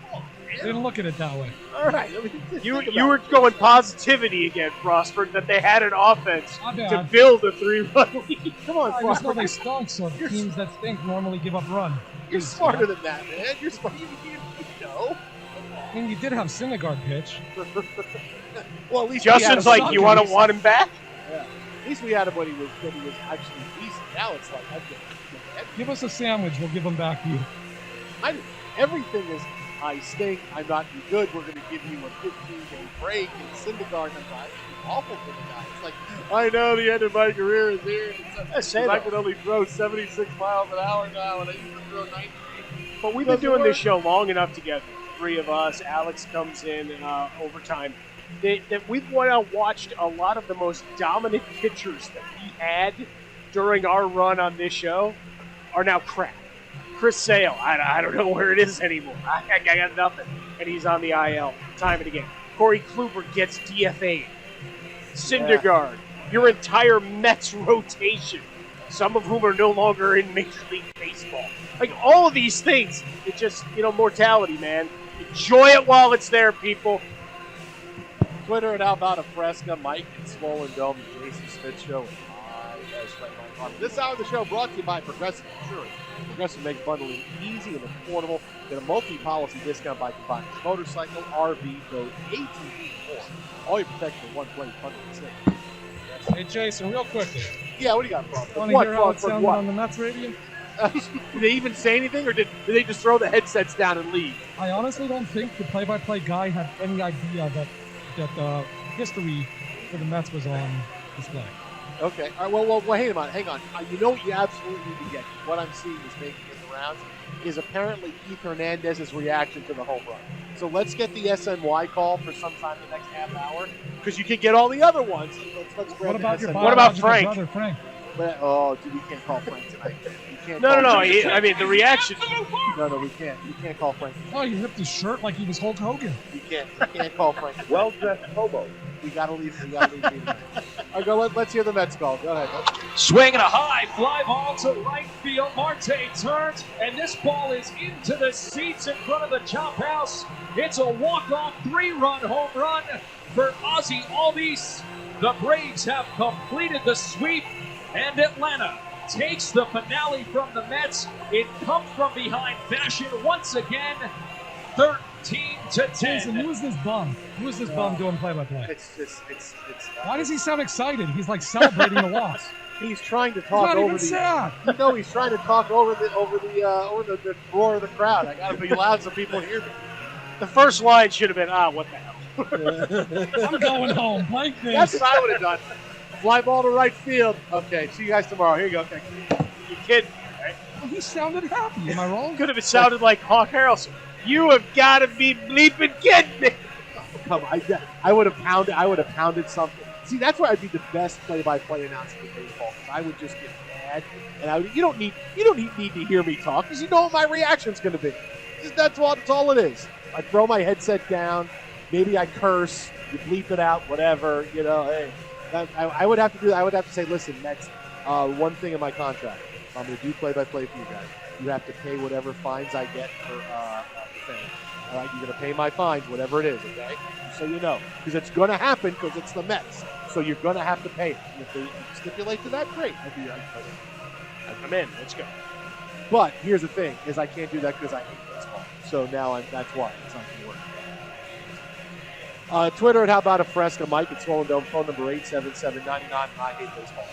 S22: They didn't look at it that way.
S23: All right. I mean, you were going positivity again, Frostberg, that they had an offense to build a 3-run lead. Come on,
S22: I just know
S23: Frostberg.
S22: they stunk, so teams that stink normally give up run.
S23: You're smarter than that, man. You're smart. You know.
S22: I mean, you did have Syndergaard pitch.
S23: Well, at least Justin's like, you want him back?
S21: Yeah. At least we had him when he was actually decent. Now it's like,
S22: Give us a sandwich, we'll give them back to you.
S21: Everything is, I stink, I'm not too good, we're going to give you a 15-game break, and Syndergaard, I'm like, it's awful for the guy. It's like, I know the end of my career is here. I can only throw 76 miles an hour now, and I used to throw 90.
S23: But we've been doing this show long enough together. Three of us. Alex comes in overtime. That we've watched a lot of the most dominant pitchers that we had during our run on this show are now crap. Chris Sale, I don't know where it is anymore. I got nothing. And he's on the IL time and again. Corey Kluber gets DFA'd. Syndergaard, your entire Mets rotation, some of whom are no longer in Major League Baseball. Like, all of these things, it's just, mortality, man. Enjoy it while it's there, people.
S21: Twitter at How About a Fresca, Mike and Swollen Dome, the Jason Smith Show. This hour of the show brought to you by Progressive Insurance. Progressive makes bundling easy and affordable. Get a multi-policy discount by combining motorcycle, RV, boat, ATV, and more. All your protection in one place, 106.
S22: Hey, Jason, real quickly.
S21: Yeah, what do you got, Frog?
S22: Want to hear how it sounded on the Mets radio?
S21: Did they even say anything, or did they just throw the headsets down and leave?
S22: I honestly don't think the play-by-play guy had any idea that the history for the Mets was on display.
S21: Okay. All right. Well, hang on. You know what you absolutely need to get? What I'm seeing is making it the rounds is apparently Keith Hernandez's reaction to the home run. So let's get the SNY call for sometime in the next half hour, because you can get all the other ones. Let's grab
S23: What about Frank?
S22: Brother, Frank?
S21: But, dude, we can't call Frank tonight.
S23: No. I mean, the reaction.
S21: No, we can't. You can't call Frank.
S22: Oh, you ripped his shirt like he was Hulk Hogan.
S21: You can't call Frank.
S26: Well-dressed hobo.
S21: We gotta leave tonight. All right, let's hear the Mets call. Go ahead.
S14: Swinging a high fly ball to right field. Marte turns, and this ball is into the seats in front of the chop house. It's a walk-off 3-run home run for Ozzie Albies. The Braves have completed the sweep, and Atlanta takes the finale from the Mets in come-from-behind fashion once again, 13-10.
S22: Jason, who is this bum? Who is this bum doing play-by-play?
S21: It's
S22: Why does he sound excited? He's like celebrating the loss.
S21: He's trying to talk
S22: not
S21: over
S22: even
S21: the.
S22: sad.
S21: No, he's trying to talk over the roar of the crowd. I gotta be loud so people hear me.
S23: The first line should have been, what the hell?
S22: I'm going home. Blank this.
S21: That's what I would have done. Fly ball to right field. Okay, see you guys tomorrow. Here you go. Okay.
S23: You kidding me, right?
S22: Well, he sounded happy. Am I wrong?
S23: Could have sounded like Hawk Harrelson. You have got to be bleeping kidding me.
S21: Come on, I would have pounded something. See, that's why I'd be the best play-by-play announcer in baseball. I would just get mad, and you don't need to hear me talk, because you know what my reaction's going to be. That's all it is. I throw my headset down, maybe I curse, you bleep it out, whatever. Hey, I would have to do that. I would have to say, listen, Mets, one thing in my contract, I'm going to do play-by-play for you guys. You have to pay whatever fines I get for thing. All right, you're going to pay my fines, whatever it is, okay? So you know, because it's going to happen, because it's the Mets. So you're going to have to pay it. If they stipulate to that, great.
S23: I'm in. Let's go.
S21: But here's the thing: is I can't do that because I hate baseball. So now that's why it's not going to work. Twitter at How About a Fresca, Mike at Swollen Dome, phone number 877-99. I hate baseball.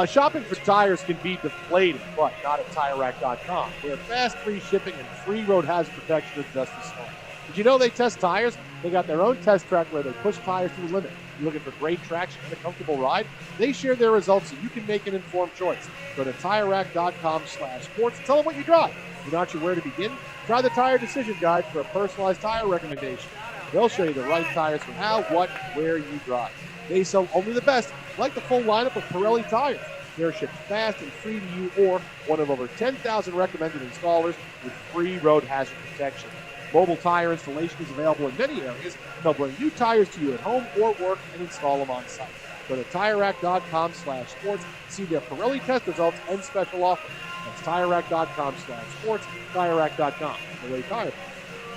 S21: Shopping for tires can be deflating, but not at TireRack.com. They have fast, free shipping and free road hazard protection at just the store. Did you know they test tires? They got their own test track where they push tires to the limit. You're looking for great traction and a comfortable ride? They share their results so you can make an informed choice. Go to TireRack.com/sports and tell them what you drive. You're not sure where to begin? Try the Tire Decision Guide for a personalized tire recommendation. They'll show you the right tires for how, what, where you drive. They sell only the best, like the full lineup of Pirelli tires. They're shipped fast and free to you or one of over 10,000 recommended installers with free road hazard protection. Mobile tire installation is available in many areas. They'll bring new tires to you at home or work and install them on site. Go to TireRack.com/sports. See their Pirelli test results and special offer. That's TireRack.com/sports. TireRack.com. The way tire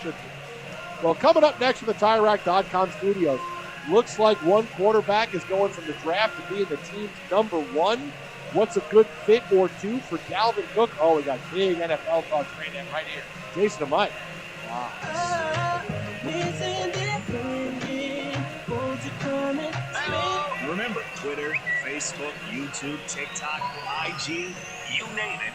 S21: should be. Well, coming up next from the TireRack.com studios, looks like one quarterback is going from the draft to being the team's number one. What's a good fit or two for Dalvin Cook? Oh, we got big NFL talk right here. Jason and Mike. Wow.
S2: Remember, Twitter, Facebook, YouTube, TikTok, IG, you name it.